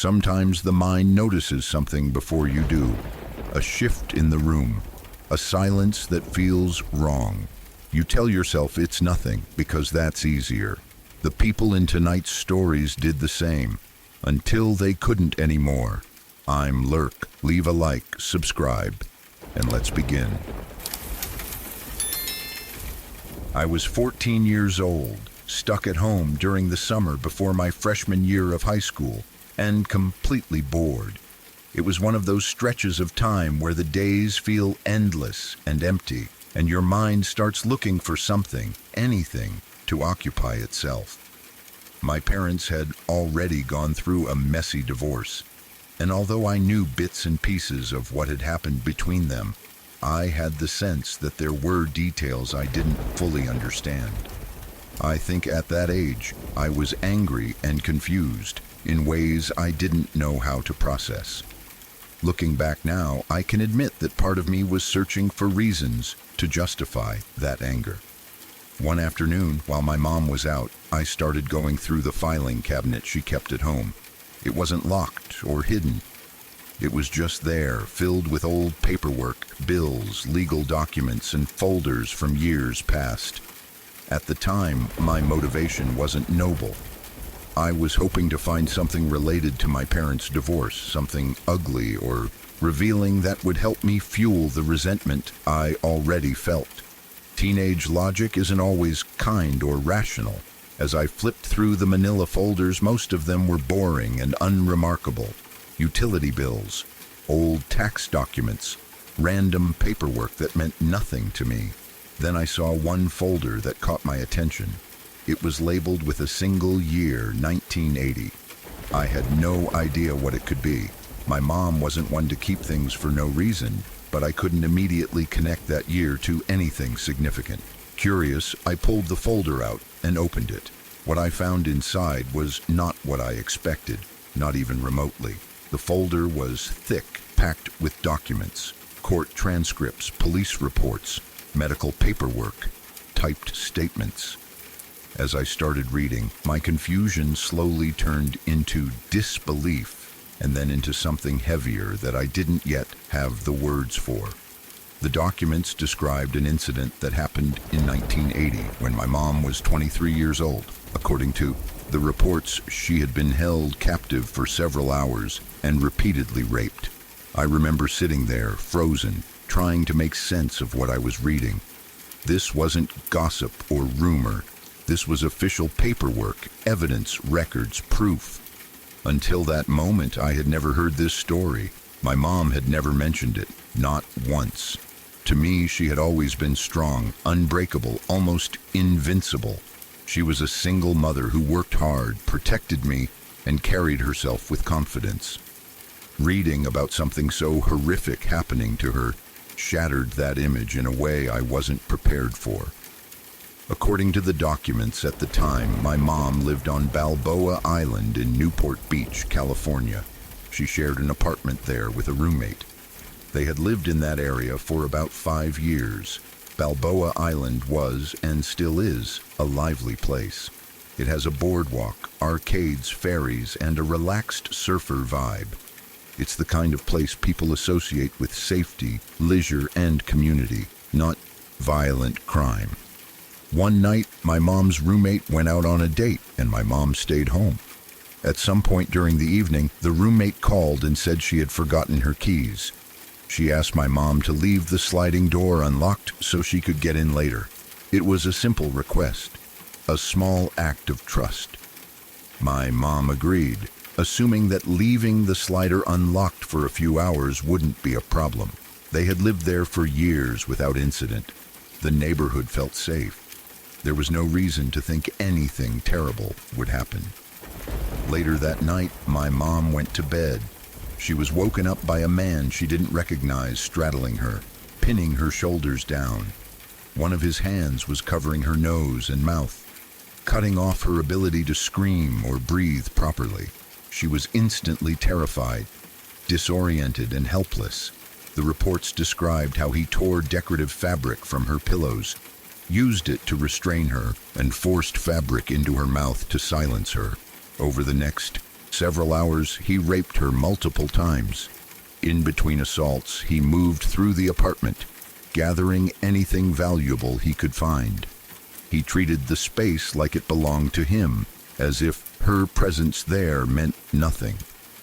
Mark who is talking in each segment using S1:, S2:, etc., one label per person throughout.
S1: Sometimes the mind notices something before you do. A shift in the room, a silence that feels wrong. You tell yourself it's nothing because that's easier. The people in tonight's stories did the same, until they couldn't anymore. I'm Lurk. Leave a like, subscribe, and let's begin. I was 14 years old, stuck at home during the summer before my freshman year of high school, and completely bored. It was one of those stretches of time where the days feel endless and empty, and your mind starts looking for something, anything, to occupy itself. My parents had already gone through a messy divorce, and although I knew bits and pieces of what had happened between them, I had the sense that there were details I didn't fully understand. I think at that age, I was angry and confused in ways I didn't know how to process. Looking back now, I can admit that part of me was searching for reasons to justify that anger. One afternoon, while my mom was out, I started going through the filing cabinet she kept at home. It wasn't locked or hidden. It was just there, filled with old paperwork, bills, legal documents, and folders from years past. At the time, my motivation wasn't noble. I was hoping to find something related to my parents' divorce, something ugly or revealing that would help me fuel the resentment I already felt. Teenage logic isn't always kind or rational. As I flipped through the manila folders, most of them were boring and unremarkable. Utility bills, old tax documents, random paperwork that meant nothing to me. Then I saw one folder that caught my attention. It was labeled with a single year, 1980. I had no idea what it could be. My mom wasn't one to keep things for no reason, but I couldn't immediately connect that year to anything significant. Curious, I pulled the folder out and opened it. What I found inside was not what I expected, not even remotely. The folder was thick, packed with documents, court transcripts, police reports, medical paperwork, typed statements. As I started reading, my confusion slowly turned into disbelief and then into something heavier that I didn't yet have the words for. The documents described an incident that happened in 1980 when my mom was 23 years old. According to the reports, she had been held captive for several hours and repeatedly raped. I remember sitting there, frozen, trying to make sense of what I was reading. This wasn't gossip or rumor. This was official paperwork, evidence, records, proof. Until that moment, I had never heard this story. My mom had never mentioned it, not once. To me, she had always been strong, unbreakable, almost invincible. She was a single mother who worked hard, protected me, and carried herself with confidence. Reading about something so horrific happening to her shattered that image in a way I wasn't prepared for. According to the documents at the time, my mom lived on Balboa Island in Newport Beach, California. She shared an apartment there with a roommate. They had lived in that area for about 5 years. Balboa Island was, and still is, a lively place. It has a boardwalk, arcades, ferries, and a relaxed surfer vibe. It's the kind of place people associate with safety, leisure, and community, not violent crime. One night, my mom's roommate went out on a date, and my mom stayed home. At some point during the evening, the roommate called and said she had forgotten her keys. She asked my mom to leave the sliding door unlocked so she could get in later. It was a simple request, a small act of trust. My mom agreed, assuming that leaving the slider unlocked for a few hours wouldn't be a problem. They had lived there for years without incident. The neighborhood felt safe. There was no reason to think anything terrible would happen. Later that night, my mom went to bed. She was woken up by a man she didn't recognize straddling her, pinning her shoulders down. One of his hands was covering her nose and mouth, cutting off her ability to scream or breathe properly. She was instantly terrified, disoriented, and helpless. The reports described how he tore decorative fabric from her pillows, used it to restrain her, and forced fabric into her mouth to silence her. Over the next Several hours, he raped her multiple times. In between assaults, he moved through the apartment, gathering anything valuable he could find. He treated the space like it belonged to him, as if her presence there meant nothing.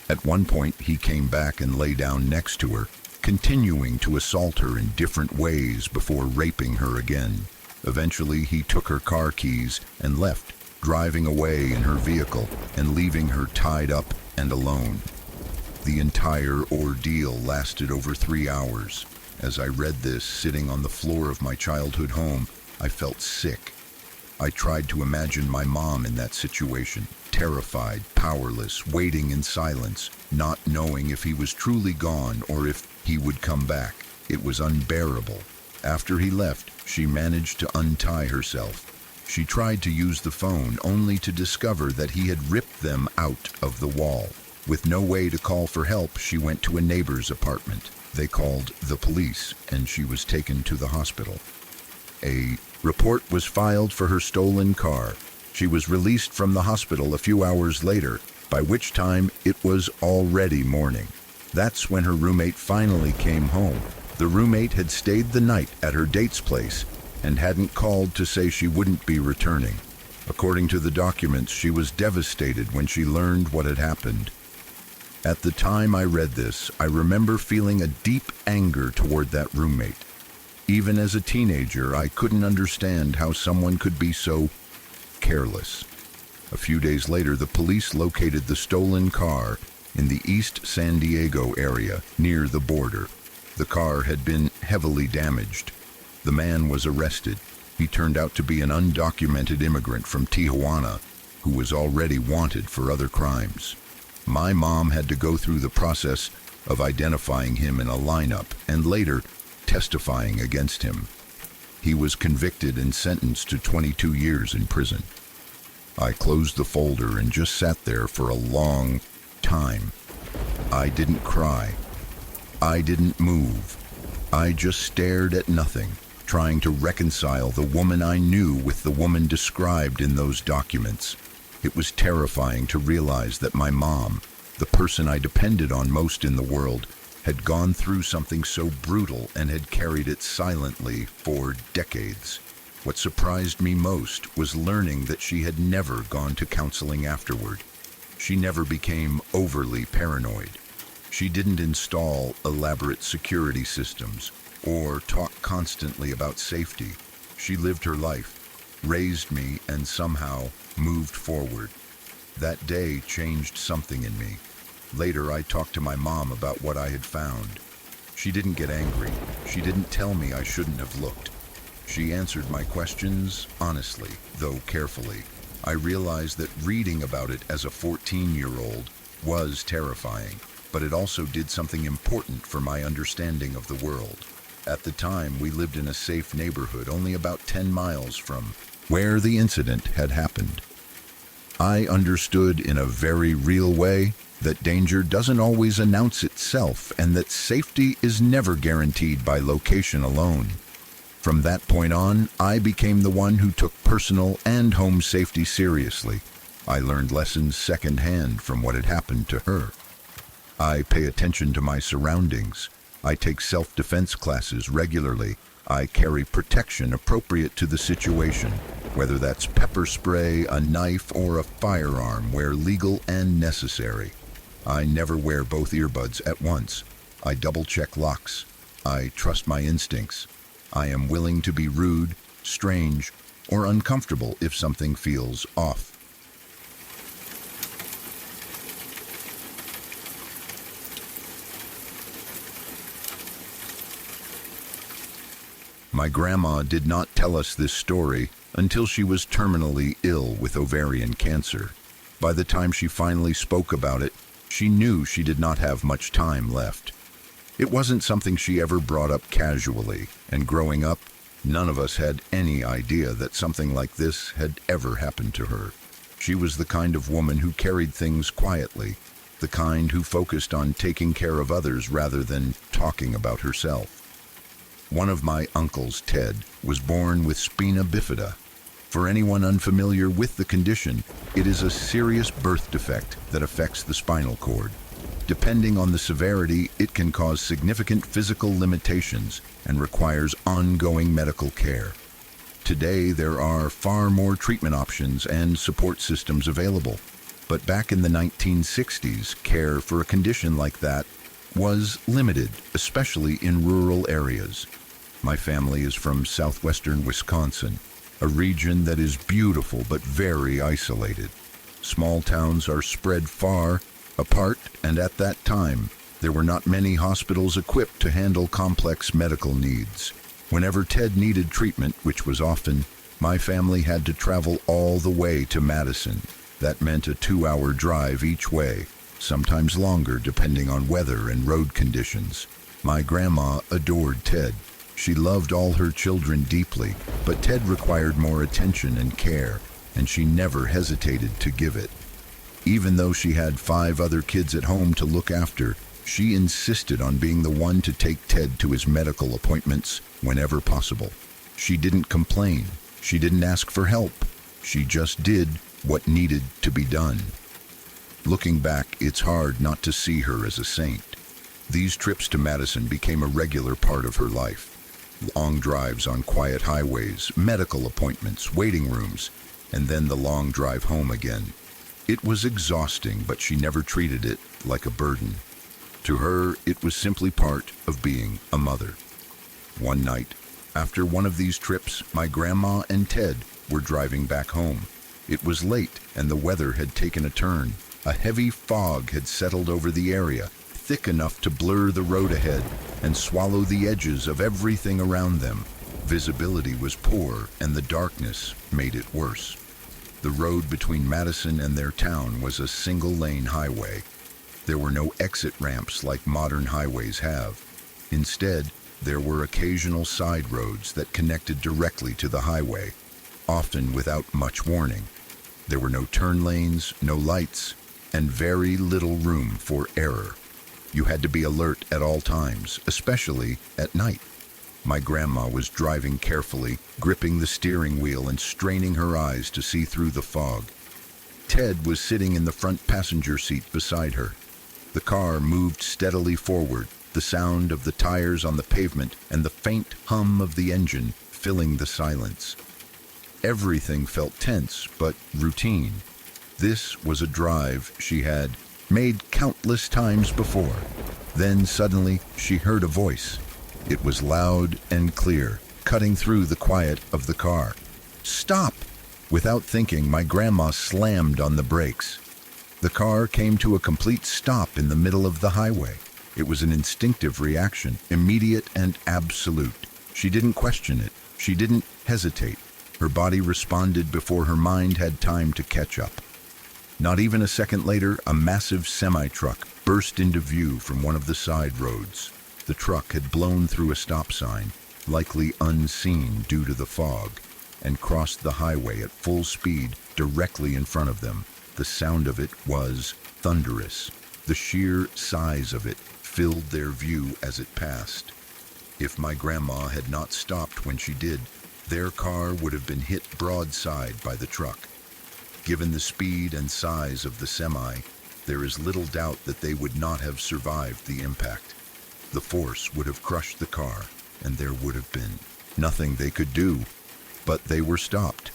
S1: At one point, he came back and lay down next to her, continuing to assault her in different ways before raping her again. Eventually, he took her car keys and left, driving away in her vehicle and leaving her tied up and alone. The entire ordeal lasted over 3 hours. As I read this, sitting on the floor of my childhood home, I felt sick. I tried to imagine my mom in that situation, terrified, powerless, waiting in silence, not knowing if he was truly gone or if he would come back. It was unbearable. After he left, she managed to untie herself. She tried to use the phone, only to discover that he had ripped them out of the wall. With no way to call for help, she went to a neighbor's apartment. They called the police, and she was taken to the hospital. A report was filed for her stolen car. She was released from the hospital a few hours later, by which time it was already morning. That's when her roommate finally came home. The roommate had stayed the night at her date's place and hadn't called to say she wouldn't be returning. According to the documents, she was devastated when she learned what had happened. At the time I read this, I remember feeling a deep anger toward that roommate. Even as a teenager, I couldn't understand how someone could be so careless. A few days later, the police located the stolen car in the East San Diego area near the border. The car had been heavily damaged. The man was arrested. He turned out to be an undocumented immigrant from Tijuana who was already wanted for other crimes. My mom had to go through the process of identifying him in a lineup and later testifying against him. He was convicted and sentenced to 22 years in prison. I closed the folder and just sat there for a long time. I didn't cry. I didn't move. I just stared at nothing, trying to reconcile the woman I knew with the woman described in those documents. It was terrifying to realize that my mom, the person I depended on most in the world, had gone through something so brutal and had carried it silently for decades. What surprised me most was learning that she had never gone to counseling afterward. She never became overly paranoid. She didn't install elaborate security systems or talk constantly about safety. She lived her life, raised me, and somehow moved forward. That day changed something in me. Later, I talked to my mom about what I had found. She didn't get angry. She didn't tell me I shouldn't have looked. She answered my questions honestly, though carefully. I realized that reading about it as a 14-year-old was terrifying, but it also did something important for my understanding of the world. At the time, we lived in a safe neighborhood only about 10 miles from where the incident had happened. I understood in a very real way that danger doesn't always announce itself and that safety is never guaranteed by location alone. From that point on, I became the one who took personal and home safety seriously. I learned lessons secondhand from what had happened to her. I pay attention to my surroundings. I take self-defense classes regularly. I carry protection appropriate to the situation, whether that's pepper spray, a knife, or a firearm where legal and necessary. I never wear both earbuds at once. I double-check locks. I trust my instincts. I am willing to be rude, strange, or uncomfortable if something feels off. My grandma did not tell us this story until she was terminally ill with ovarian cancer. By the time she finally spoke about it, she knew she did not have much time left. It wasn't something she ever brought up casually, and growing up, none of us had any idea that something like this had ever happened to her. She was the kind of woman who carried things quietly, the kind who focused on taking care of others rather than talking about herself. One of my uncles, Ted, was born with spina bifida. For anyone unfamiliar with the condition, it is a serious birth defect that affects the spinal cord. Depending on the severity, it can cause significant physical limitations and requires ongoing medical care. Today, there are far more treatment options and support systems available. But back in the 1960s, care for a condition like that was limited, especially in rural areas. My family is from southwestern Wisconsin, a region that is beautiful but very isolated. Small towns are spread far apart, and at that time, there were not many hospitals equipped to handle complex medical needs. Whenever Ted needed treatment, which was often, my family had to travel all the way to Madison. That meant a 2-hour drive each way, sometimes longer depending on weather and road conditions. My grandma adored Ted. She loved all her children deeply, but Ted required more attention and care, and she never hesitated to give it. Even though she had 5 other kids at home to look after, she insisted on being the one to take Ted to his medical appointments whenever possible. She didn't complain. She didn't ask for help. She just did what needed to be done. Looking back, it's hard not to see her as a saint. These trips to Madison became a regular part of her life. Long drives on quiet highways, medical appointments, waiting rooms, and then the long drive home again. It was exhausting, but she never treated it like a burden. To her, it was simply part of being a mother. One night, after one of these trips, my grandma and Ted were driving back home. It was late, and the weather had taken a turn. A heavy fog had settled over the area, thick enough to blur the road ahead and swallow the edges of everything around them. Visibility was poor, and the darkness made it worse. The road between Madison and their town was a single-lane highway. There were no exit ramps like modern highways have. Instead, there were occasional side roads that connected directly to the highway, often without much warning. There were no turn lanes, no lights, and very little room for error. You had to be alert at all times, especially at night. My grandma was driving carefully, gripping the steering wheel and straining her eyes to see through the fog. Ted was sitting in the front passenger seat beside her. The car moved steadily forward, the sound of the tires on the pavement and the faint hum of the engine filling the silence. Everything felt tense, but routine. This was a drive she had made countless times before. Then suddenly she heard a voice. It was loud and clear, cutting through the quiet of the car. "Stop!" Without thinking, my grandma slammed on the brakes. The car came to a complete stop in the middle of the highway. It was an instinctive reaction, immediate and absolute. She didn't question it. She didn't hesitate. Her body responded before her mind had time to catch up. Not even a second later, a massive semi-truck burst into view from one of the side roads. The truck had blown through a stop sign, likely unseen due to the fog, and crossed the highway at full speed directly in front of them. The sound of it was thunderous. The sheer size of it filled their view as it passed. If my grandma had not stopped when she did, their car would have been hit broadside by the truck. Given the speed and size of the semi, there is little doubt that they would not have survived the impact. The force would have crushed the car, and there would have been nothing they could do. But they were stopped.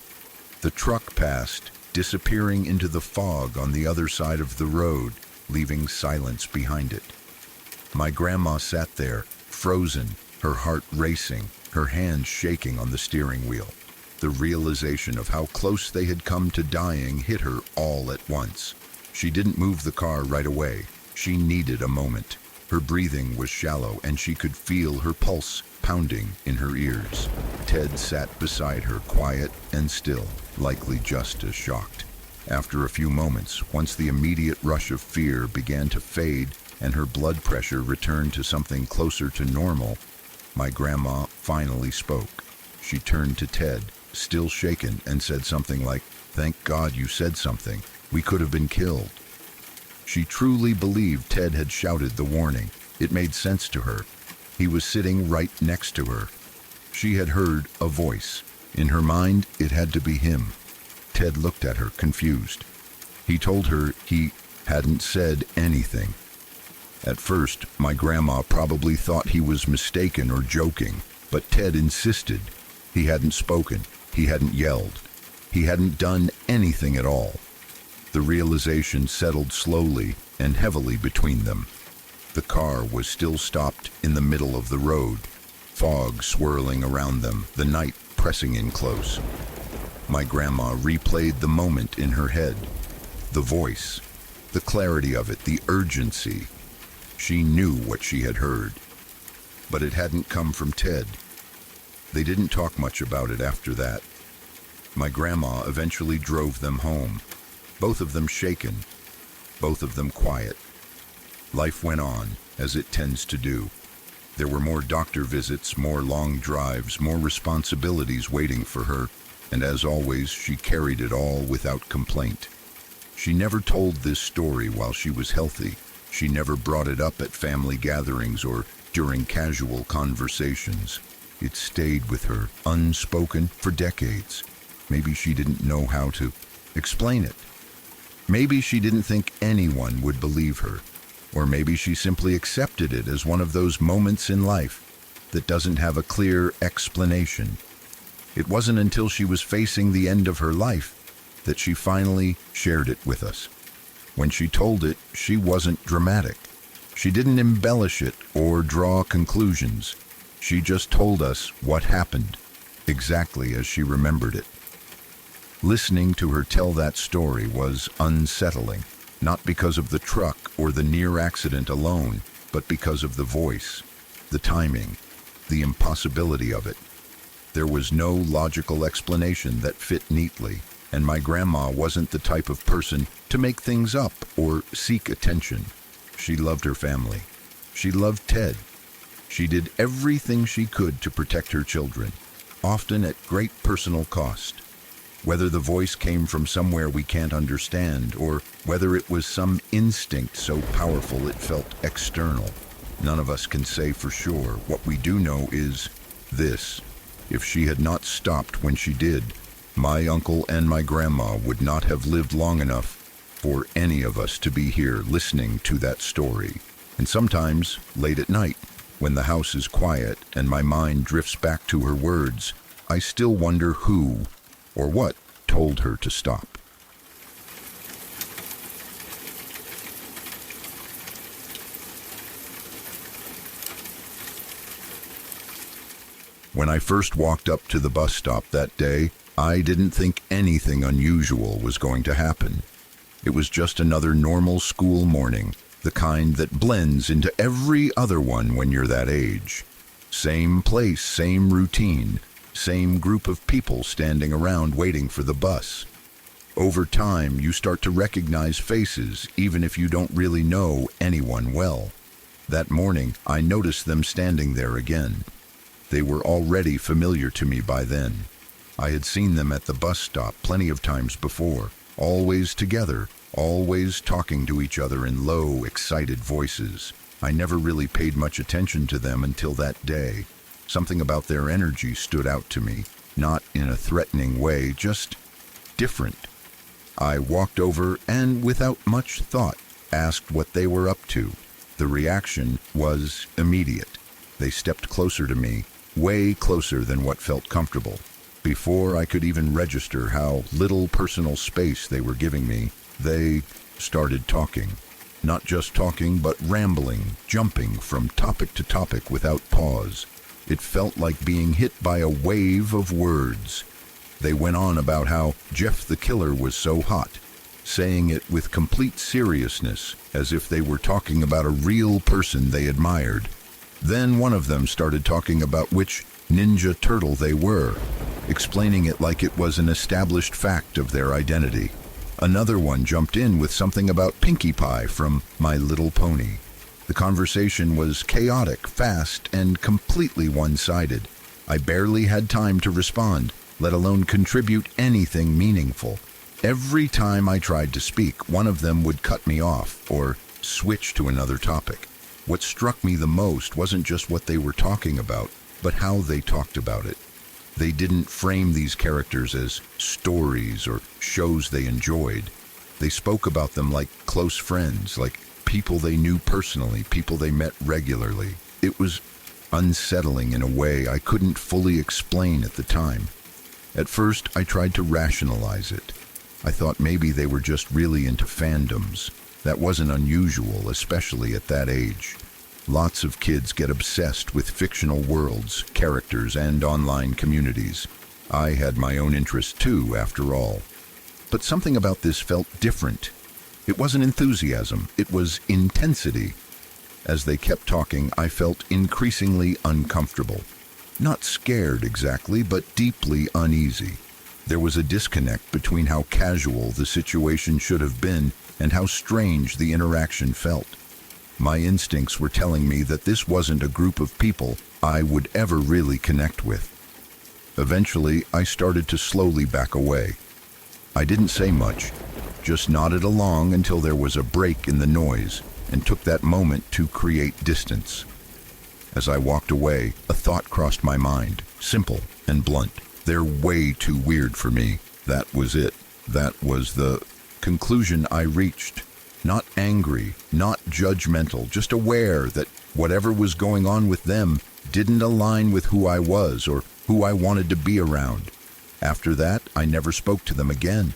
S1: The truck passed, disappearing into the fog on the other side of the road, leaving silence behind it. My grandma sat there, frozen, her heart racing, her hands shaking on the steering wheel. The realization of how close they had come to dying hit her all at once. She didn't move the car right away. She needed a moment. Her breathing was shallow, and she could feel her pulse pounding in her ears. Ted sat beside her, quiet and still, likely just as shocked. After a few moments, once the immediate rush of fear began to fade and her blood pressure returned to something closer to normal, my grandma finally spoke. She turned to Ted, still shaken, and said something like, "Thank God you said something. We could have been killed." She truly believed Ted had shouted the warning. It made sense to her. He was sitting right next to her. She had heard a voice. In her mind, it had to be him. Ted looked at her, confused. He told her he hadn't said anything. At first, my grandma probably thought he was mistaken or joking, but Ted insisted. He hadn't spoken, he hadn't yelled, he hadn't done anything at all. The realization settled slowly and heavily between them. The car was still stopped in the middle of the road, fog swirling around them, the night pressing in close. My grandma replayed the moment in her head. The voice, the clarity of it, the urgency. She knew what she had heard. But it hadn't come from Ted. They didn't talk much about it after that. My grandma eventually drove them home, both of them shaken, both of them quiet. Life went on, as it tends to do. There were more doctor visits, more long drives, more responsibilities waiting for her, and as always, she carried it all without complaint. She never told this story while she was healthy. She never brought it up at family gatherings or during casual conversations. It stayed with her, unspoken, for decades. Maybe she didn't know how to explain it. Maybe she didn't think anyone would believe her. Or maybe she simply accepted it as one of those moments in life that doesn't have a clear explanation. It wasn't until she was facing the end of her life that she finally shared it with us. When she told it, she wasn't dramatic. She didn't embellish it or draw conclusions. She just told us what happened, exactly as she remembered it. Listening to her tell that story was unsettling, not because of the truck or the near accident alone, but because of the voice, the timing, the impossibility of it. There was no logical explanation that fit neatly, and my grandma wasn't the type of person to make things up or seek attention. She loved her family. She loved Ted. She did everything she could to protect her children, often at great personal cost. Whether the voice came from somewhere we can't understand, or whether it was some instinct so powerful it felt external, none of us can say for sure. What we do know is this: if she had not stopped when she did, my uncle and my grandma would not have lived long enough for any of us to be here listening to that story. And sometimes, late at night, when the house is quiet and my mind drifts back to her words, I still wonder who or what told her to stop. When I first walked up to the bus stop that day, I didn't think anything unusual was going to happen. It was just another normal school morning, the kind that blends into every other one when you're that age. Same place, same routine, same group of people standing around waiting for the bus. Over time, you start to recognize faces, even if you don't really know anyone well. That morning, I noticed them standing there again. They were already familiar to me by then. I had seen them at the bus stop plenty of times before, always together, always talking to each other in low, excited voices. I never really paid much attention to them until that day. Something about their energy stood out to me, not in a threatening way, just different. I walked over and, without much thought, asked what they were up to. The reaction was immediate. They stepped closer to me, way closer than what felt comfortable. Before I could even register how little personal space they were giving me, they started talking. Not just talking, but rambling, jumping from topic to topic without pause. It felt like being hit by a wave of words. They went on about how Jeff the Killer was so hot, saying it with complete seriousness, as if they were talking about a real person they admired. Then one of them started talking about which Ninja Turtle they were, explaining it like it was an established fact of their identity. Another one jumped in with something about Pinkie Pie from My Little Pony. The conversation was chaotic, fast, and completely one-sided. I barely had time to respond, let alone contribute anything meaningful. Every time I tried to speak, one of them would cut me off or switch to another topic. What struck me the most wasn't just what they were talking about, but how they talked about it. They didn't frame these characters as stories or shows they enjoyed. They spoke about them like close friends, like people they knew personally, people they met regularly. It was unsettling in a way I couldn't fully explain at the time. At first, I tried to rationalize it. I thought maybe they were just really into fandoms. That wasn't unusual, especially at that age. Lots of kids get obsessed with fictional worlds, characters, and online communities. I had my own interests too, after all. But something about this felt different. It wasn't enthusiasm, it was intensity. As they kept talking, I felt increasingly uncomfortable. Not scared exactly, but deeply uneasy. There was a disconnect between how casual the situation should have been and how strange the interaction felt. My instincts were telling me that this wasn't a group of people I would ever really connect with. Eventually, I started to slowly back away. I didn't say much, just nodded along until there was a break in the noise and took that moment to create distance. As I walked away, a thought crossed my mind, simple and blunt. They're way too weird for me. That was it. That was the conclusion I reached. Not angry, not judgmental, just aware that whatever was going on with them didn't align with who I was or who I wanted to be around. After that, I never spoke to them again.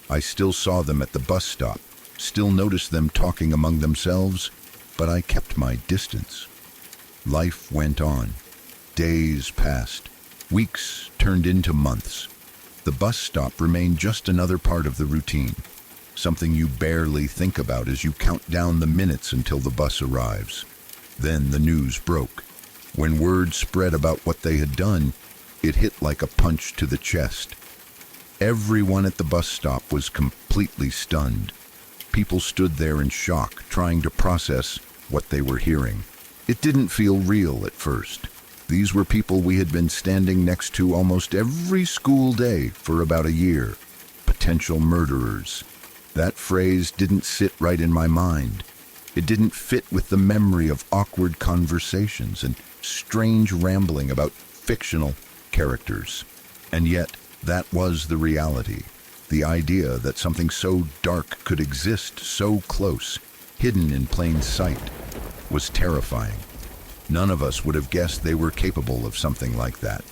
S1: I still saw them at the bus stop, still noticed them talking among themselves, but I kept my distance. Life went on. Days passed. Weeks turned into months. The bus stop remained just another part of the routine, something you barely think about as you count down the minutes until the bus arrives. Then the news broke. When word spread about what they had done, it hit like a punch to the chest. Everyone at the bus stop was completely stunned. People stood there in shock, trying to process what they were hearing. It didn't feel real at first. These were people we had been standing next to almost every school day for about a year. Potential murderers. That phrase didn't sit right in my mind. It didn't fit with the memory of awkward conversations and strange rambling about fictional characters. And yet, that was the reality. The idea that something so dark could exist so close, hidden in plain sight, was terrifying. None of us would have guessed they were capable of something like that.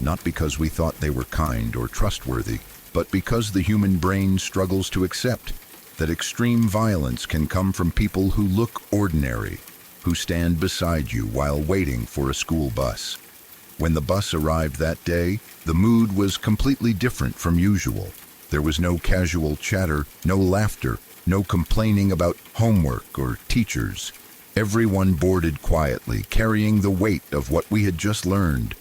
S1: Not because we thought they were kind or trustworthy, but because the human brain struggles to accept that extreme violence can come from people who look ordinary, who stand beside you while waiting for a school bus. When the bus arrived that day, the mood was completely different from usual. There was no casual chatter, no laughter, no complaining about homework or teachers. Everyone boarded quietly, carrying the weight of what we had just learned.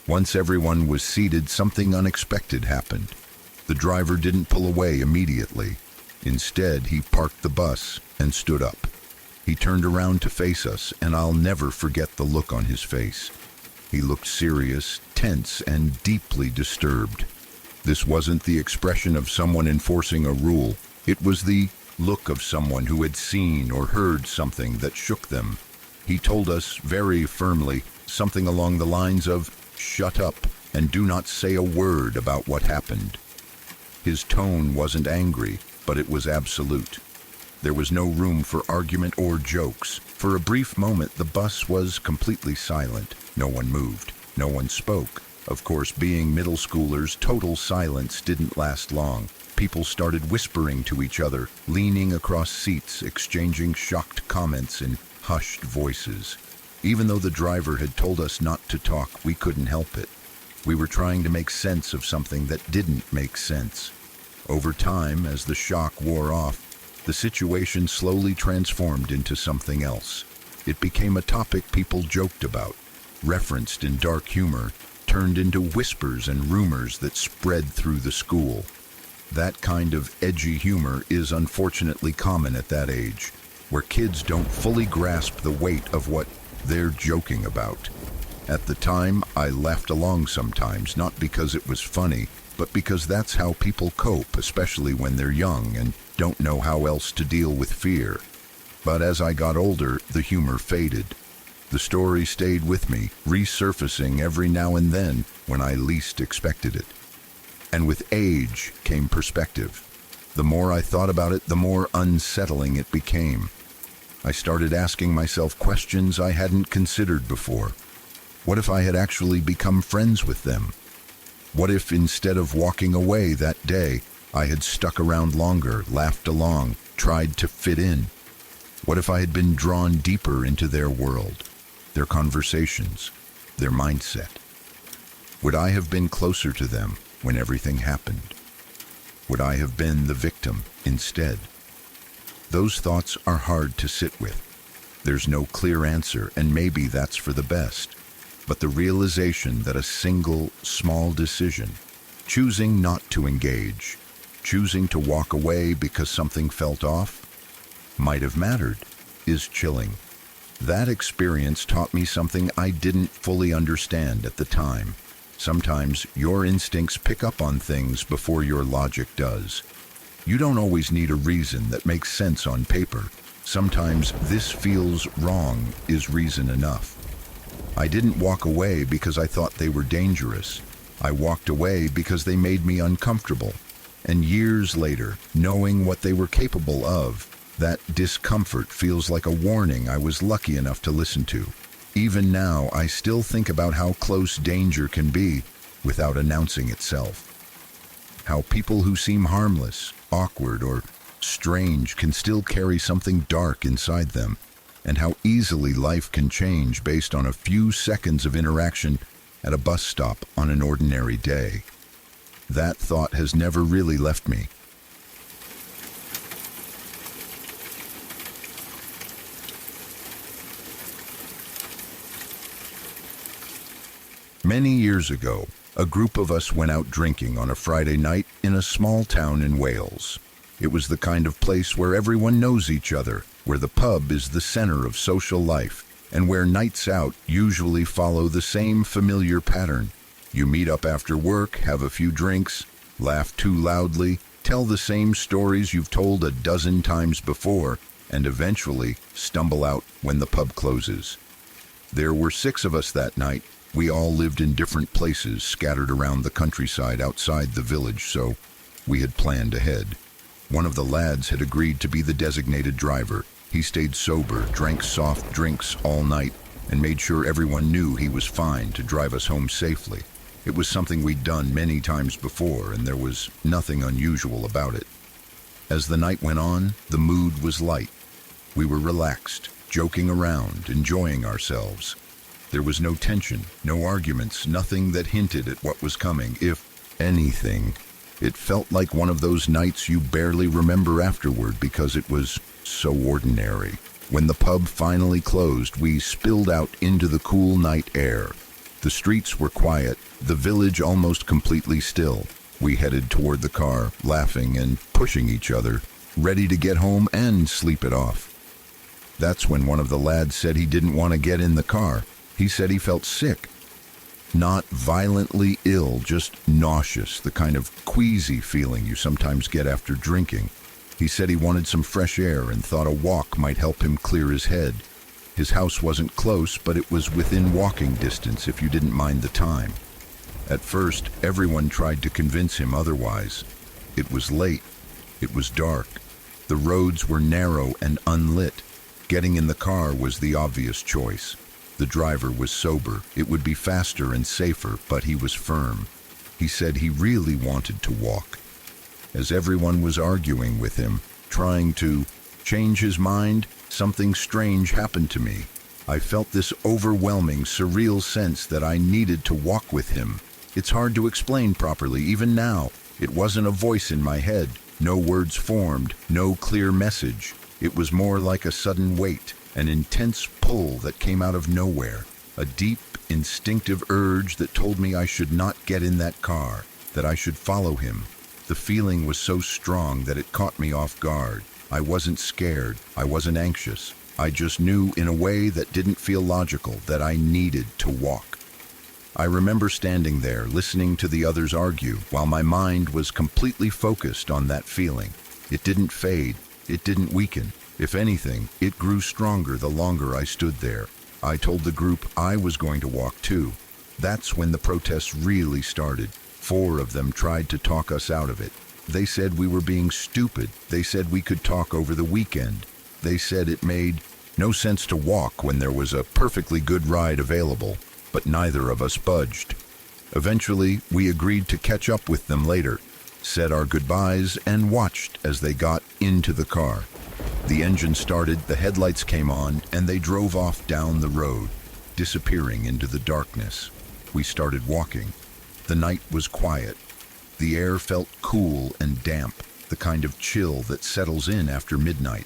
S1: Once everyone was seated, something unexpected happened. The driver didn't pull away immediately. Instead, he parked the bus and stood up. He turned around to face us, and I'll never forget the look on his face. He looked serious, tense, and deeply disturbed. This wasn't the expression of someone enforcing a rule. It was the look of someone who had seen or heard something that shook them. He told us very firmly something along the lines of, "Shut up and do not say a word about what happened." His tone wasn't angry, but it was absolute. There was no room for argument or jokes. For a brief moment, the bus was completely silent. No one moved. No one spoke. Of course, being middle schoolers, total silence didn't last long. People started whispering to each other, leaning across seats, exchanging shocked comments in hushed voices. Even though the driver had told us not to talk, we couldn't help it. We were trying to make sense of something that didn't make sense. Over time, as the shock wore off, the situation slowly transformed into something else. It became a topic people joked about, referenced in dark humor, turned into whispers and rumors that spread through the school. That kind of edgy humor is unfortunately common at that age, where kids don't fully grasp the weight of what they're joking about. At the time, I laughed along sometimes, not because it was funny, but because that's how people cope, especially when they're young and don't know how else to deal with fear. But as I got older, the humor faded. The story stayed with me, resurfacing every now and then, when I least expected it. And with age came perspective. The more I thought about it, the more unsettling it became. I started asking myself questions I hadn't considered before. What if I had actually become friends with them? What if instead of walking away that day, I had stuck around longer, laughed along, tried to fit in? What if I had been drawn deeper into their world, their conversations, their mindset? Would I have been closer to them when everything happened? Would I have been the victim instead? Those thoughts are hard to sit with. There's no clear answer, and maybe that's for the best. But the realization that a single, small decision, choosing not to engage, choosing to walk away because something felt off, might have mattered, is chilling. That experience taught me something I didn't fully understand at the time. Sometimes your instincts pick up on things before your logic does. You don't always need a reason that makes sense on paper. Sometimes this feels wrong is reason enough. I didn't walk away because I thought they were dangerous. I walked away because they made me uncomfortable. And years later, knowing what they were capable of, that discomfort feels like a warning I was lucky enough to listen to. Even now, I still think about how close danger can be without announcing itself. How people who seem harmless, awkward, or strange can still carry something dark inside them, and how easily life can change based on a few seconds of interaction at a bus stop on an ordinary day. That thought has never really left me. Many years ago, a group of us went out drinking on a Friday night in a small town in Wales. It was the kind of place where everyone knows each other, where the pub is the center of social life, and where nights out usually follow the same familiar pattern. You meet up after work, have a few drinks, laugh too loudly, tell the same stories you've told a dozen times before, and eventually stumble out when the pub closes. There were 6 of us that night. We all lived in different places scattered around the countryside outside the village, so we had planned ahead. One of the lads had agreed to be the designated driver. He stayed sober, drank soft drinks all night, and made sure everyone knew he was fine to drive us home safely. It was something we'd done many times before, and there was nothing unusual about it. As the night went on, the mood was light. We were relaxed, joking around, enjoying ourselves. There was no tension, no arguments, nothing that hinted at what was coming. If anything, it felt like one of those nights you barely remember afterward because it was so ordinary. When the pub finally closed, we spilled out into the cool night air. The streets were quiet, the village almost completely still. We headed toward the car, laughing and pushing each other, ready to get home and sleep it off. That's when one of the lads said he didn't want to get in the car. He said he felt sick. Not violently ill, just nauseous, the kind of queasy feeling you sometimes get after drinking. He said he wanted some fresh air and thought a walk might help him clear his head. His house wasn't close, but it was within walking distance if you didn't mind the time. At first, everyone tried to convince him otherwise. It was late. It was dark. The roads were narrow and unlit. Getting in the car was the obvious choice. The driver was sober. It would be faster and safer, but he was firm. He said he really wanted to walk. As everyone was arguing with him, trying to change his mind, something strange happened to me. I felt this overwhelming, surreal sense that I needed to walk with him. It's hard to explain properly, even now. It wasn't a voice in my head, no words formed, no clear message. It was more like a sudden weight, an intense pull that came out of nowhere, a deep, instinctive urge that told me I should not get in that car, that I should follow him. The feeling was so strong that it caught me off guard. I wasn't scared, I wasn't anxious. I just knew in a way that didn't feel logical that I needed to walk. I remember standing there, listening to the others argue, while my mind was completely focused on that feeling. It didn't fade, it didn't weaken. If anything, it grew stronger the longer I stood there. I told the group I was going to walk too. That's when the protests really started. 4 of them tried to talk us out of it. They said we were being stupid. They said we could talk over the weekend. They said it made no sense to walk when there was a perfectly good ride available, but neither of us budged. Eventually, we agreed to catch up with them later, said our goodbyes, and watched as they got into the car. The engine started, the headlights came on, and they drove off down the road, disappearing into the darkness. We started walking. The night was quiet. The air felt cool and damp, the kind of chill that settles in after midnight.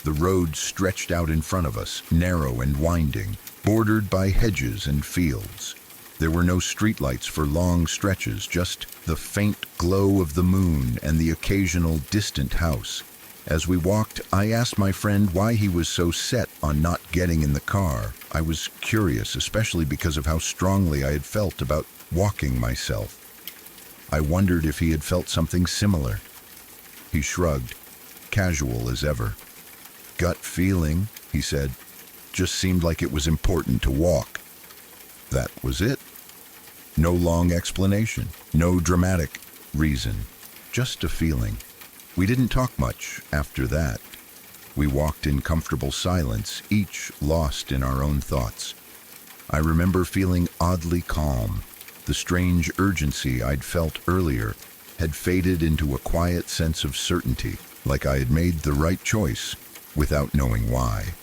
S1: The road stretched out in front of us, narrow and winding, bordered by hedges and fields. There were no streetlights for long stretches, just the faint glow of the moon and the occasional distant house. As we walked, I asked my friend why he was so set on not getting in the car. I was curious, especially because of how strongly I had felt about walking myself. I wondered if he had felt something similar. He shrugged, casual as ever. Gut feeling, he said, just seemed like it was important to walk. That was it. No long explanation, no dramatic reason, just a feeling. We didn't talk much after that. We walked in comfortable silence, each lost in our own thoughts. I remember feeling oddly calm. The strange urgency I'd felt earlier had faded into a quiet sense of certainty, like I had made the right choice without knowing why.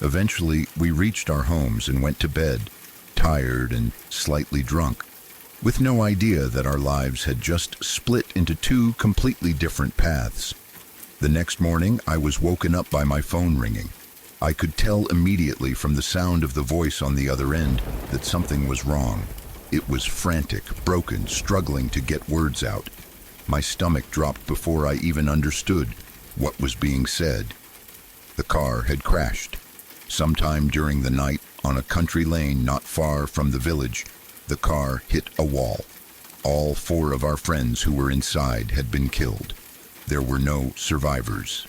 S1: Eventually, we reached our homes and went to bed, tired and slightly drunk, with no idea that our lives had just split into 2 completely different paths. The next morning, I was woken up by my phone ringing. I could tell immediately from the sound of the voice on the other end that something was wrong. It was frantic, broken, struggling to get words out. My stomach dropped before I even understood what was being said. The car had crashed. Sometime during the night, on a country lane not far from the village, the car hit a wall. All 4 of our friends who were inside had been killed. There were no survivors.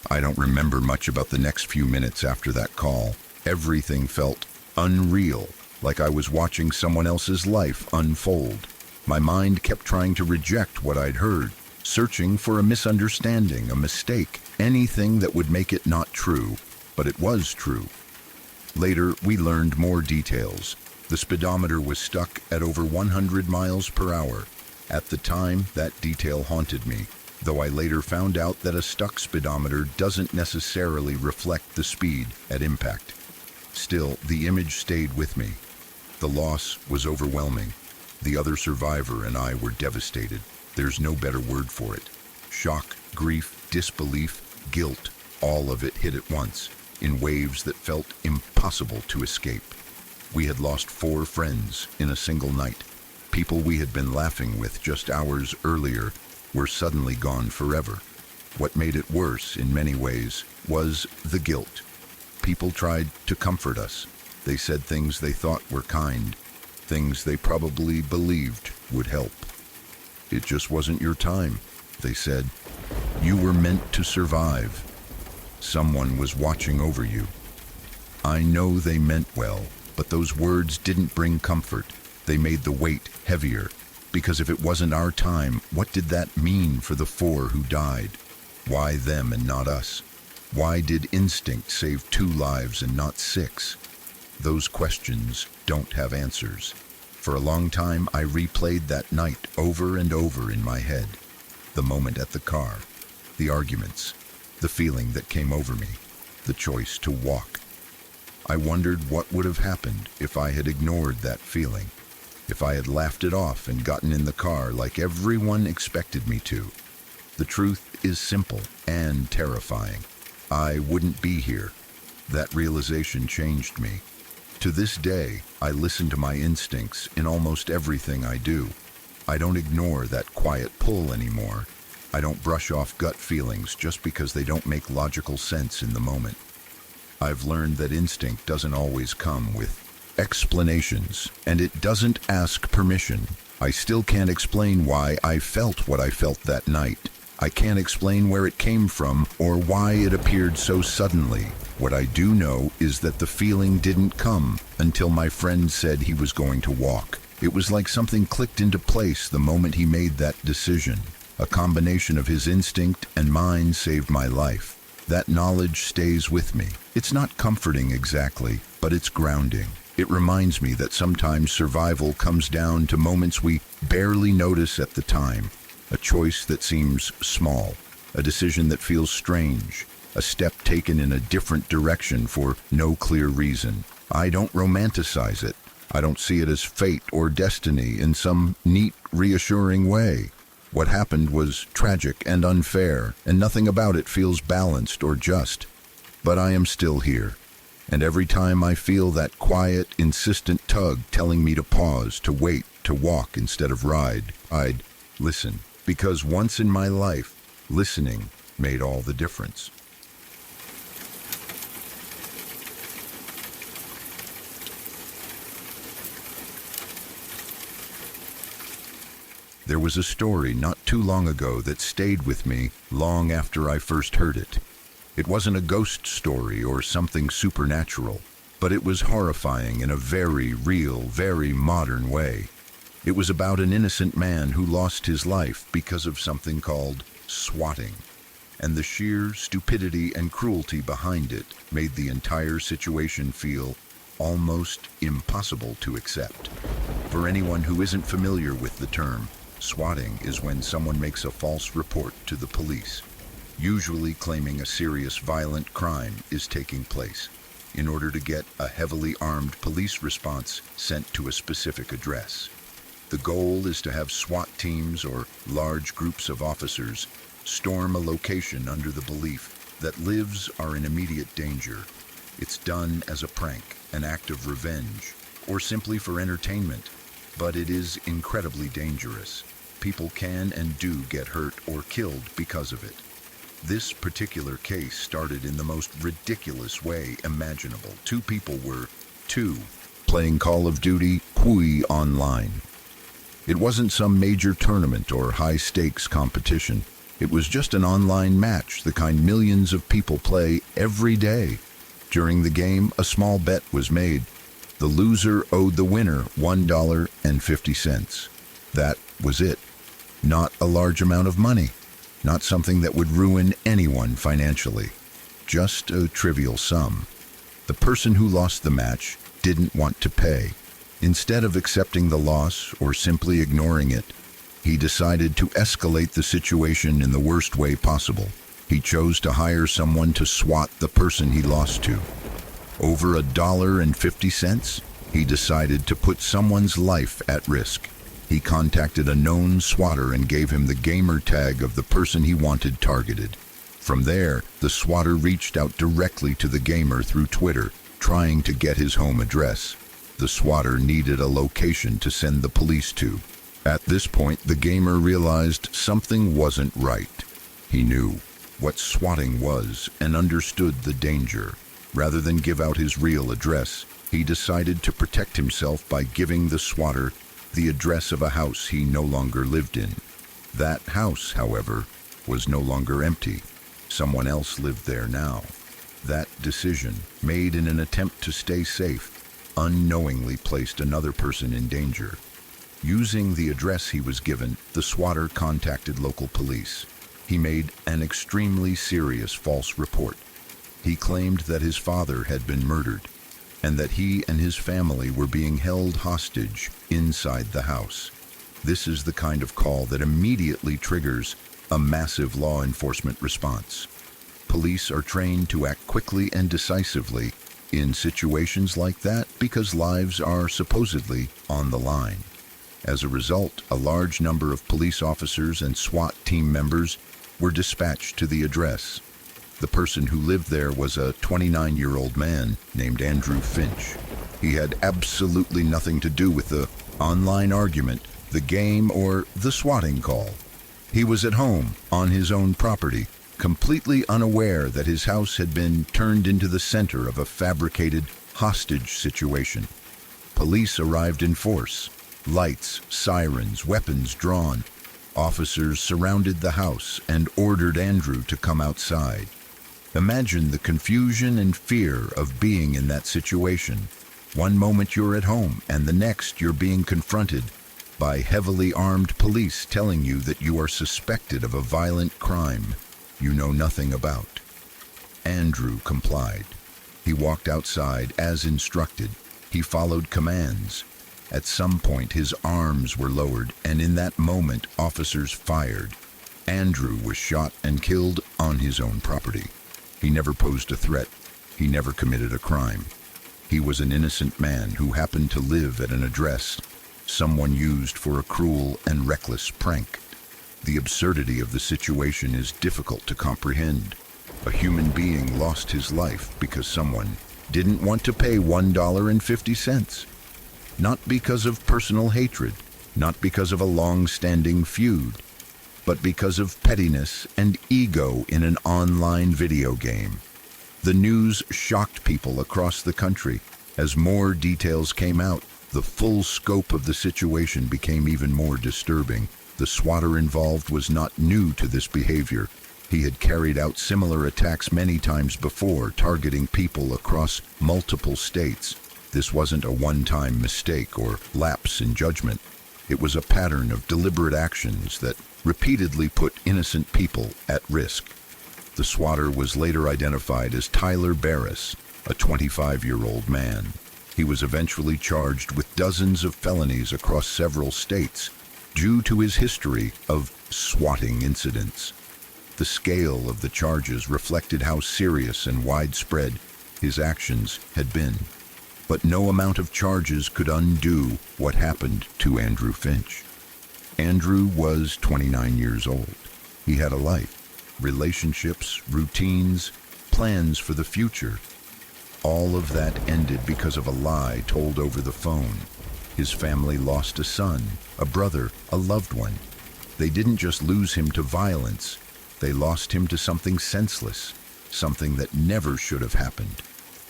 S1: I don't remember much about the next few minutes after that call. Everything felt unreal, like I was watching someone else's life unfold. My mind kept trying to reject what I'd heard, searching for a misunderstanding, a mistake, anything that would make it not true, but it was true. Later, we learned more details. The speedometer was stuck at over 100 miles per hour. At the time, that detail haunted me, though I later found out that a stuck speedometer doesn't necessarily reflect the speed at impact. Still, the image stayed with me. The loss was overwhelming. The other survivor and I were devastated. There's no better word for it. Shock, grief, disbelief, guilt, all of it hit at once, in waves that felt impossible to escape. We had lost 4 friends in a single night. People we had been laughing with just hours earlier were suddenly gone forever. What made it worse, in many ways, was the guilt. People tried to comfort us. They said things they thought were kind, things they probably believed would help. It just wasn't your time, they said. You were meant to survive. Someone was watching over you. I know they meant well, but those words didn't bring comfort. They made the weight heavier, because if it wasn't our time, what did that mean for the 4 who died? Why them and not us? Why did instinct save 2 lives and not 6? Those questions don't have answers. For a long time, I replayed that night over and over in my head. The moment at the car, the arguments, the feeling that came over me, the choice to walk. I wondered what would have happened if I had ignored that feeling, if I had laughed it off and gotten in the car like everyone expected me to. The truth is simple and terrifying. I wouldn't be here. That realization changed me. To this day, I listen to my instincts in almost everything I do. I don't ignore that quiet pull anymore. I don't brush off gut feelings just because they don't make logical sense in the moment. I've learned that instinct doesn't always come with explanations, and it doesn't ask permission. I still can't explain why I felt what I felt that night. I can't explain where it came from or why it appeared so suddenly. What I do know is that the feeling didn't come until my friend said he was going to walk. It was like something clicked into place the moment he made that decision. A combination of his instinct and mine saved my life. That knowledge stays with me. It's not comforting exactly, but it's grounding. It reminds me that sometimes survival comes down to moments we barely notice at the time. A choice that seems small, a decision that feels strange, a step taken in a different direction for no clear reason. I don't romanticize it. I don't see it as fate or destiny in some neat, reassuring way. What happened was tragic and unfair, and nothing about it feels balanced or just. But I am still here. And every time I feel that quiet, insistent tug telling me to pause, to wait, to walk instead of ride, I'd listen. Because once in my life, listening made all the difference. There was a story not too long ago that stayed with me long after I first heard it. It wasn't a ghost story or something supernatural, but it was horrifying in a very real, very modern way. It was about an innocent man who lost his life because of something called swatting, and the sheer stupidity and cruelty behind it made the entire situation feel almost impossible to accept. For anyone who isn't familiar with the term, swatting is when someone makes a false report to the police, usually claiming a serious violent crime is taking place, in order to get a heavily armed police response sent to a specific address. The goal is to have SWAT teams or large groups of officers storm a location under the belief that lives are in immediate danger. It's done as a prank, an act of revenge, or simply for entertainment, but it is incredibly dangerous. People can and do get hurt or killed because of it. This particular case started in the most ridiculous way imaginable. Two people were playing Call of Duty online. It wasn't some major tournament or high-stakes competition. It was just an online match, the kind millions of people play every day. During the game, a small bet was made. The loser owed the winner $1.50. That was it. Not a large amount of money. Not something that would ruin anyone financially. Just a trivial sum. The person who lost the match didn't want to pay. Instead of accepting the loss or simply ignoring it, he decided to escalate the situation in the worst way possible. He chose to hire someone to swat the person he lost to. Over $1.50, he decided to put someone's life at risk. He contacted a known swatter and gave him the gamer tag of the person he wanted targeted. From there, the swatter reached out directly to the gamer through Twitter, trying to get his home address. The swatter needed a location to send the police to. At this point, the gamer realized something wasn't right. He knew what swatting was and understood the danger. Rather than give out his real address, he decided to protect himself by giving the swatter the address of a house he no longer lived in. That house, however, was no longer empty. Someone else lived there now. That decision, made in an attempt to stay safe, unknowingly placed another person in danger. Using the address he was given, the swatter contacted local police. He made an extremely serious false report. He claimed that his father had been murdered, and that he and his family were being held hostage inside the house. This is the kind of call that immediately triggers a massive law enforcement response. Police are trained to act quickly and decisively in situations like that because lives are supposedly on the line. As a result, a large number of police officers and SWAT team members were dispatched to the address. The person who lived there was a 29-year-old man named Andrew Finch. He had absolutely nothing to do with the online argument, the game, or the swatting call. He was at home, on his own property, completely unaware that his house had been turned into the center of a fabricated hostage situation. Police arrived in force. Lights, sirens, weapons drawn. Officers surrounded the house and ordered Andrew to come outside. Imagine the confusion and fear of being in that situation. One moment you're at home, and the next you're being confronted by heavily armed police telling you that you are suspected of a violent crime you know nothing about. Andrew complied. He walked outside as instructed. He followed commands. At some point, his arms were lowered, and in that moment, officers fired. Andrew was shot and killed on his own property. He never posed a threat. He never committed a crime. He was an innocent man who happened to live at an address someone used for a cruel and reckless prank. The absurdity of the situation is difficult to comprehend. A human being lost his life because someone didn't want to pay $1.50. Not because of personal hatred, not because of a long-standing feud, but because of pettiness and ego in an online video game. The news shocked people across the country. As more details came out, the full scope of the situation became even more disturbing. The swatter involved was not new to this behavior. He had carried out similar attacks many times before, targeting people across multiple states. This wasn't a one-time mistake or lapse in judgment. It was a pattern of deliberate actions that repeatedly put innocent people at risk. The swatter was later identified as Tyler Barris, a 25-year-old man. He was eventually charged with dozens of felonies across several states due to his history of swatting incidents. The scale of the charges reflected how serious and widespread his actions had been. But no amount of charges could undo what happened to Andrew Finch. Andrew was 29 years old. He had a life, relationships, routines, plans for the future. All of that ended because of a lie told over the phone. His family lost a son, a brother, a loved one. They didn't just lose him to violence, they lost him to something senseless, something that never should have happened.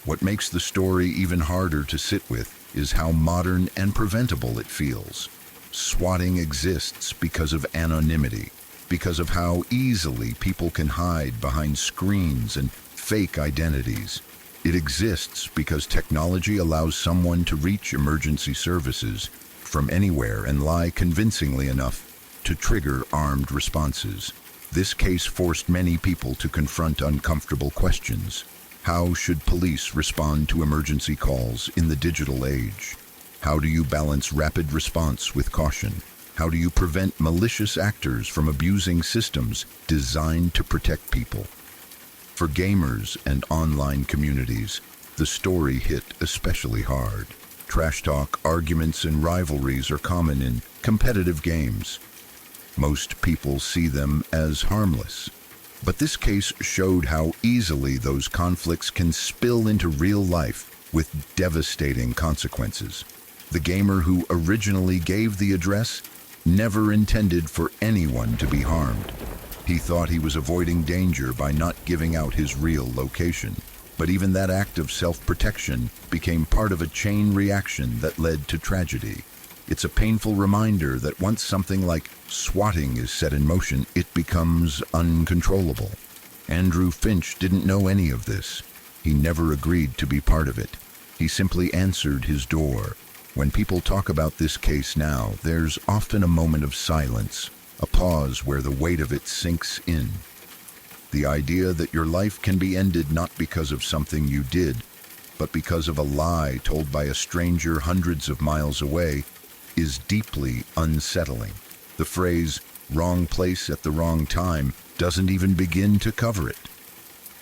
S1: What makes the story even harder to sit with is how modern and preventable it feels. Swatting exists because of anonymity, because of how easily people can hide behind screens and fake identities. It exists because technology allows someone to reach emergency services from anywhere and lie convincingly enough to trigger armed responses. This case forced many people to confront uncomfortable questions. How should police respond to emergency calls in the digital age? How do you balance rapid response with caution? How do you prevent malicious actors from abusing systems designed to protect people? For gamers and online communities, the story hit especially hard. Trash talk, arguments, and rivalries are common in competitive games. Most people see them as harmless. But this case showed how easily those conflicts can spill into real life with devastating consequences. The gamer who originally gave the address never intended for anyone to be harmed. He thought he was avoiding danger by not giving out his real location. But even that act of self-protection became part of a chain reaction that led to tragedy. It's a painful reminder that once something like swatting is set in motion, it becomes uncontrollable. Andrew Finch didn't know any of this. He never agreed to be part of it. He simply answered his door. When people talk about this case now, there's often a moment of silence, a pause where the weight of it sinks in. The idea that your life can be ended not because of something you did, but because of a lie told by a stranger hundreds of miles away, is deeply unsettling. The phrase, "wrong place at the wrong time," doesn't even begin to cover it.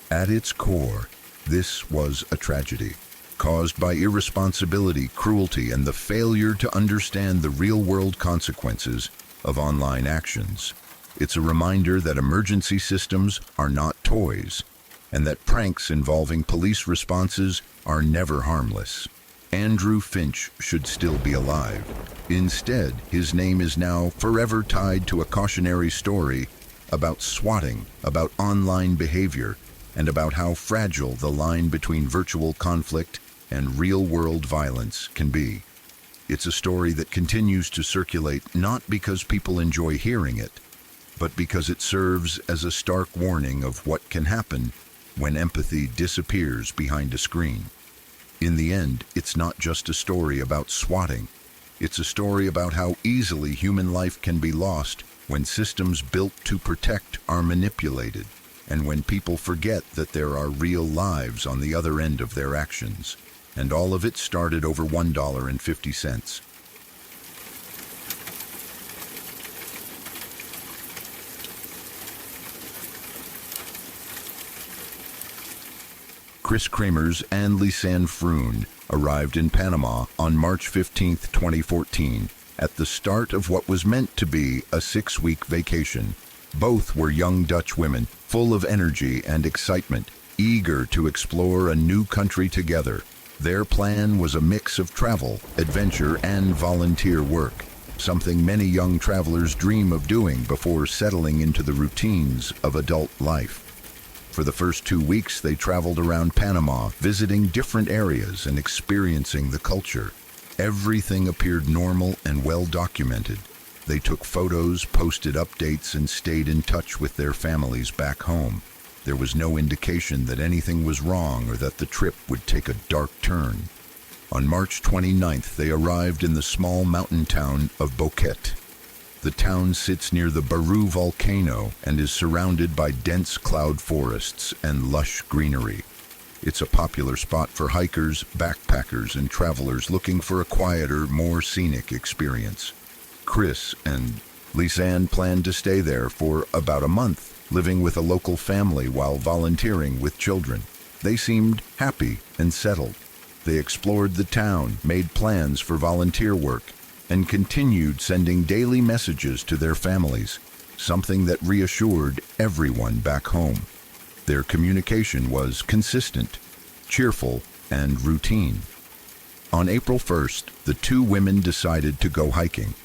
S1: At its core, this was a tragedy, caused by irresponsibility, cruelty, and the failure to understand the real-world consequences of online actions. It's a reminder that emergency systems are not toys, and that pranks involving police responses are never harmless. Andrew Finch should still be alive. Instead, his name is now forever tied to a cautionary story about swatting, about online behavior, and about how fragile the line between virtual conflict and real-world violence can be. It's a story that continues to circulate not because people enjoy hearing it, but because it serves as a stark warning of what can happen when empathy disappears behind a screen. In the end, it's not just a story about swatting. It's a story about how easily human life can be lost when systems built to protect are manipulated, and when people forget that there are real lives on the other end of their actions. And all of it started over $1.50. Chris Kramers and Lisanne Froon arrived in Panama on March 15, 2014, at the start of what was meant to be a 6-week vacation. Both were young Dutch women, full of energy and excitement, eager to explore a new country together. Their plan was a mix of travel, adventure, and volunteer work, something many young travelers dream of doing before settling into the routines of adult life. For the first 2 weeks, they traveled around Panama, visiting different areas and experiencing the culture. Everything appeared normal and well documented. They took photos, posted updates, and stayed in touch with their families back home. There was no indication that anything was wrong or that the trip would take a dark turn. On March 29th, they arrived in the small mountain town of Boquete. The town sits near the Baru volcano and is surrounded by dense cloud forests and lush greenery. It's a popular spot for hikers, backpackers, and travelers looking for a quieter, more scenic experience. Chris and Lisanne planned to stay there for about a month, living with a local family while volunteering with children. They seemed happy and settled. They explored the town, made plans for volunteer work, and continued sending daily messages to their families, something that reassured everyone back home. Their communication was consistent, cheerful, and routine. On April 1st, the two women decided to go hiking.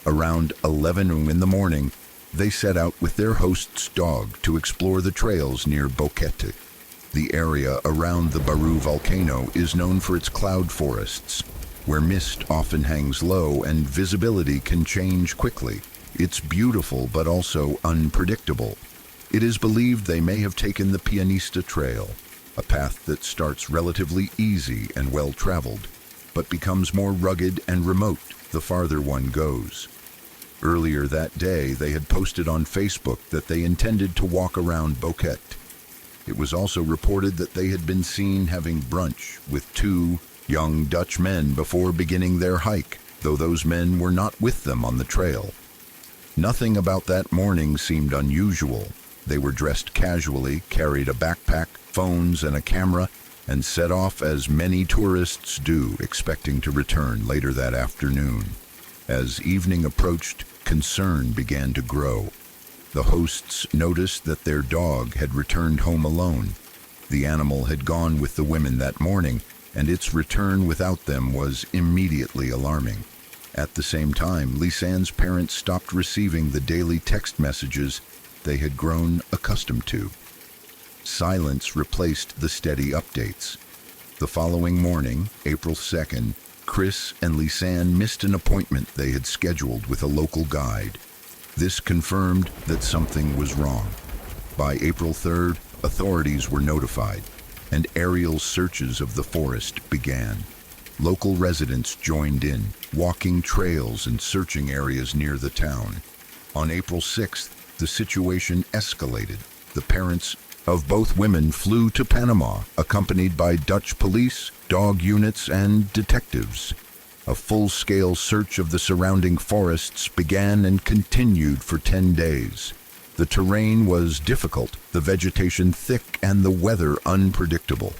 S1: Around 11 in the morning, they set out with their host's dog to explore the trails near Boquete. The area around the Baru volcano is known for its cloud forests, where mist often hangs low and visibility can change quickly. It's beautiful but also unpredictable. It is believed they may have taken the Pianista Trail, a path that starts relatively easy and well-traveled, but becomes more rugged and remote the farther one goes. Earlier that day, they had posted on Facebook that they intended to walk around Boquete. It was also reported that they had been seen having brunch with two young Dutch men before beginning their hike, though those men were not with them on the trail. Nothing about that morning seemed unusual. They were dressed casually, carried a backpack, phones, and a camera, and set off as many tourists do, expecting to return later that afternoon. As evening approached, concern began to grow. The hosts noticed that their dog had returned home alone. The animal had gone with the women that morning, and its return without them was immediately alarming. At the same time, Lisanne's parents stopped receiving the daily text messages they had grown accustomed to. Silence replaced the steady updates. The following morning, April 2nd, Chris and Lisanne missed an appointment they had scheduled with a local guide. This confirmed that something was wrong. By April 3rd, authorities were notified, and aerial searches of the forest began. Local residents joined in, walking trails and searching areas near the town. On April 6th, the situation escalated. The parents of both women flew to Panama, accompanied by Dutch police, dog units, and detectives. A full-scale search of the surrounding forests began and continued for 10 days. The terrain was difficult, the vegetation thick, and the weather unpredictable.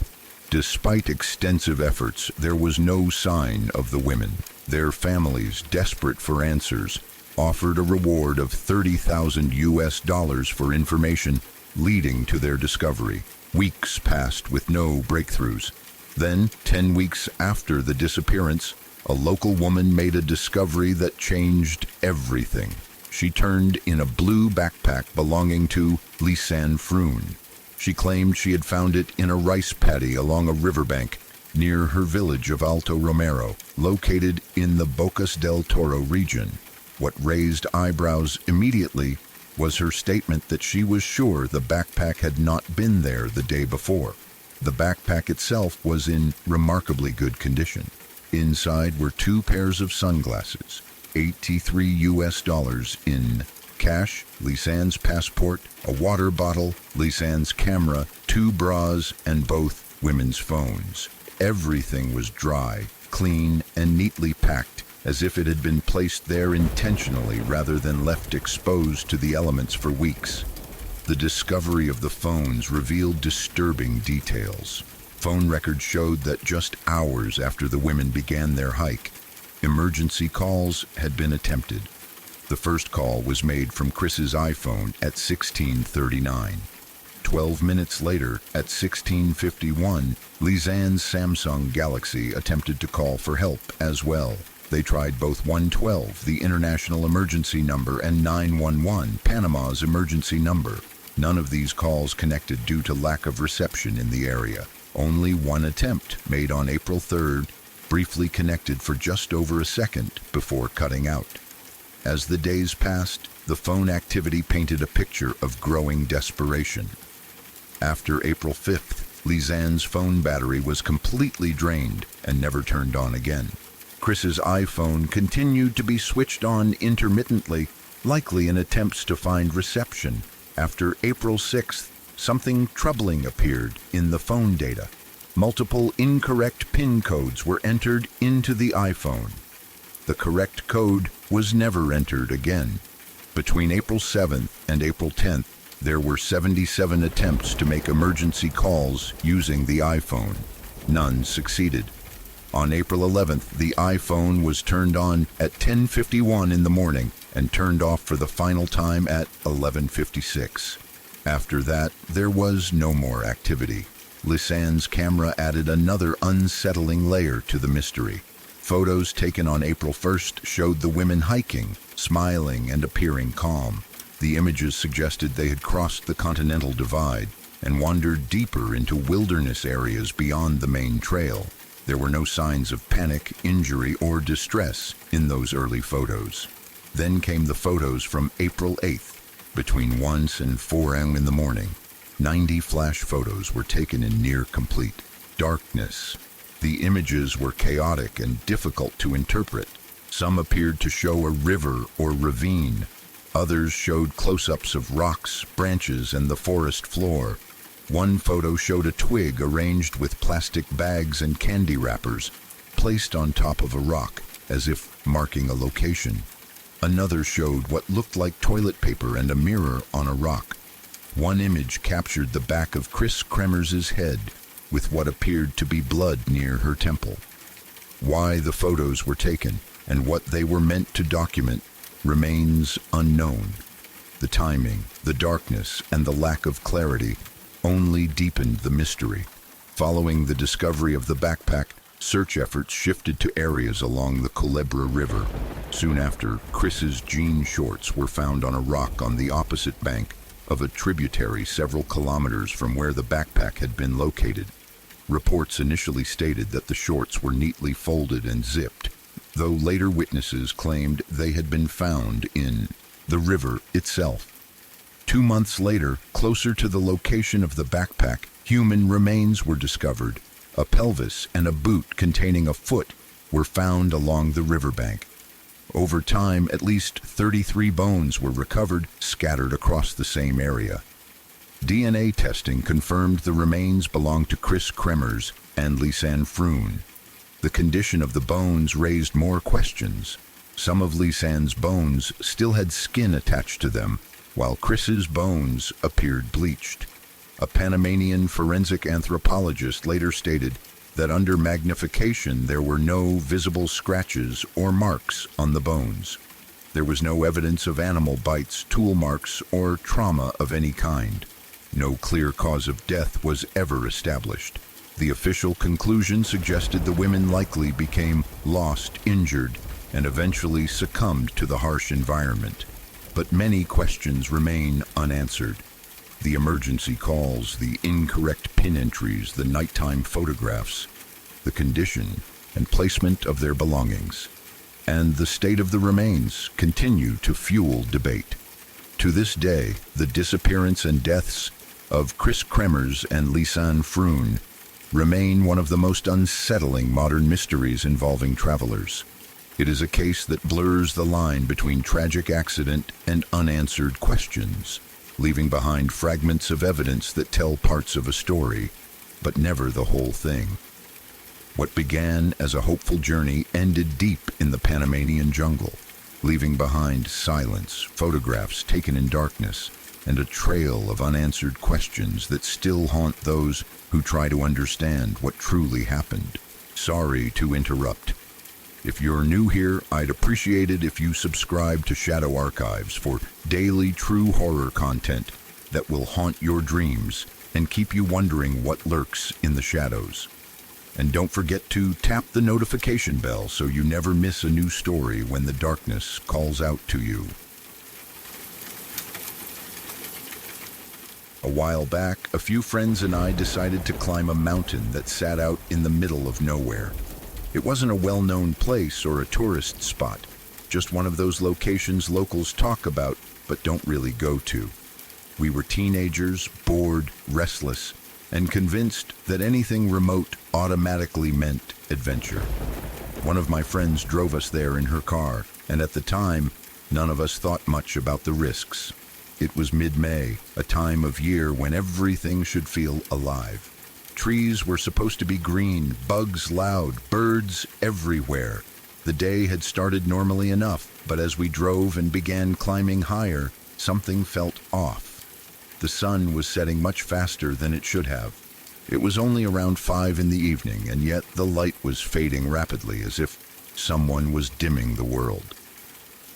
S1: Despite extensive efforts, there was no sign of the women. Their families, desperate for answers, offered a reward of $30,000 for information leading to their discovery. Weeks passed with no breakthroughs. Then, 10 weeks after the disappearance, a local woman made a discovery that changed everything. She turned in a blue backpack belonging to Lisanne Froon. She claimed she had found it in a rice paddy along a riverbank near her village of Alto Romero, located in the Bocas del Toro region. What raised eyebrows immediately was her statement that she was sure the backpack had not been there the day before. The backpack itself was in remarkably good condition. Inside were 2 pairs of sunglasses, $83 in cash, Lisanne's passport, a water bottle, Lisanne's camera, 2 bras, and both women's phones. Everything was dry, clean, and neatly packed, as if it had been placed there intentionally rather than left exposed to the elements for weeks. The discovery of the phones revealed disturbing details. Phone records showed that just hours after the women began their hike, emergency calls had been attempted. The first call was made from Chris's iPhone at 16:39. 12 minutes later, at 16:51, Lisanne's Samsung Galaxy attempted to call for help as well. They tried both 112, the international emergency number, and 911, Panama's emergency number. None of these calls connected due to lack of reception in the area. Only one attempt, made on April 3rd, briefly connected for just over a second before cutting out. As the days passed, the phone activity painted a picture of growing desperation. After April 5th, Lisanne's phone battery was completely drained and never turned on again. Chris's iPhone continued to be switched on intermittently, likely in attempts to find reception. After April 6th, something troubling appeared in the phone data. Multiple incorrect PIN codes were entered into the iPhone. The correct code was never entered again. Between April 7th and April 10th, there were 77 attempts to make emergency calls using the iPhone. None succeeded. On April 11th, the iPhone was turned on at 10:51 in the morning and turned off for the final time at 11:56. After that, there was no more activity. Lisanne's camera added another unsettling layer to the mystery. Photos taken on April 1st showed the women hiking, smiling, and appearing calm. The images suggested they had crossed the Continental Divide and wandered deeper into wilderness areas beyond the main trail. There were no signs of panic, injury, or distress in those early photos. Then came the photos from April 8th, between 1 and 4 a.m. in the morning. 90 flash photos were taken in near complete darkness. The images were chaotic and difficult to interpret. Some appeared to show a river or ravine. Others showed close-ups of rocks, branches, and the forest floor. One photo showed a twig arranged with plastic bags and candy wrappers, placed on top of a rock, as if marking a location. Another showed what looked like toilet paper and a mirror on a rock. One image captured the back of Chris Kremers's head, with what appeared to be blood near her temple. Why the photos were taken and what they were meant to document remains unknown. The timing, the darkness, and the lack of clarity only deepened the mystery. Following the discovery of the backpack, search efforts shifted to areas along the Culebra River. Soon after, Chris's jean shorts were found on a rock on the opposite bank of a tributary several kilometers from where the backpack had been located. Reports initially stated that the shorts were neatly folded and zipped, though later witnesses claimed they had been found in the river itself. 2 months later, closer to the location of the backpack, human remains were discovered. A pelvis and a boot containing a foot were found along the riverbank. Over time, at least 33 bones were recovered, scattered across the same area. DNA testing confirmed the remains belonged to Chris Kremers and Lisanne Froon. The condition of the bones raised more questions. Some of Lisanne's bones still had skin attached to them, while Chris's bones appeared bleached. A Panamanian forensic anthropologist later stated that under magnification there were no visible scratches or marks on the bones. There was no evidence of animal bites, tool marks, or trauma of any kind. No clear cause of death was ever established. The official conclusion suggested the women likely became lost, injured, and eventually succumbed to the harsh environment. But many questions remain unanswered. The emergency calls, the incorrect PIN entries, the nighttime photographs, the condition and placement of their belongings, and the state of the remains continue to fuel debate. To this day, the disappearance and deaths of Chris Kremers and Lisanne Froon remain one of the most unsettling modern mysteries involving travelers. It is a case that blurs the line between tragic accident and unanswered questions, leaving behind fragments of evidence that tell parts of a story, but never the whole thing. What began as a hopeful journey ended deep in the Panamanian jungle, leaving behind silence, photographs taken in darkness, and a trail of unanswered questions that still haunt those who try to understand what truly happened. Sorry to interrupt. If you're new here, I'd appreciate it if you subscribe to Shadow Archives for daily true horror content that will haunt your dreams and keep you wondering what lurks in the shadows. And don't forget to tap the notification bell so you never miss a new story when the darkness calls out to you. A while back, a few friends and I decided to climb a mountain that sat out in the middle of nowhere. It wasn't a well-known place or a tourist spot, just one of those locations locals talk about but don't really go to. We were teenagers, bored, restless, and convinced that anything remote automatically meant adventure. One of my friends drove us there in her car, and at the time, none of us thought much about the risks. It was mid-May, a time of year when everything should feel alive. Trees were supposed to be green, bugs loud, birds everywhere. The day had started normally enough, but as we drove and began climbing higher, something felt off. The sun was setting much faster than it should have. It was only around 5 in the evening, and yet the light was fading rapidly, as if someone was dimming the world.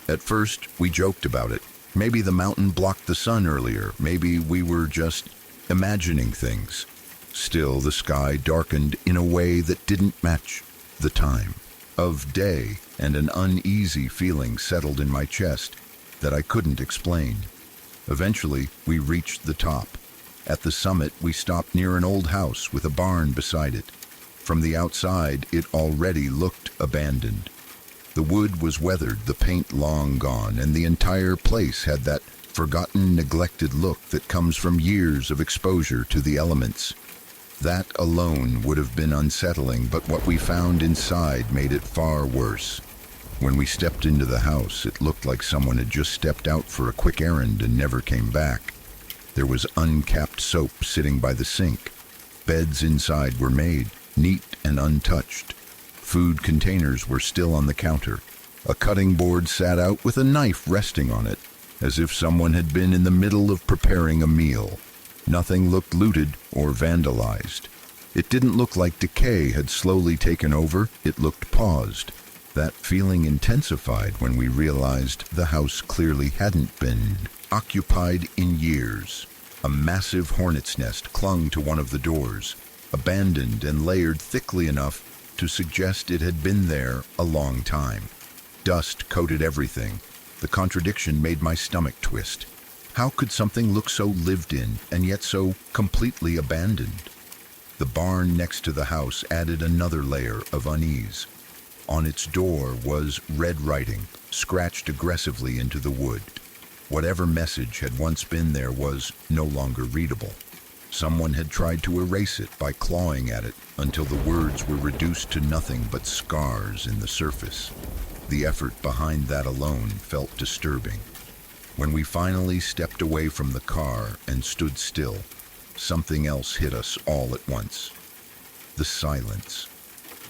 S1: At first, we joked about it. Maybe the mountain blocked the sun earlier. Maybe we were just imagining things. Still, the sky darkened in a way that didn't match the time of day, and an uneasy feeling settled in my chest that I couldn't explain. Eventually, we reached the top. At the summit, we stopped near an old house with a barn beside it. From the outside, it already looked abandoned. The wood was weathered, the paint long gone, and the entire place had that forgotten, neglected look that comes from years of exposure to the elements. That alone would have been unsettling, but what we found inside made it far worse. When we stepped into the house, it looked like someone had just stepped out for a quick errand and never came back. There was uncapped soap sitting by the sink. Beds inside were made, neat and untouched. Food containers were still on the counter. A cutting board sat out with a knife resting on it, as if someone had been in the middle of preparing a meal. Nothing looked looted or vandalized. It didn't look like decay had slowly taken over, it looked paused. That feeling intensified when we realized the house clearly hadn't been occupied in years. A massive hornet's nest clung to one of the doors, abandoned and layered thickly enough to suggest it had been there a long time. Dust coated everything. The contradiction made my stomach twist. How could something look so lived in and yet so completely abandoned? The barn next to the house added another layer of unease. On its door was red writing, scratched aggressively into the wood. Whatever message had once been there was no longer readable. Someone had tried to erase it by clawing at it until the words were reduced to nothing but scars in the surface. The effort behind that alone felt disturbing. When we finally stepped away from the car and stood still, something else hit us all at once. The silence.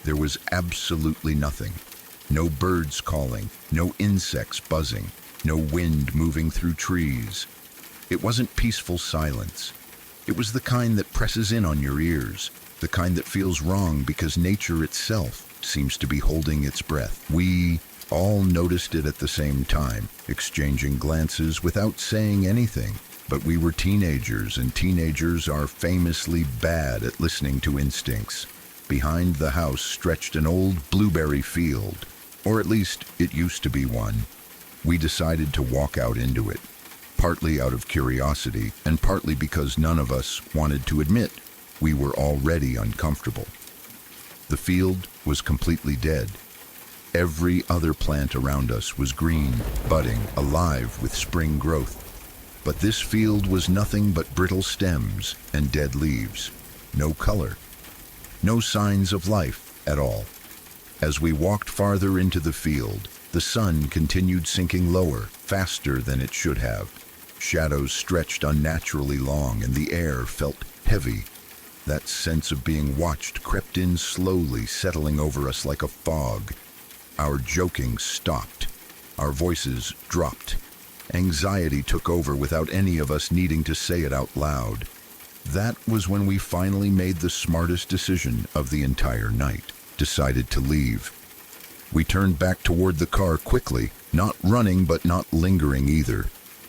S1: There was absolutely nothing. No birds calling, no insects buzzing, no wind moving through trees. It wasn't peaceful silence. It was the kind that presses in on your ears, the kind that feels wrong because nature itself seems to be holding its breath. We all noticed it at the same time, exchanging glances without saying anything. But we were teenagers, and teenagers are famously bad at listening to instincts. Behind the house stretched an old blueberry field, or at least it used to be one. We decided to walk out into it, partly out of curiosity and partly because none of us wanted to admit we were already uncomfortable. The field was completely dead. Every other plant around us was green, budding, alive with spring growth. But this field was nothing but brittle stems and dead leaves. No color. No signs of life at all. As we walked farther into the field, the sun continued sinking lower, faster than it should have. Shadows stretched unnaturally long, and the air felt heavy. That sense of being watched crept in slowly, settling over us like a fog. Our joking stopped. Our voices dropped. Anxiety took over without any of us needing to say it out loud. That was when we finally made the smartest decision of the entire night. Decided to leave. We turned back toward the car quickly, not running but not lingering either.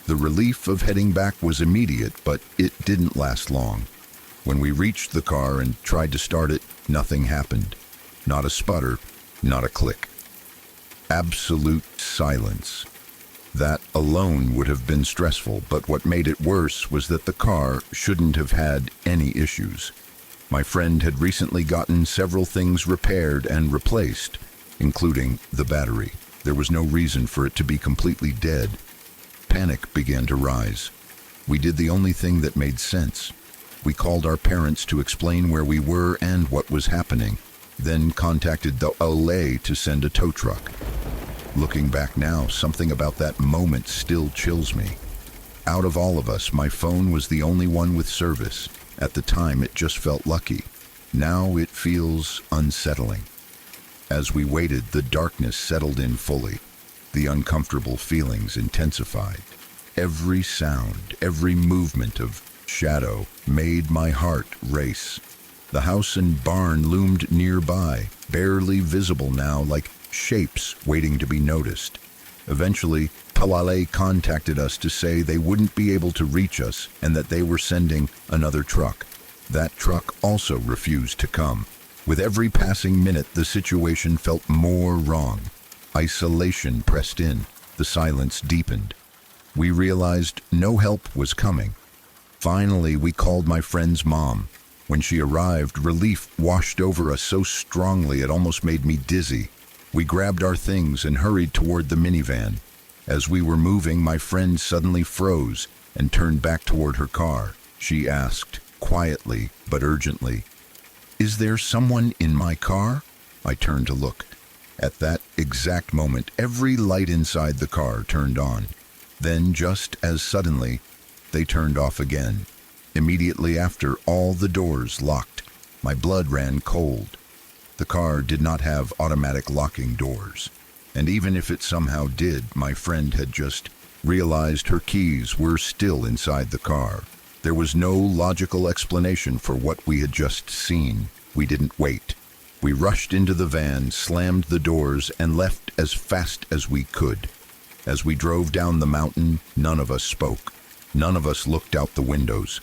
S1: The relief of heading back was immediate, but it didn't last long. When we reached the car and tried to start it, nothing happened. Not a sputter, not a click. Absolute silence. That alone would have been stressful, but what made it worse was that the car shouldn't have had any issues. My friend had recently gotten several things repaired and replaced, including the battery. There was no reason for it to be completely dead. Panic began to rise. We did the only thing that made sense. We called our parents to explain where we were and what was happening, then contacted the LA to send a tow truck. Looking back now, something about that moment still chills me. Out of all of us, my phone was the only one with service. At the time, it just felt lucky. Now it feels unsettling. As we waited, the darkness settled in fully. The uncomfortable feelings intensified. Every sound, every movement of shadow made my heart race. The house and barn loomed nearby, barely visible now, like shapes waiting to be noticed. Eventually, Palale contacted us to say they wouldn't be able to reach us and that they were sending another truck. That truck also refused to come. With every passing minute, the situation felt more wrong. Isolation pressed in. The silence deepened. We realized no help was coming. Finally, we called my friend's mom. When she arrived, relief washed over us so strongly it almost made me dizzy. We grabbed our things and hurried toward the minivan. As we were moving, my friend suddenly froze and turned back toward her car. She asked, quietly but urgently, "Is there someone in my car?" I turned to look. At that exact moment, every light inside the car turned on. Then, just as suddenly, they turned off again. Immediately after, all the doors locked. My blood ran cold. The car did not have automatic locking doors. And even if it somehow did, my friend had just realized her keys were still inside the car. There was no logical explanation for what we had just seen. We didn't wait. We rushed into the van, slammed the doors, and left as fast as we could. As we drove down the mountain, none of us spoke. None of us looked out the windows.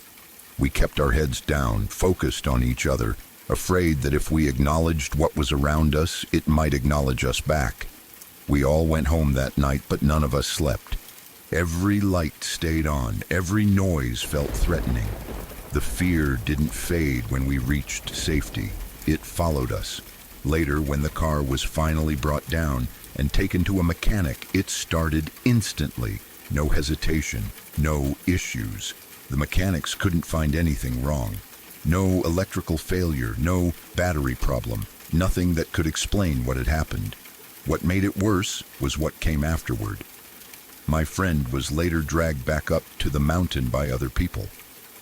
S1: We kept our heads down, focused on each other, afraid that if we acknowledged what was around us, it might acknowledge us back. We all went home that night, but none of us slept. Every light stayed on, every noise felt threatening. The fear didn't fade when we reached safety. It followed us. Later, when the car was finally brought down and taken to a mechanic, it started instantly. No hesitation, no issues. The mechanics couldn't find anything wrong. No electrical failure, no battery problem, nothing that could explain what had happened. What made it worse was what came afterward. My friend was later dragged back up to the mountain by other people.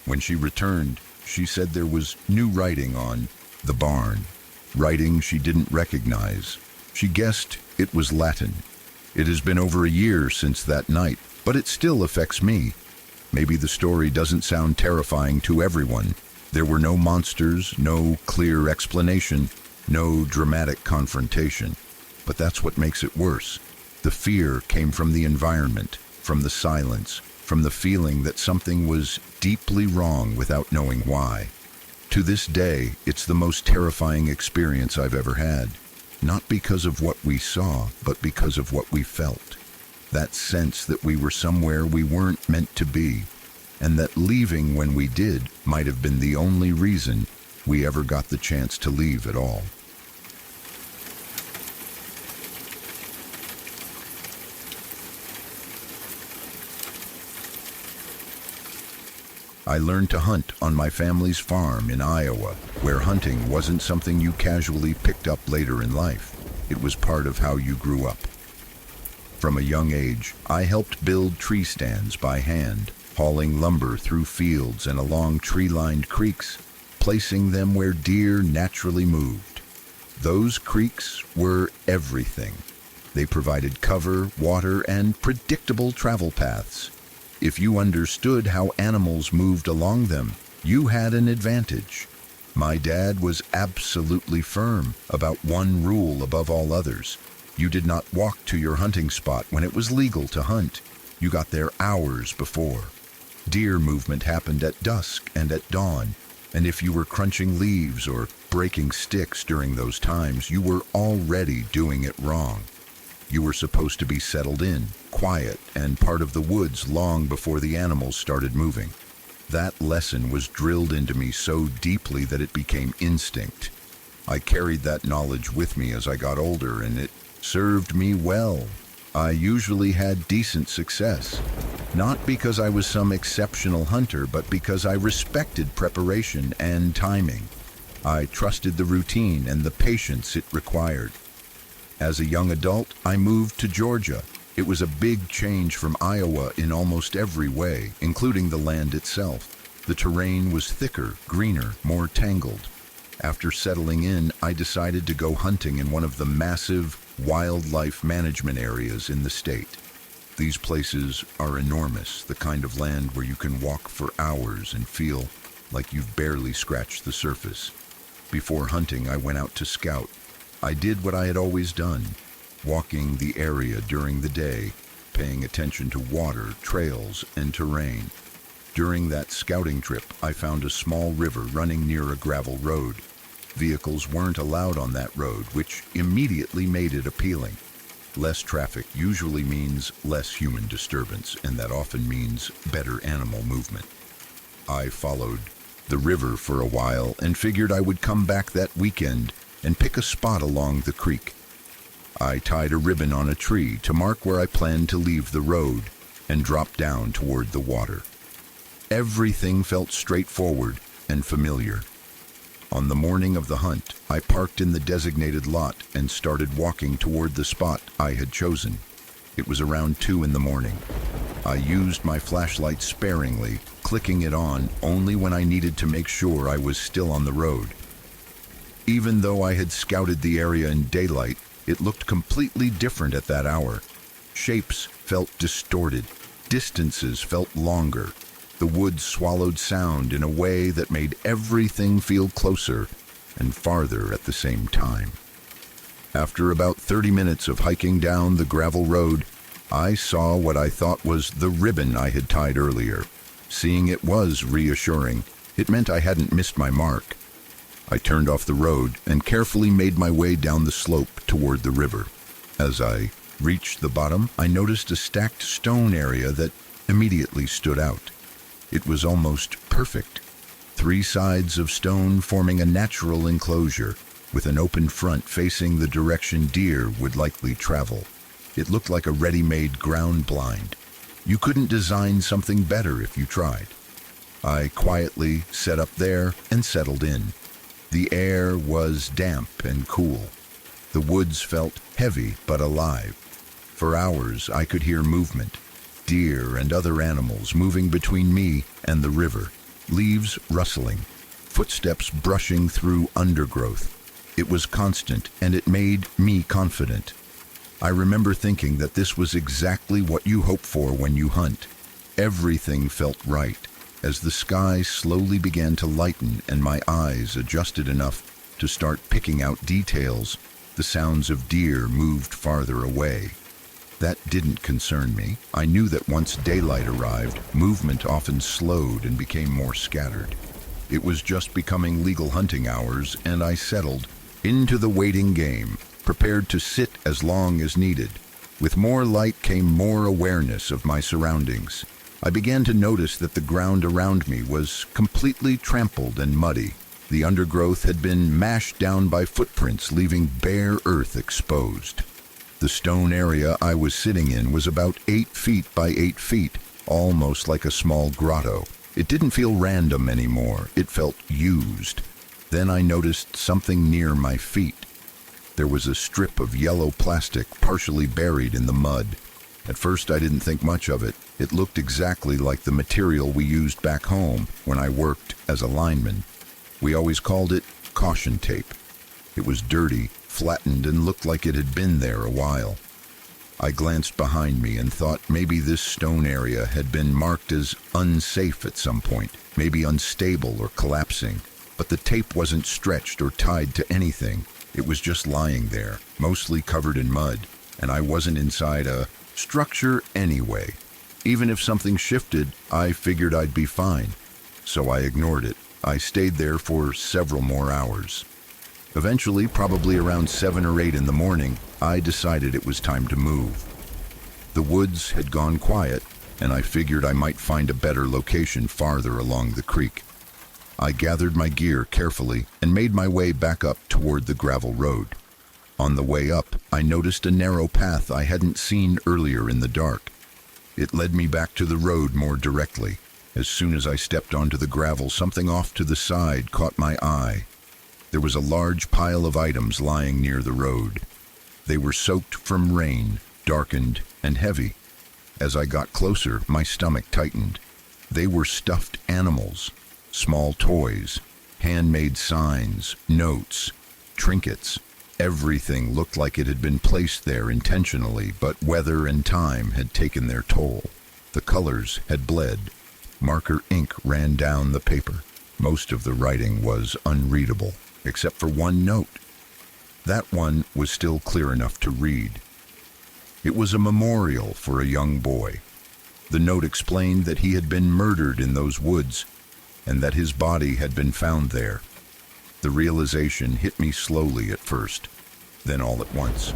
S1: When she returned, she said there was new writing on the barn, writing she didn't recognize. She guessed it was Latin. It has been over a year since that night, but it still affects me. Maybe the story doesn't sound terrifying to everyone. There were no monsters, no clear explanation, no dramatic confrontation. But that's what makes it worse. The fear came from the environment, from the silence, from the feeling that something was deeply wrong without knowing why. To this day, it's the most terrifying experience I've ever had. Not because of what we saw, but because of what we felt. That sense that we were somewhere we weren't meant to be, and that leaving when we did might have been the only reason we ever got the chance to leave at all. I learned to hunt on my family's farm in Iowa, where hunting wasn't something you casually picked up later in life. It was part of how you grew up. From a young age, I helped build tree stands by hand, hauling lumber through fields and along tree-lined creeks, placing them where deer naturally moved. Those creeks were everything. They provided cover, water, and predictable travel paths. If you understood how animals moved along them, you had an advantage. My dad was absolutely firm about one rule above all others. You did not walk to your hunting spot when it was legal to hunt. You got there hours before. Deer movement happened at dusk and at dawn, and if you were crunching leaves or breaking sticks during those times, you were already doing it wrong. You were supposed to be settled in, quiet, and part of the woods long before the animals started moving. That lesson was drilled into me so deeply that it became instinct. I carried that knowledge with me as I got older, and it served me well. I usually had decent success, not because I was some exceptional hunter, but because I respected preparation and timing. I trusted the routine and the patience it required. As a young adult, I moved to Georgia. It was a big change from Iowa in almost every way, including the land itself. The terrain was thicker, greener, more tangled. After settling in, I decided to go hunting in one of the massive wildlife management areas in the state. These places are enormous, the kind of land where you can walk for hours and feel like you've barely scratched the surface. Before hunting, I went out to scout. I did what I had always done, walking the area during the day, paying attention to water, trails, and terrain. During that scouting trip, I found a small river running near a gravel road. Vehicles weren't allowed on that road, which immediately made it appealing. Less traffic usually means less human disturbance, and that often means better animal movement. I followed the river for a while and figured I would come back that weekend and pick a spot along the creek. I tied a ribbon on a tree to mark where I planned to leave the road and drop down toward the water. Everything felt straightforward and familiar. On the morning of the hunt, I parked in the designated lot and started walking toward the spot I had chosen. It was around 2 in the morning. I used my flashlight sparingly, clicking it on only when I needed to make sure I was still on the road. Even though I had scouted the area in daylight, it looked completely different at that hour. Shapes felt distorted, distances felt longer. The woods swallowed sound in a way that made everything feel closer and farther at the same time. After about 30 minutes of hiking down the gravel road, I saw what I thought was the ribbon I had tied earlier. Seeing it was reassuring. It meant I hadn't missed my mark. I turned off the road and carefully made my way down the slope toward the river. As I reached the bottom, I noticed a stacked stone area that immediately stood out. It was almost perfect. 3 sides of stone forming a natural enclosure, with an open front facing the direction deer would likely travel. It looked like a ready-made ground blind. You couldn't design something better if you tried. I quietly set up there and settled in. The air was damp and cool. The woods felt heavy but alive. For hours I could hear movement, deer and other animals moving between me and the river, leaves rustling, footsteps brushing through undergrowth. It was constant, and it made me confident. I remember thinking that this was exactly what you hope for when you hunt. Everything felt right. As the sky slowly began to lighten and my eyes adjusted enough to start picking out details, the sounds of deer moved farther away. That didn't concern me. I knew that once daylight arrived, movement often slowed and became more scattered. It was just becoming legal hunting hours, and I settled into the waiting game, prepared to sit as long as needed. With more light came more awareness of my surroundings. I began to notice that the ground around me was completely trampled and muddy. The undergrowth had been mashed down by footprints, leaving bare earth exposed. The stone area I was sitting in was about 8 feet by 8 feet, almost like a small grotto. It didn't feel random anymore, it felt used. Then I noticed something near my feet. There was a strip of yellow plastic partially buried in the mud. At first I didn't think much of it. It looked exactly like the material we used back home when I worked as a lineman. We always called it caution tape. It was dirty, flattened, and looked like it had been there a while. I glanced behind me and thought maybe this stone area had been marked as unsafe at some point, maybe unstable or collapsing. But the tape wasn't stretched or tied to anything. It was just lying there, mostly covered in mud, and I wasn't inside a structure anyway. Even if something shifted, I figured I'd be fine. So I ignored it. I stayed there for several more hours. Eventually, probably around 7 or 8 in the morning, I decided it was time to move. The woods had gone quiet, and I figured I might find a better location farther along the creek. I gathered my gear carefully and made my way back up toward the gravel road. On the way up, I noticed a narrow path I hadn't seen earlier in the dark. It led me back to the road more directly. As soon as I stepped onto the gravel, something off to the side caught my eye. There was a large pile of items lying near the road. They were soaked from rain, darkened, and heavy. As I got closer, my stomach tightened. They were stuffed animals, small toys, handmade signs, notes, trinkets. Everything looked like it had been placed there intentionally, but weather and time had taken their toll. The colors had bled. Marker ink ran down the paper. Most of the writing was unreadable, except for one note. That one was still clear enough to read. It was a memorial for a young boy. The note explained that he had been murdered in those woods, and that his body had been found there. The realization hit me slowly at first, then all at once.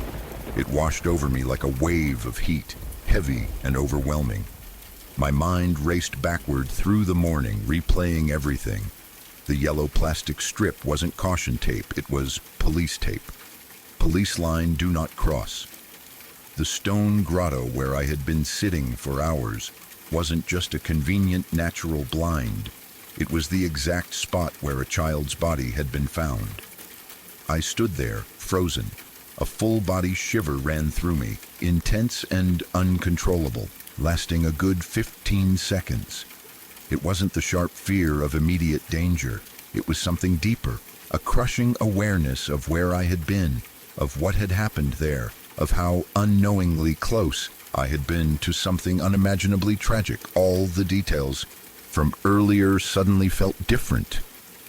S1: It washed over me like a wave of heat, heavy and overwhelming. My mind raced backward through the morning, replaying everything. The yellow plastic strip wasn't caution tape, it was police tape. Police line, do not cross. The stone grotto where I had been sitting for hours wasn't just a convenient natural blind. It was the exact spot where a child's body had been found. I stood there, frozen. A full-body shiver ran through me, intense and uncontrollable, lasting a good 15 seconds. It wasn't the sharp fear of immediate danger. It was something deeper, a crushing awareness of where I had been, of what had happened there, of how unknowingly close I had been to something unimaginably tragic. All the details from earlier suddenly felt different.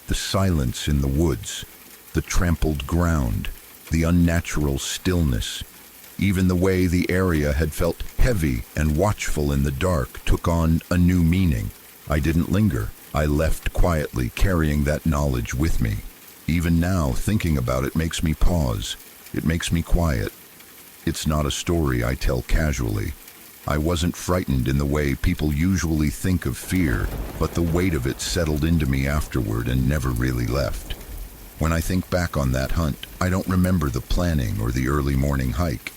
S1: The silence in the woods, the trampled ground, the unnatural stillness. Even the way the area had felt heavy and watchful in the dark took on a new meaning. I didn't linger. I left quietly, carrying that knowledge with me. Even now, thinking about it makes me pause. It makes me quiet. It's not a story I tell casually. I wasn't frightened in the way people usually think of fear, but the weight of it settled into me afterward and never really left. When I think back on that hunt, I don't remember the planning or the early morning hike.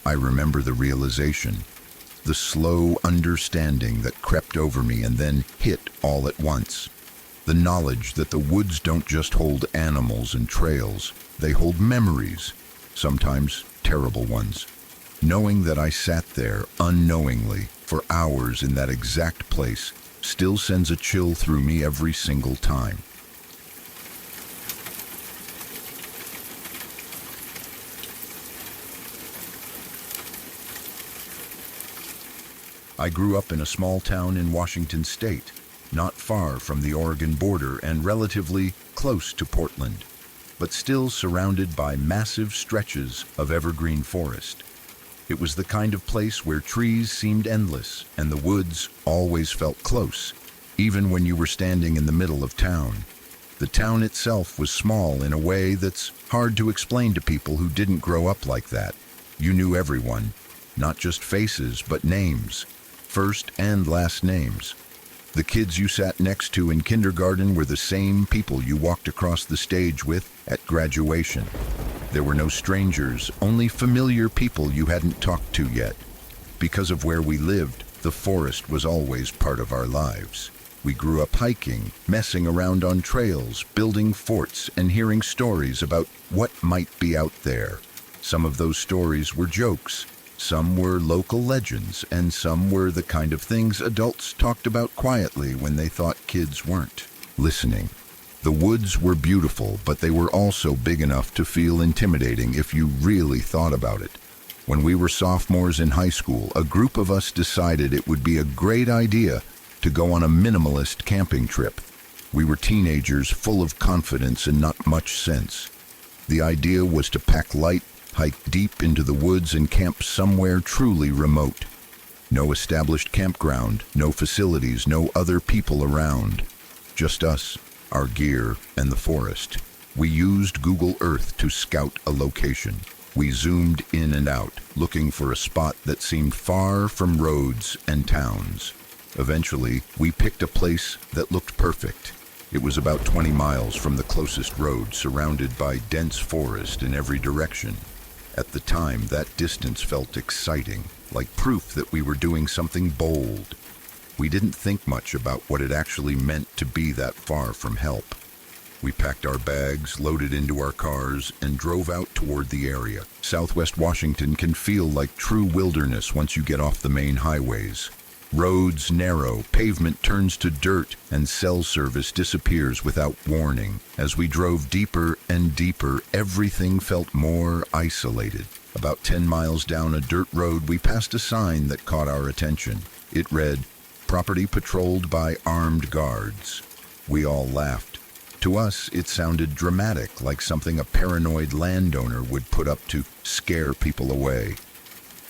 S1: I remember the realization, the slow understanding that crept over me and then hit all at once. The knowledge that the woods don't just hold animals and trails, they hold memories, sometimes terrible ones. Knowing that I sat there unknowingly for hours in that exact place still sends a chill through me every single time. I grew up in a small town in Washington State, not far from the Oregon border and relatively close to Portland, but still surrounded by massive stretches of evergreen forest. It was the kind of place where trees seemed endless and the woods always felt close, even when you were standing in the middle of town. The town itself was small in a way that's hard to explain to people who didn't grow up like that. You knew everyone, not just faces, but names, first and last names. The kids you sat next to in kindergarten were the same people you walked across the stage with at graduation. There were no strangers, only familiar people you hadn't talked to yet. Because of where we lived, the forest was always part of our lives. We grew up hiking, messing around on trails, building forts, and hearing stories about what might be out there. Some of those stories were jokes, some were local legends, and some were the kind of things adults talked about quietly when they thought kids weren't listening. The woods were beautiful, but they were also big enough to feel intimidating if you really thought about it. When we were sophomores in high school, a group of us decided it would be a great idea to go on a minimalist camping trip. We were teenagers full of confidence and not much sense. The idea was to pack light, hike deep into the woods, and camp somewhere truly remote. No established campground, no facilities, no other people around. Just us, our gear, and the forest. We used Google Earth to scout a location. We zoomed in and out, looking for a spot that seemed far from roads and towns. Eventually, we picked a place that looked perfect. It was about 20 miles from the closest road, surrounded by dense forest in every direction. At the time, that distance felt exciting, like proof that we were doing something bold. We didn't think much about what it actually meant to be that far from help. We packed our bags, loaded into our cars, and drove out toward the area. Southwest Washington can feel like true wilderness once you get off the main highways. Roads narrow, pavement turns to dirt, and cell service disappears without warning. As we drove deeper and deeper, everything felt more isolated. About 10 miles down a dirt road, we passed a sign that caught our attention. It read, "Property patrolled by armed guards." We all laughed. To us, it sounded dramatic, like something a paranoid landowner would put up to scare people away.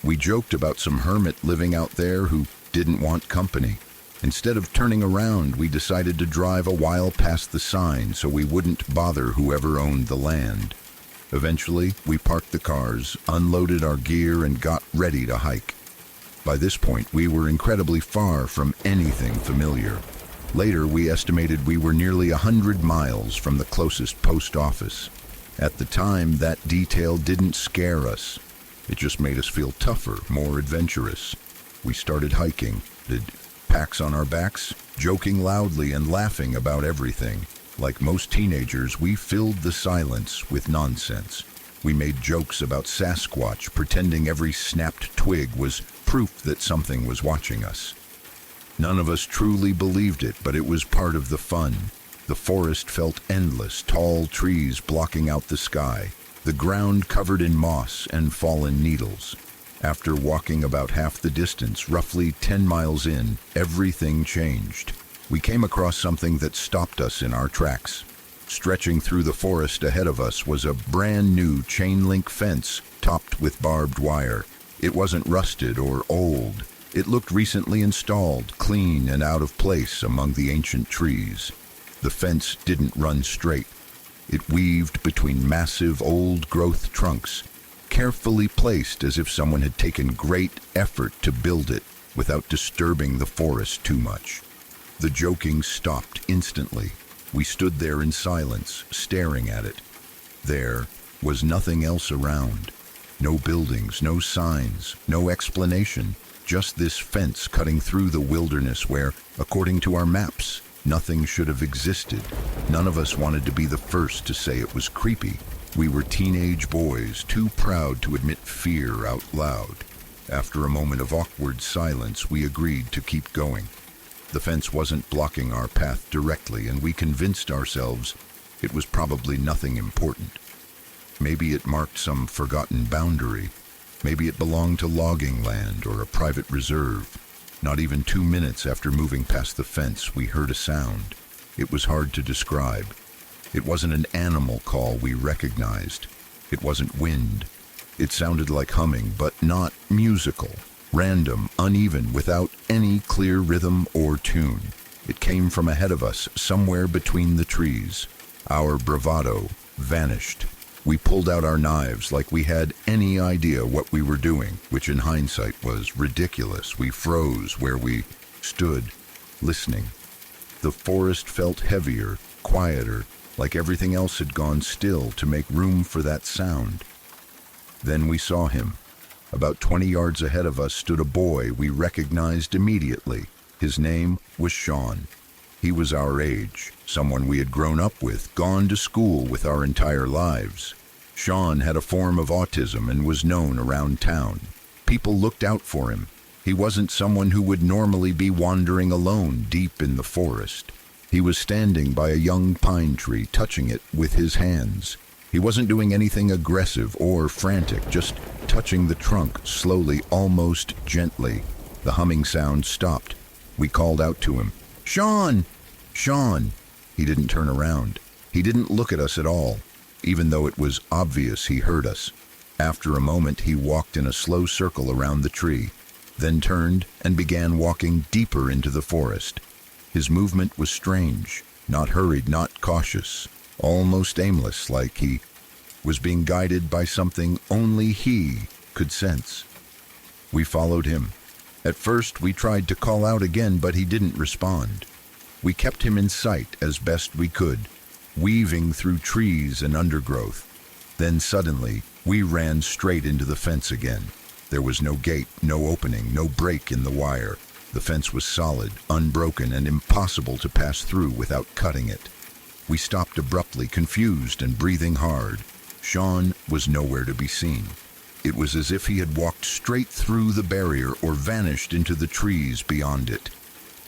S1: We joked about some hermit living out there who didn't want company. Instead of turning around, we decided to drive a while past the sign so we wouldn't bother whoever owned the land. Eventually, we parked the cars, unloaded our gear, and got ready to hike. By this point, we were incredibly far from anything familiar. Later, we estimated we were nearly 100 miles from the closest post office. At the time, that detail didn't scare us. It just made us feel tougher, more adventurous. We started hiking, did packs on our backs, joking loudly and laughing about everything. Like most teenagers, we filled the silence with nonsense. We made jokes about Sasquatch, pretending every snapped twig was proof that something was watching us. None of us truly believed it, but it was part of the fun. The forest felt endless, tall trees blocking out the sky, the ground covered in moss and fallen needles. After walking about half the distance, roughly 10 miles in, everything changed. We came across something that stopped us in our tracks. Stretching through the forest ahead of us was a brand new chain-link fence topped with barbed wire. It wasn't rusted or old. It looked recently installed, clean and out of place among the ancient trees. The fence didn't run straight. It weaved between massive old-growth trunks, carefully placed as if someone had taken great effort to build it without disturbing the forest too much. The joking stopped instantly. We stood there in silence, staring at it. There was nothing else around. No buildings, no signs, no explanation. Just this fence cutting through the wilderness where, according to our maps, nothing should have existed. None of us wanted to be the first to say it was creepy. We were teenage boys, too proud to admit fear out loud. After a moment of awkward silence, we agreed to keep going. The fence wasn't blocking our path directly, and we convinced ourselves it was probably nothing important. Maybe it marked some forgotten boundary. Maybe it belonged to logging land or a private reserve. Not even 2 minutes after moving past the fence, we heard a sound. It was hard to describe. It wasn't an animal call we recognized. It wasn't wind. It sounded like humming, but not musical. Random, uneven, without any clear rhythm or tune. It came from ahead of us, somewhere between the trees. Our bravado vanished. We pulled out our knives like we had any idea what we were doing, which in hindsight was ridiculous. We froze where we stood, listening. The forest felt heavier, quieter, like everything else had gone still to make room for that sound. Then we saw him. About 20 yards ahead of us stood a boy we recognized immediately. His name was Sean. He was our age, someone we had grown up with, gone to school with our entire lives. Sean had a form of autism and was known around town. People looked out for him. He wasn't someone who would normally be wandering alone deep in the forest. He was standing by a young pine tree, touching it with his hands. He wasn't doing anything aggressive or frantic, just touching the trunk slowly, almost gently. The humming sound stopped. We called out to him, "Sean! Sean!" He didn't turn around. He didn't look at us at all, even though it was obvious he heard us. After a moment, he walked in a slow circle around the tree, then turned and began walking deeper into the forest. His movement was strange, not hurried, not cautious, almost aimless, like he was being guided by something only he could sense. We followed him. At first, we tried to call out again, but he didn't respond. We kept him in sight as best we could, weaving through trees and undergrowth. Then suddenly, we ran straight into the fence again. There was no gate, no opening, no break in the wire. The fence was solid, unbroken, and impossible to pass through without cutting it. We stopped abruptly, confused and breathing hard. Sean was nowhere to be seen. It was as if he had walked straight through the barrier or vanished into the trees beyond it.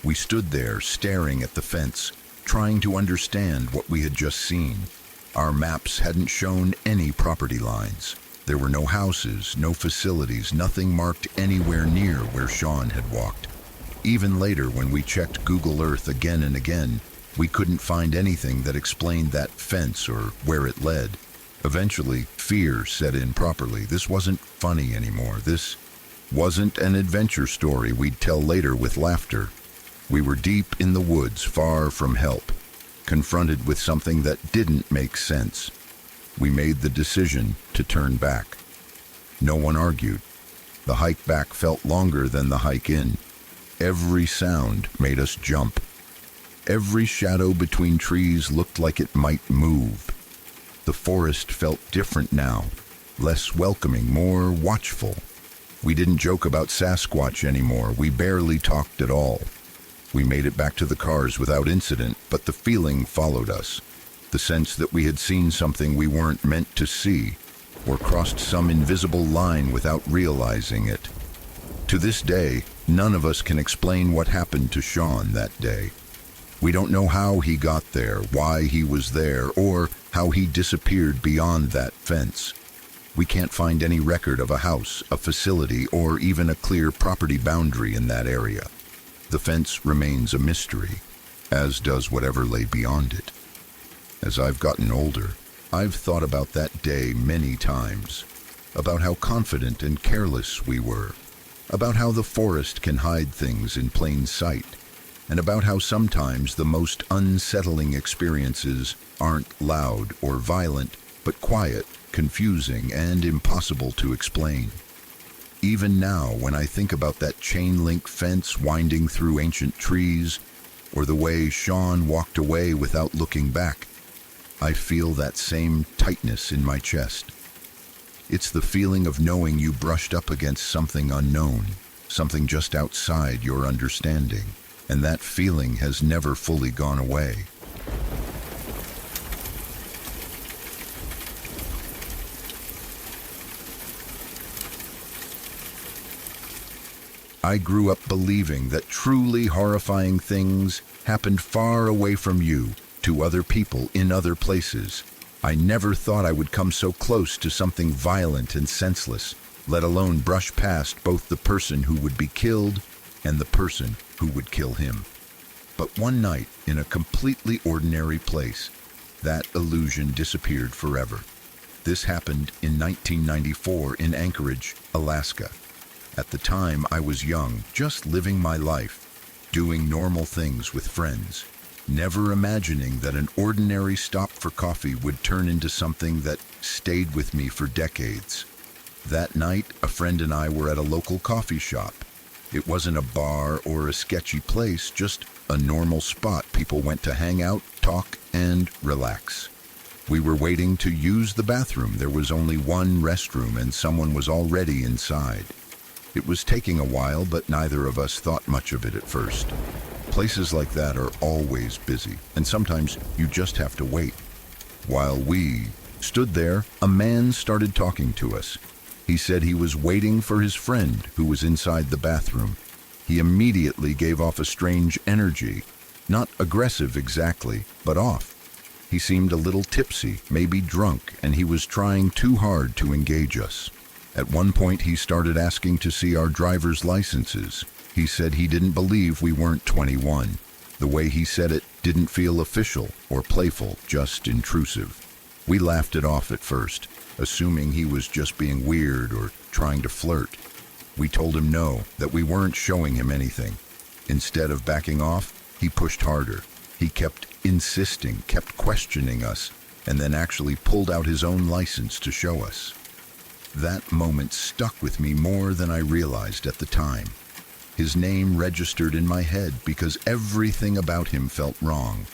S1: We stood there, staring at the fence, trying to understand what we had just seen. Our maps hadn't shown any property lines. There were no houses, no facilities, nothing marked anywhere near where Sean had walked. Even later, when we checked Google Earth again and again, we couldn't find anything that explained that fence or where it led. Eventually, fear set in properly. This wasn't funny anymore. This wasn't an adventure story we'd tell later with laughter. We were deep in the woods, far from help, confronted with something that didn't make sense. We made the decision to turn back. No one argued. The hike back felt longer than the hike in. Every sound made us jump. Every shadow between trees looked like it might move. The forest felt different now, less welcoming, more watchful. We didn't joke about Sasquatch anymore. We barely talked at all. We made it back to the cars without incident, but the feeling followed us. The sense that we had seen something we weren't meant to see, or crossed some invisible line without realizing it. To this day, none of us can explain what happened to Sean that day. We don't know how he got there, why he was there, or how he disappeared beyond that fence. We can't find any record of a house, a facility, or even a clear property boundary in that area. The fence remains a mystery, as does whatever lay beyond it. As I've gotten older, I've thought about that day many times, about how confident and careless we were, about how the forest can hide things in plain sight, and about how sometimes the most unsettling experiences aren't loud or violent, but quiet, confusing, and impossible to explain. Even now, when I think about that chain-link fence winding through ancient trees, or the way Sean walked away without looking back, I feel that same tightness in my chest. It's the feeling of knowing you brushed up against something unknown, something just outside your understanding, and that feeling has never fully gone away. I grew up believing that truly horrifying things happened far away from you, to other people in other places. I never thought I would come so close to something violent and senseless, let alone brush past both the person who would be killed and the person who would kill him. But one night, in a completely ordinary place, that illusion disappeared forever. This happened in 1994 in Anchorage, Alaska. At the time, I was young, just living my life, doing normal things with friends, never imagining that an ordinary stop for coffee would turn into something that stayed with me for decades. That night, a friend and I were at a local coffee shop. It wasn't a bar or a sketchy place, just a normal spot people went to hang out, talk, and relax. We were waiting to use the bathroom. There was only one restroom and someone was already inside. It was taking a while, but neither of us thought much of it at first. Places like that are always busy, and sometimes you just have to wait. While we stood there, a man started talking to us. He said he was waiting for his friend who was inside the bathroom. He immediately gave off a strange energy, not aggressive exactly, but off. He seemed a little tipsy, maybe drunk, and he was trying too hard to engage us. At one point, he started asking to see our driver's licenses. He said he didn't believe we weren't 21. The way he said it didn't feel official or playful, just intrusive. We laughed it off at first, assuming he was just being weird or trying to flirt. We told him no, that we weren't showing him anything. Instead of backing off, he pushed harder. He kept insisting, kept questioning us, and then actually pulled out his own license to show us. That moment stuck with me more than I realized at the time. His name registered in my head because everything about him felt wrong.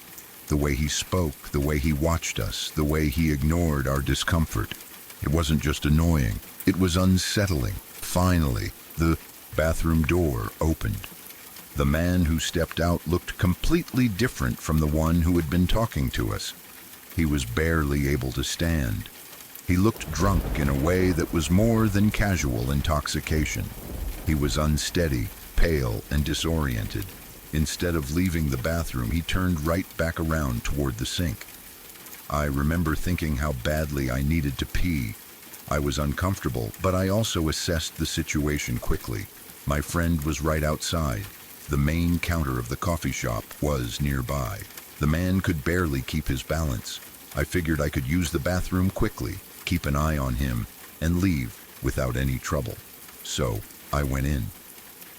S1: The way he spoke, the way he watched us, the way he ignored our discomfort. It wasn't just annoying, it was unsettling. Finally, the bathroom door opened. The man who stepped out looked completely different from the one who had been talking to us. He was barely able to stand. He looked drunk in a way that was more than casual intoxication. He was unsteady, pale, and disoriented. Instead of leaving the bathroom, he turned right back around toward the sink. I remember thinking how badly I needed to pee. I was uncomfortable, but I also assessed the situation quickly. My friend was right outside. The main counter of the coffee shop was nearby. The man could barely keep his balance. I figured I could use the bathroom quickly, keep an eye on him, and leave without any trouble. So I went in.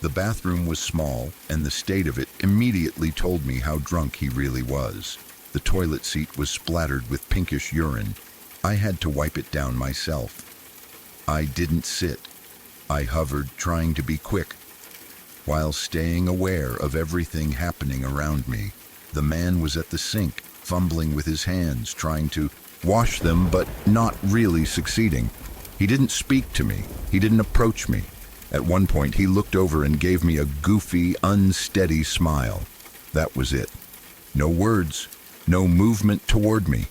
S1: The bathroom was small, and the state of it immediately told me how drunk he really was. The toilet seat was splattered with pinkish urine. I had to wipe it down myself. I didn't sit. I hovered, trying to be quick, while staying aware of everything happening around me. The man was at the sink, fumbling with his hands, trying to wash them, but not really succeeding. He didn't speak to me. He didn't approach me. At one point, he looked over and gave me a goofy, unsteady smile. That was it. No words, no movement toward me,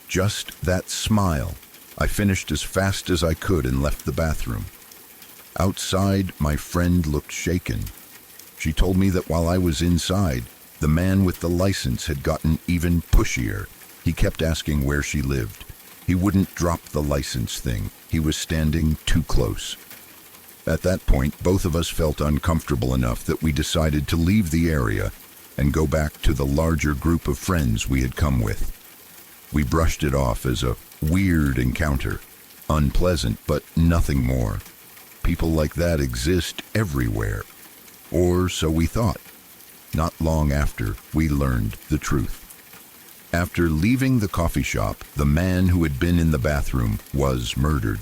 S1: just that smile. I finished as fast as I could and left the bathroom. Outside, my friend looked shaken. She told me that while I was inside, the man with the license had gotten even pushier. He kept asking where she lived. He wouldn't drop the license thing. He was standing too close. At that point, both of us felt uncomfortable enough that we decided to leave the area and go back to the larger group of friends we had come with. We brushed it off as a weird encounter, unpleasant, but nothing more. People like that exist everywhere, or so we thought. Not long after, we learned the truth. After leaving the coffee shop, the man who had been in the bathroom was murdered.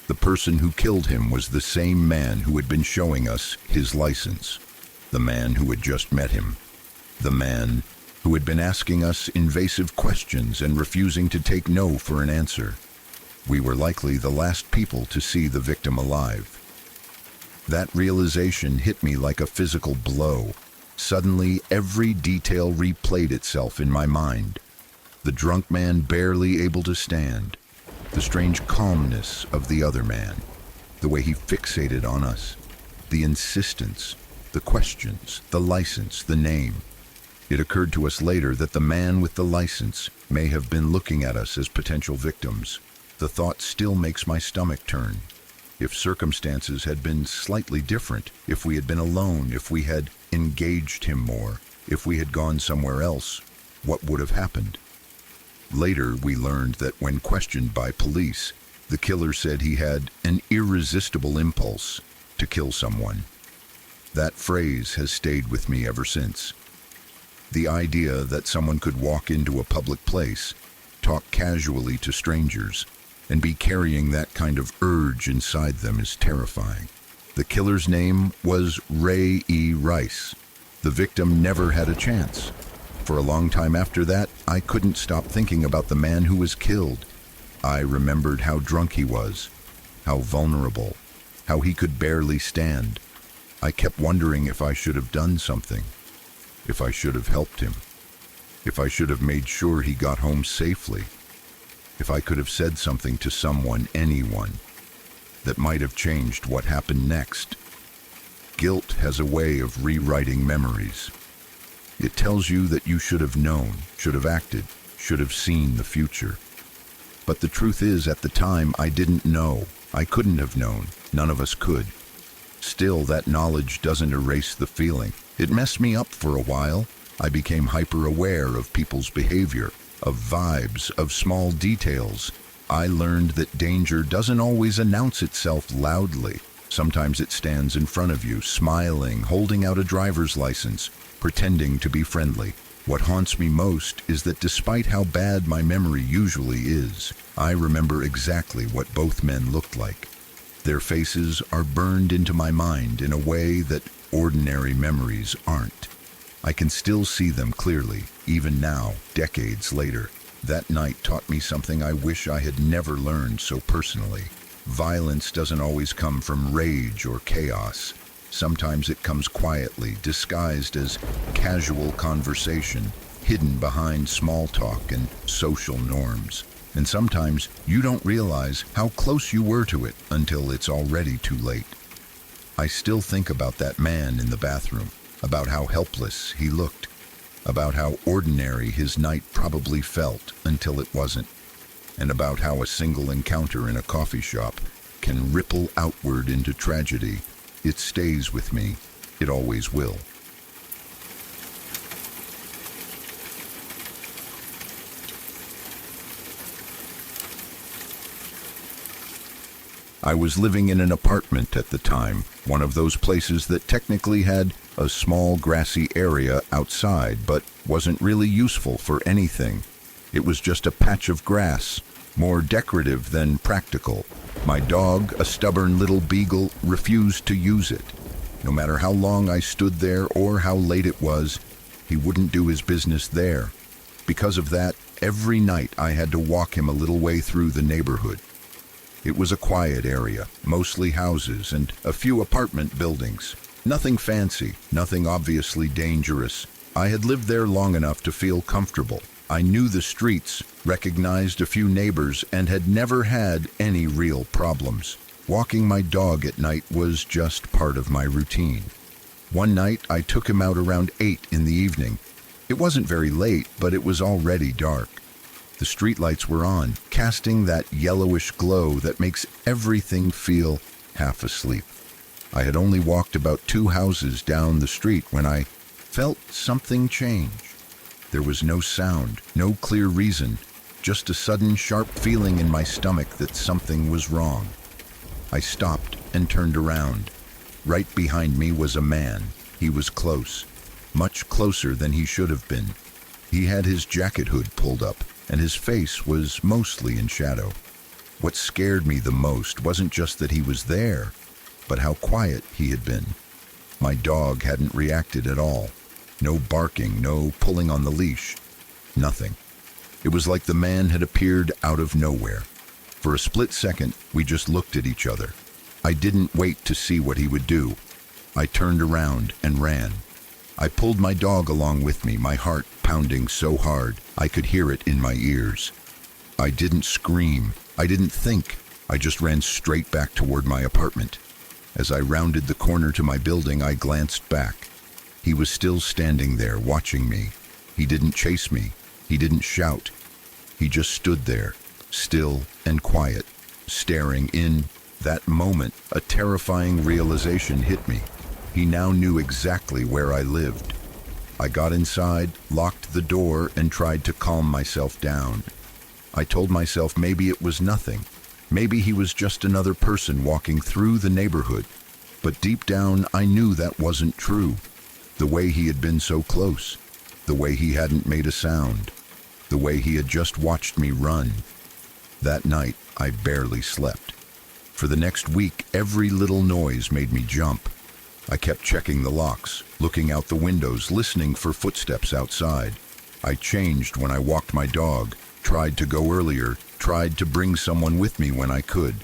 S1: The person who killed him was the same man who had been showing us his license, the man who had just met him, the man who had been asking us invasive questions and refusing to take no for an answer. We were likely the last people to see the victim alive. That realization hit me like a physical blow. Suddenly, every detail replayed itself in my mind. The drunk man barely able to stand, the strange calmness of the other man, the way he fixated on us, the insistence, the questions, the license, the name. It occurred to us later that the man with the license may have been looking at us as potential victims. The thought still makes my stomach turn. If circumstances had been slightly different, if we had been alone, if we had engaged him more, if we had gone somewhere else, what would have happened? Later, we learned that when questioned by police, the killer said he had an irresistible impulse to kill someone. That phrase has stayed with me ever since. The idea that someone could walk into a public place, talk casually to strangers, and be carrying that kind of urge inside them is terrifying. The killer's name was Ray E. Rice. The victim never had a chance. For a long time after that, I couldn't stop thinking about the man who was killed. I remembered how drunk he was, how vulnerable, how he could barely stand. I kept wondering if I should have done something. if I should have helped him, if I should have made sure he got home safely, if I could have said something to someone, anyone, that might have changed what happened next. Guilt has a way of rewriting memories. It tells you that you should have known, should have acted, should have seen the future. But the truth is, at the time, I didn't know. I couldn't have known. None of us could. Still, that knowledge doesn't erase the feeling. It messed me up for a while. I became hyper-aware of people's behavior, of vibes, of small details. I learned that danger doesn't always announce itself loudly. Sometimes it stands in front of you, smiling, holding out a driver's license, pretending to be friendly. What haunts me most is that despite how bad my memory usually is, I remember exactly what both men looked like. Their faces are burned into my mind in a way that ordinary memories aren't. I can still see them clearly, even now, decades later. That night taught me something I wish I had never learned so personally. Violence doesn't always come from rage or chaos. Sometimes it comes quietly, disguised as casual conversation, hidden behind small talk and social norms. And sometimes you don't realize how close you were to it until it's already too late. I still think about that man in the bathroom, about how helpless he looked, about how ordinary his night probably felt until it wasn't, and about how a single encounter in a coffee shop can ripple outward into tragedy. It stays with me. It always will. I was living in an apartment at the time, one of those places that technically had a small grassy area outside, but wasn't really useful for anything. It was just a patch of grass, more decorative than practical. My dog, a stubborn little beagle, refused to use it. No matter how long I stood there or how late it was, he wouldn't do his business there. Because of that, every night I had to walk him a little way through the neighborhood. It was a quiet area, mostly houses and a few apartment buildings. Nothing fancy, nothing obviously dangerous. I had lived there long enough to feel comfortable. I knew the streets, recognized a few neighbors, and had never had any real problems. Walking my dog at night was just part of my routine. One night, I took him out around 8 in the evening. It wasn't very late, but it was already dark. The streetlights were on, casting that yellowish glow that makes everything feel half asleep. I had only walked about 2 houses down the street when I felt something change. There was no sound, no clear reason, just a sudden sharp feeling in my stomach that something was wrong. I stopped and turned around. Right behind me was a man. He was close, much closer than he should have been. He had his jacket hood pulled up, and his face was mostly in shadow. What scared me the most wasn't just that he was there, but how quiet he had been. My dog hadn't reacted at all. No barking, no pulling on the leash, nothing. It was like the man had appeared out of nowhere. For a split second, we just looked at each other. I didn't wait to see what he would do. I turned around and ran. I pulled my dog along with me, my heart pounding so hard I could hear it in my ears. I didn't scream. I didn't think. I just ran straight back toward my apartment. As I rounded the corner to my building, I glanced back. He was still standing there, watching me. He didn't chase me. He didn't shout. He just stood there, still and quiet, staring. In that moment, a terrifying realization hit me. He now knew exactly where I lived. I got inside, locked the door, and tried to calm myself down. I told myself maybe it was nothing. Maybe he was just another person walking through the neighborhood. But deep down, I knew that wasn't true. The way he had been so close, the way he hadn't made a sound, the way he had just watched me run. That night, I barely slept. For the next week, every little noise made me jump. I kept checking the locks, looking out the windows, listening for footsteps outside. I changed when I walked my dog, tried to go earlier, tried to bring someone with me when I could.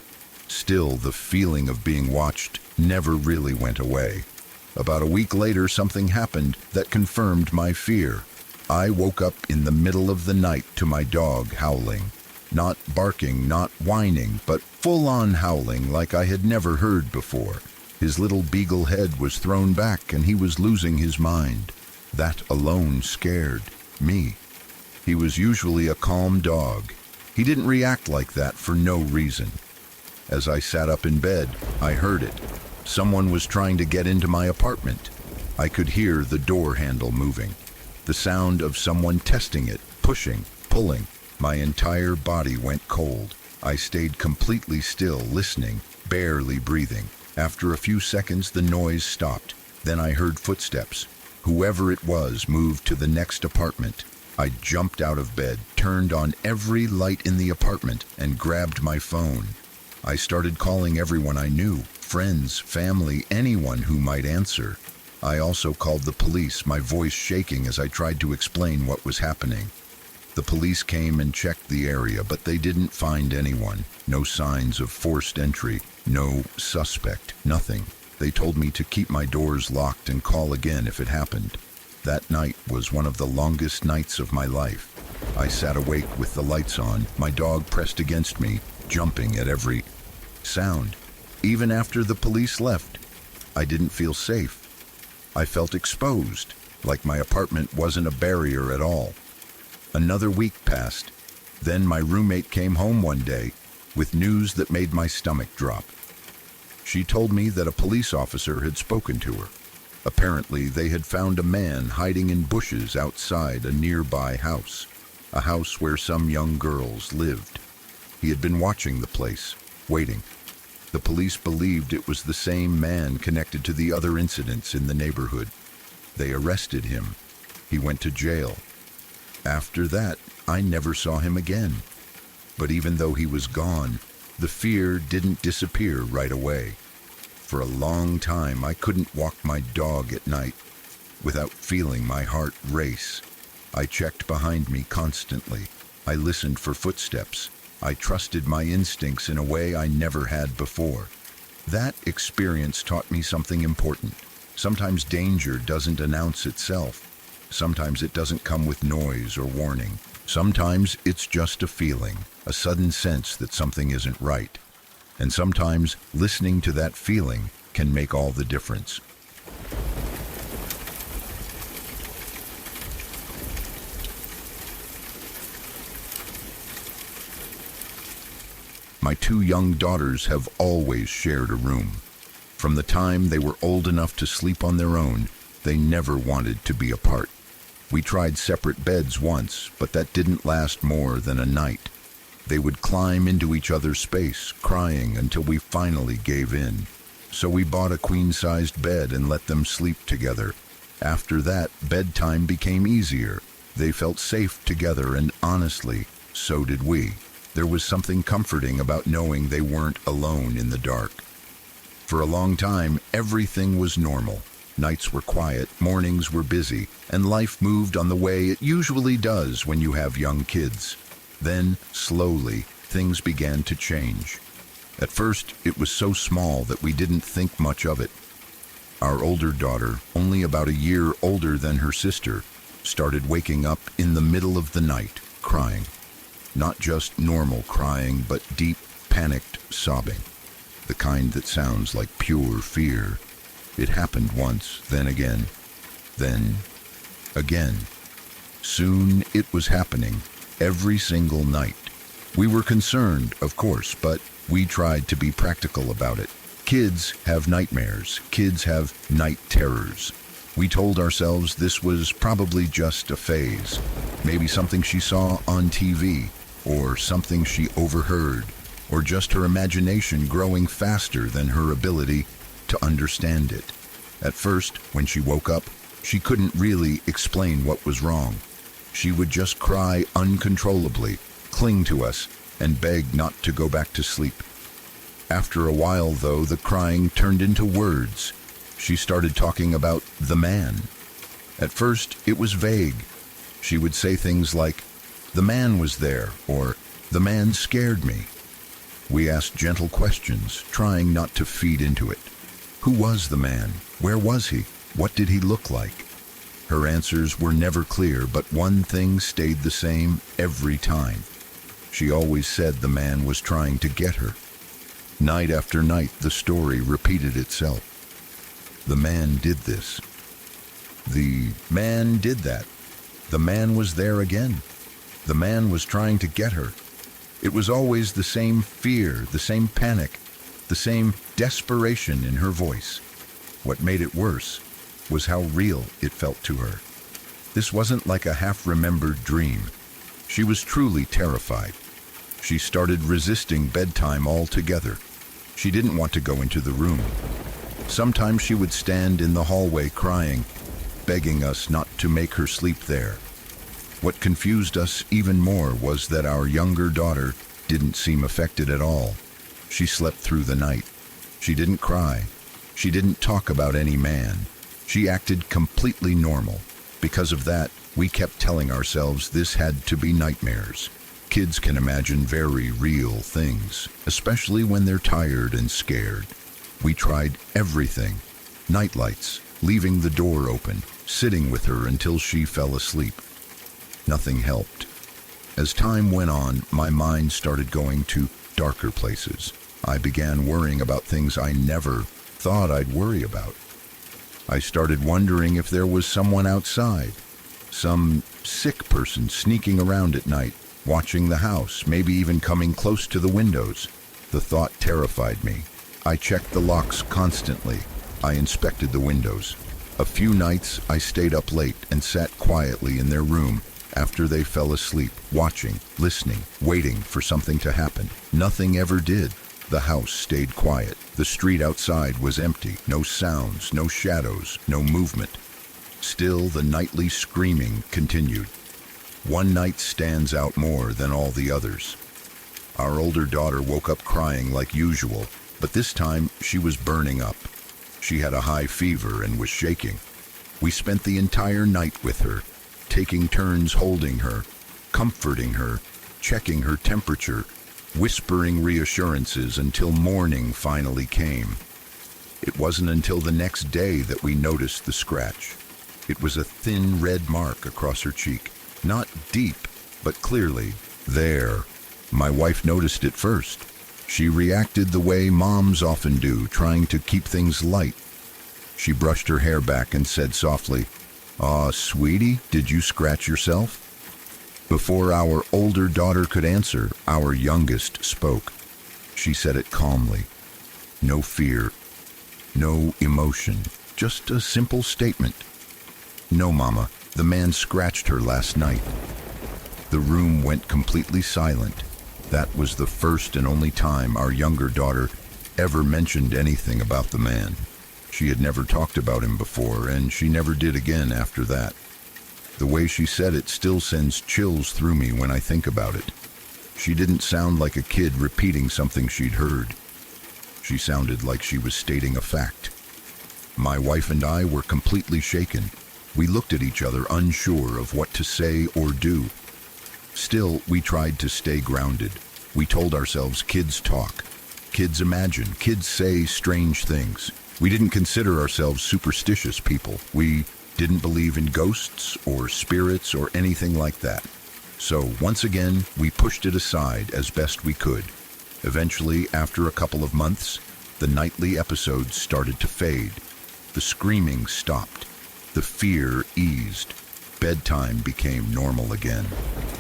S1: Still, the feeling of being watched never really went away. About a week later, something happened that confirmed my fear. I woke up in the middle of the night to my dog howling. Not barking, not whining, but full-on howling like I had never heard before. His little beagle head was thrown back and he was losing his mind. That alone scared me. He was usually a calm dog. He didn't react like that for no reason. As I sat up in bed, I heard it. Someone was trying to get into my apartment. I could hear the door handle moving. The sound of someone testing it, pushing, pulling. My entire body went cold. I stayed completely still, listening, barely breathing. After a few seconds, the noise stopped. Then I heard footsteps. Whoever it was moved to the next apartment. I jumped out of bed, turned on every light in the apartment, and grabbed my phone. I started calling everyone I knew, friends, family, anyone who might answer. I also called the police, my voice shaking as I tried to explain what was happening. The police came and checked the area, but they didn't find anyone. No signs of forced entry, no suspect, nothing. They told me to keep my doors locked and call again if it happened. That night was one of the longest nights of my life. I sat awake with the lights on, my dog pressed against me, jumping at every sound. Even after the police left, I didn't feel safe. I felt exposed, like my apartment wasn't a barrier at all. Another week passed. Then my roommate came home one day with news that made my stomach drop. She told me that a police officer had spoken to her. Apparently, they had found a man hiding in bushes outside a nearby house, a house where some young girls lived. He had been watching the place, waiting. The police believed it was the same man connected to the other incidents in the neighborhood. They arrested him. He went to jail. After that, I never saw him again. But even though he was gone, the fear didn't disappear right away. For a long time, I couldn't walk my dog at night without feeling my heart race. I checked behind me constantly. I listened for footsteps. I trusted my instincts in a way I never had before. That experience taught me something important. Sometimes danger doesn't announce itself. Sometimes it doesn't come with noise or warning. Sometimes it's just a feeling, a sudden sense that something isn't right. And sometimes listening to that feeling can make all the difference. My two young daughters have always shared a room. From the time they were old enough to sleep on their own, they never wanted to be apart. We tried separate beds once, but that didn't last more than a night. They would climb into each other's space, crying until we finally gave in. So we bought a queen-sized bed and let them sleep together. After that, bedtime became easier. They felt safe together, and honestly, so did we. There was something comforting about knowing they weren't alone in the dark. For a long time, everything was normal. Nights were quiet, mornings were busy, and life moved on the way it usually does when you have young kids. Then, slowly, things began to change. At first, it was so small that we didn't think much of it. Our older daughter, only about a year older than her sister, started waking up in the middle of the night, crying. Not just normal crying, but deep, panicked sobbing. The kind that sounds like pure fear. It happened once, then again, then again. Soon it was happening, every single night. We were concerned, of course, but we tried to be practical about it. Kids have nightmares. Kids have night terrors. We told ourselves this was probably just a phase. Maybe something she saw on TV, or something she overheard, or just her imagination growing faster than her ability to understand it. At first, when she woke up, she couldn't really explain what was wrong. She would just cry uncontrollably, cling to us, and beg not to go back to sleep. After a while, though, the crying turned into words. She started talking about the man. At first, it was vague. She would say things like, "The man was there," or "The man scared me." We asked gentle questions, trying not to feed into it. Who was the man? Where was he? What did he look like? Her answers were never clear, but one thing stayed the same every time. She always said the man was trying to get her. Night after night, the story repeated itself. The man did this. The man did that. The man was there again. The man was trying to get her. It was always the same fear, the same panic, the same desperation in her voice. What made it worse was how real it felt to her. This wasn't like a half-remembered dream. She was truly terrified. She started resisting bedtime altogether. She didn't want to go into the room. Sometimes she would stand in the hallway crying, begging us not to make her sleep there. What confused us even more was that our younger daughter didn't seem affected at all. She slept through the night. She didn't cry. She didn't talk about any man. She acted completely normal. Because of that, we kept telling ourselves this had to be nightmares. Kids can imagine very real things, especially when they're tired and scared. We tried everything. Nightlights, leaving the door open, sitting with her until she fell asleep. Nothing helped. As time went on, my mind started going to darker places. I began worrying about things I never thought I'd worry about. I started wondering if there was someone outside, some sick person sneaking around at night, watching the house, maybe even coming close to the windows. The thought terrified me. I checked the locks constantly. I inspected the windows. A few nights I stayed up late and sat quietly in their room after they fell asleep, watching, listening, waiting for something to happen. Nothing ever did. The house stayed quiet. The street outside was empty. No sounds, no shadows, no movement. Still, the nightly screaming continued. One night stands out more than all the others. Our older daughter woke up crying like usual, but this time she was burning up. She had a high fever and was shaking. We spent the entire night with her, taking turns holding her, comforting her, checking her temperature, whispering reassurances until morning finally came. It wasn't until the next day that we noticed the scratch. It was a thin red mark across her cheek. Not deep, but clearly there. My wife noticed it first. She reacted the way moms often do, trying to keep things light. She brushed her hair back and said softly, "Aw, sweetie, did you scratch yourself?" Before our older daughter could answer, our youngest spoke. She said it calmly. No fear, no emotion, just a simple statement. "No, Mama, the man scratched her last night." The room went completely silent. That was the first and only time our younger daughter ever mentioned anything about the man. She had never talked about him before, and she never did again after that. The way she said it still sends chills through me when I think about it. She didn't sound like a kid repeating something she'd heard. She sounded like she was stating a fact. My wife and I were completely shaken. We looked at each other, unsure of what to say or do. Still, we tried to stay grounded. We told ourselves kids talk, kids imagine, kids say strange things. We didn't consider ourselves superstitious people. We didn't believe in ghosts or spirits or anything like that. So once again, we pushed it aside as best we could. Eventually, after a couple of months, the nightly episodes started to fade. The screaming stopped. The fear eased. Bedtime became normal again.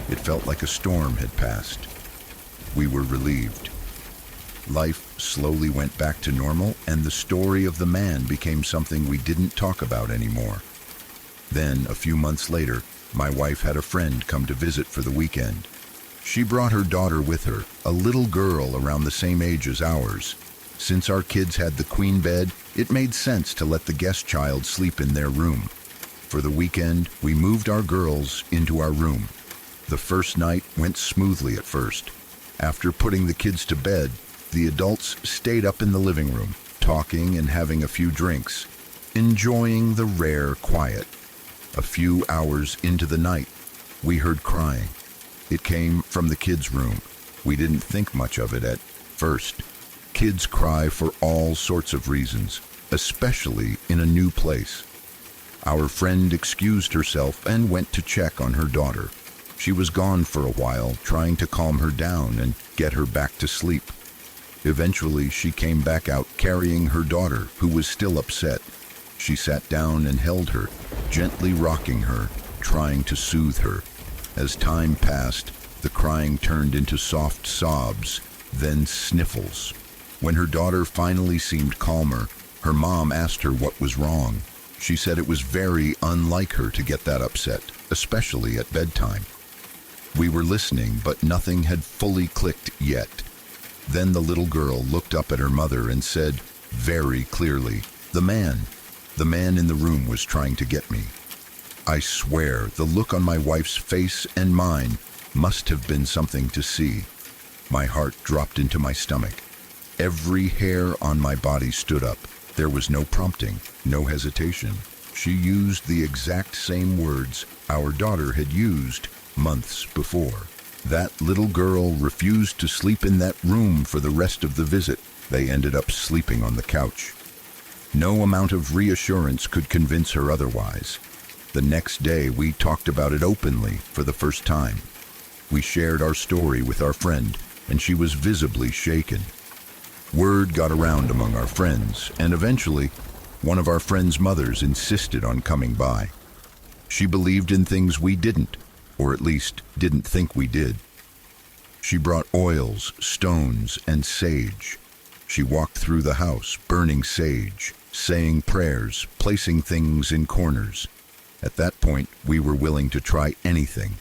S1: It felt like a storm had passed. We were relieved. Life slowly went back to normal, and the story of the man became something we didn't talk about anymore. Then, a few months later, my wife had a friend come to visit for the weekend. She brought her daughter with her, a little girl around the same age as ours. Since our kids had the queen bed, it made sense to let the guest child sleep in their room. For the weekend, we moved our girls into our room. The first night went smoothly at first. After putting the kids to bed, the adults stayed up in the living room, talking and having a few drinks, enjoying the rare quiet. A few hours into the night, we heard crying. It came from the kids' room. We didn't think much of it at first. Kids cry for all sorts of reasons. especially in a new place. Our friend excused herself and went to check on her daughter. She was gone for a while, trying to calm her down and get her back to sleep. Eventually, she came back out carrying her daughter, who was still upset. She sat down and held her, gently rocking her, trying to soothe her. As time passed, the crying turned into soft sobs, then sniffles. When her daughter finally seemed calmer, her mom asked her what was wrong. She said it was very unlike her to get that upset, especially at bedtime. We were listening, but nothing had fully clicked yet. Then the little girl looked up at her mother and said, very clearly, the man in the room was trying to get me. I swear, the look on my wife's face and mine must have been something to see. My heart dropped into my stomach. Every hair on my body stood up. There was no prompting, no hesitation. She used the exact same words our daughter had used months before. That little girl refused to sleep in that room for the rest of the visit. They ended up sleeping on the couch. No amount of reassurance could convince her otherwise. The next day, we talked about it openly for the first time. We shared our story with our friend, and she was visibly shaken. Word got around among our friends, and eventually, one of our friends' mothers insisted on coming by. She believed in things we didn't, or at least didn't think we did. She brought oils, stones, and sage. She walked through the house, burning sage, saying prayers, placing things in corners. At that point, we were willing to try anything.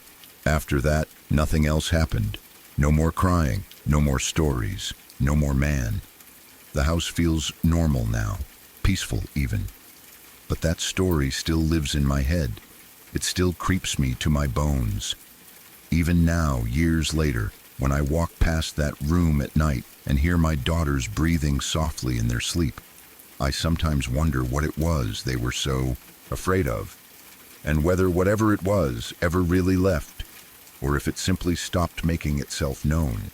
S1: After that, nothing else happened. No more crying, no more stories, no more man. The house feels normal now, peaceful even. But that story still lives in my head. It still creeps me to my bones. Even now, years later, when I walk past that room at night and hear my daughters breathing softly in their sleep, I sometimes wonder what it was they were so afraid of, and whether whatever it was ever really left, or if it simply stopped making itself known.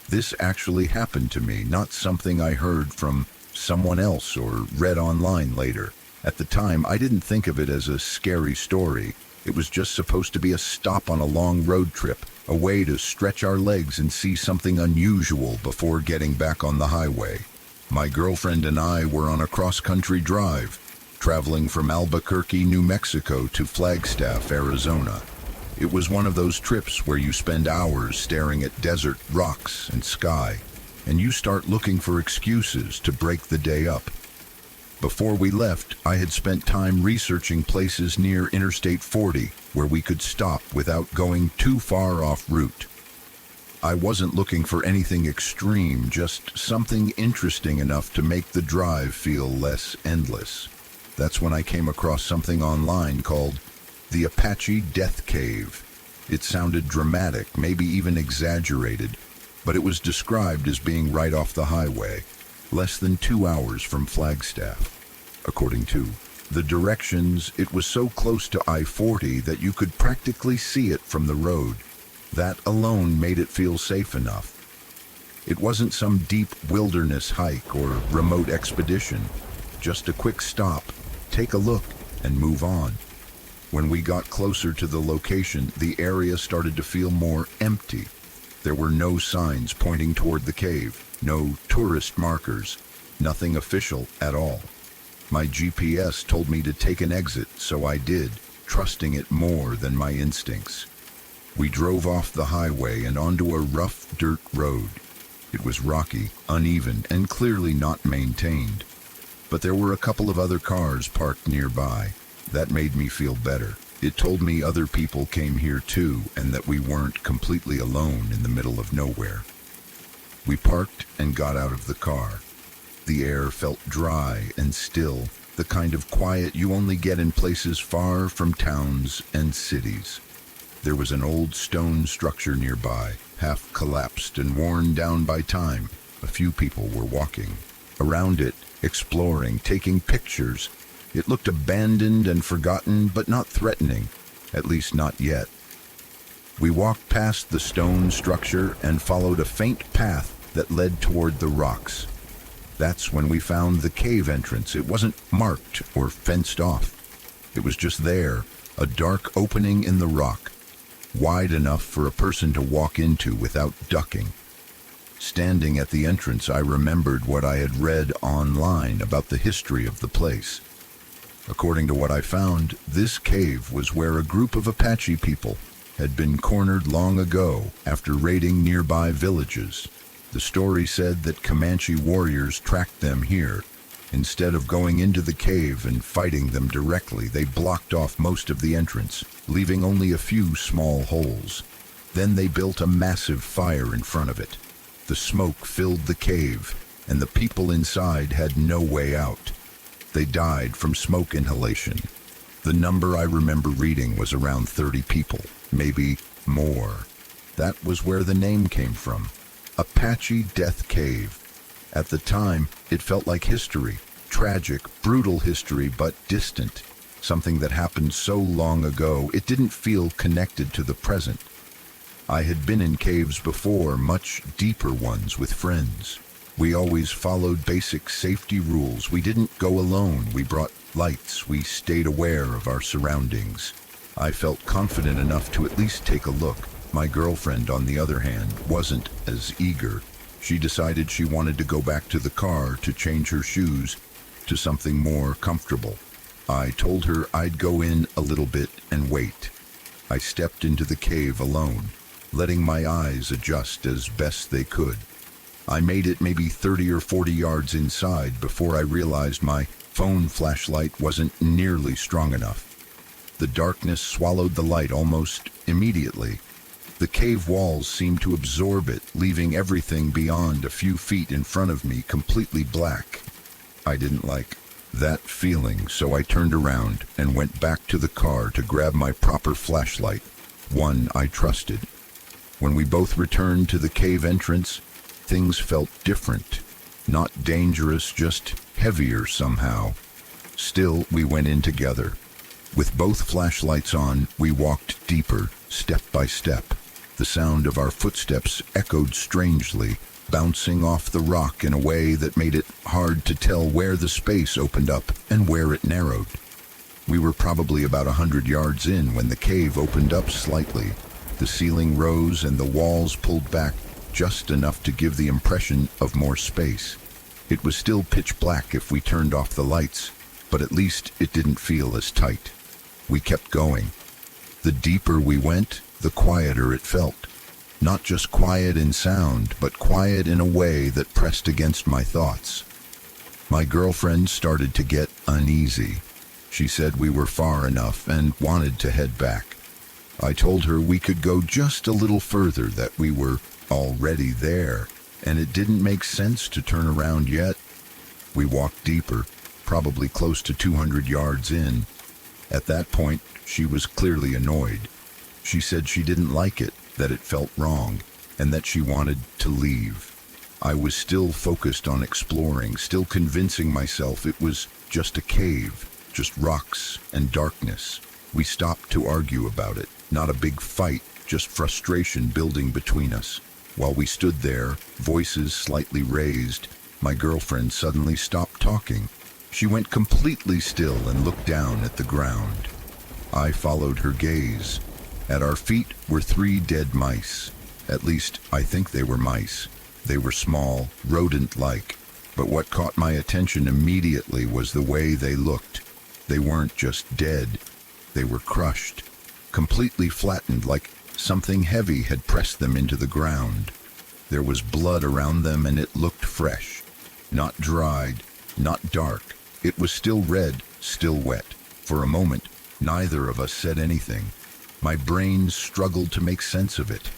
S1: This actually happened to me, not something I heard from someone else or read online later. At the time, I didn't think of it as a scary story. It was just supposed to be a stop on a long road trip, a way to stretch our legs and see something unusual before getting back on the highway. My girlfriend and I were on a cross-country drive, traveling from Albuquerque, New Mexico to Flagstaff, Arizona. It was one of those trips where you spend hours staring at desert, rocks, and sky, and you start looking for excuses to break the day up. Before we left, I had spent time researching places near Interstate 40 where we could stop without going too far off route. I wasn't looking for anything extreme, just something interesting enough to make the drive feel less endless. That's when I came across something online called the Apache Death Cave. It sounded dramatic, maybe even exaggerated, but it was described as being right off the highway, less than 2 hours from Flagstaff. According to the directions, it was so close to I-40 that you could practically see it from the road. That alone made it feel safe enough. It wasn't some deep wilderness hike or remote expedition, just a quick stop, take a look, and move on. When we got closer to the location, the area started to feel more empty. There were no signs pointing toward the cave, no tourist markers, nothing official at all. My GPS told me to take an exit, so I did, trusting it more than my instincts. We drove off the highway and onto a rough dirt road. It was rocky, uneven, and clearly not maintained. But there were a couple of other cars parked nearby. That made me feel better. It told me other people came here too, and that we weren't completely alone in the middle of nowhere. We parked and got out of the car. The air felt dry and still, the kind of quiet you only get in places far from towns and cities. There was an old stone structure nearby, half collapsed and worn down by time. A few people were walking around it, exploring, taking pictures. It looked abandoned and forgotten, but not threatening, at least not yet. We walked past the stone structure and followed a faint path that led toward the rocks. That's when we found the cave entrance. It wasn't marked or fenced off. It was just there, a dark opening in the rock, wide enough for a person to walk into without ducking. Standing at the entrance, I remembered what I had read online about the history of the place. According to what I found, this cave was where a group of Apache people had been cornered long ago after raiding nearby villages. The story said that Comanche warriors tracked them here. Instead of going into the cave and fighting them directly, they blocked off most of the entrance, leaving only a few small holes. Then they built a massive fire in front of it. The smoke filled the cave, and the people inside had no way out. They died from smoke inhalation. The number I remember reading was around 30 people, maybe more. That was where the name came from. Apache Death Cave. At the time, it felt like history. Tragic, brutal history, but distant. Something that happened so long ago, it didn't feel connected to the present. I had been in caves before, much deeper ones with friends. We always followed basic safety rules. We didn't go alone. We brought lights. We stayed aware of our surroundings. I felt confident enough to at least take a look. My girlfriend, on the other hand, wasn't as eager. She decided she wanted to go back to the car to change her shoes to something more comfortable. I told her I'd go in a little bit and wait. I stepped into the cave alone, letting my eyes adjust as best they could. I made it maybe 30 or 40 yards inside before I realized my phone flashlight wasn't nearly strong enough. The darkness swallowed the light almost immediately. The cave walls seemed to absorb it, leaving everything beyond a few feet in front of me completely black. I didn't like that feeling, so I turned around and went back to the car to grab my proper flashlight, one I trusted. When we both returned to the cave entrance, things felt different. Not dangerous, just heavier somehow. Still, we went in together. With both flashlights on, we walked deeper, step by step. The sound of our footsteps echoed strangely, bouncing off the rock in a way that made it hard to tell where the space opened up and where it narrowed. We were probably about 100 yards in when the cave opened up slightly. The ceiling rose and the walls pulled back just enough to give the impression of more space. It was still pitch black if we turned off the lights, but at least it didn't feel as tight. We kept going. The deeper we went, the quieter it felt. Not just quiet in sound, but quiet in a way that pressed against my thoughts. My girlfriend started to get uneasy. She said we were far enough and wanted to head back. I told her we could go just a little further, that we were already there, and it didn't make sense to turn around yet. We walked deeper, probably close to 200 yards in. At that point, she was clearly annoyed. She said she didn't like it, that it felt wrong, and that she wanted to leave. I was still focused on exploring, still convincing myself it was just a cave, just rocks and darkness. We stopped to argue about it, not a big fight, just frustration building between us. While we stood there, voices slightly raised, my girlfriend suddenly stopped talking. She went completely still and looked down at the ground. I followed her gaze. At our feet were 3 dead mice. At least, I think they were mice. They were small, rodent-like, but what caught my attention immediately was the way they looked. They weren't just dead. They were crushed, completely flattened, like something heavy had pressed them into the ground. There was blood around them and it looked fresh. Not dried, not dark. It was still red, still wet. For a moment, neither of us said anything. My brain struggled to make sense of it.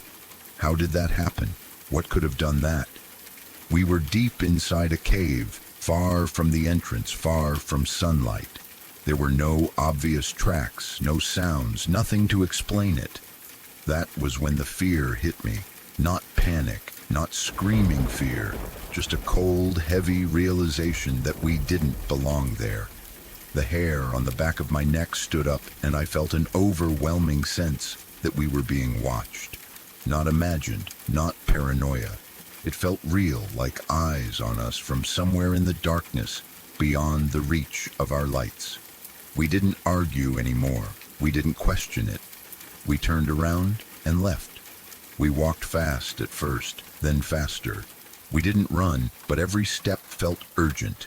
S1: How did that happen? What could have done that? We were deep inside a cave, far from the entrance, far from sunlight. There were no obvious tracks, no sounds, nothing to explain it. That was when the fear hit me. Not panic, not screaming fear, just a cold, heavy realization that we didn't belong there. The hair on the back of my neck stood up, and I felt an overwhelming sense that we were being watched. Not imagined, not paranoia. It felt real, like eyes on us from somewhere in the darkness, beyond the reach of our lights. We didn't argue anymore. We didn't question it. We turned around and left. We walked fast at first, then faster. We didn't run, but every step felt urgent.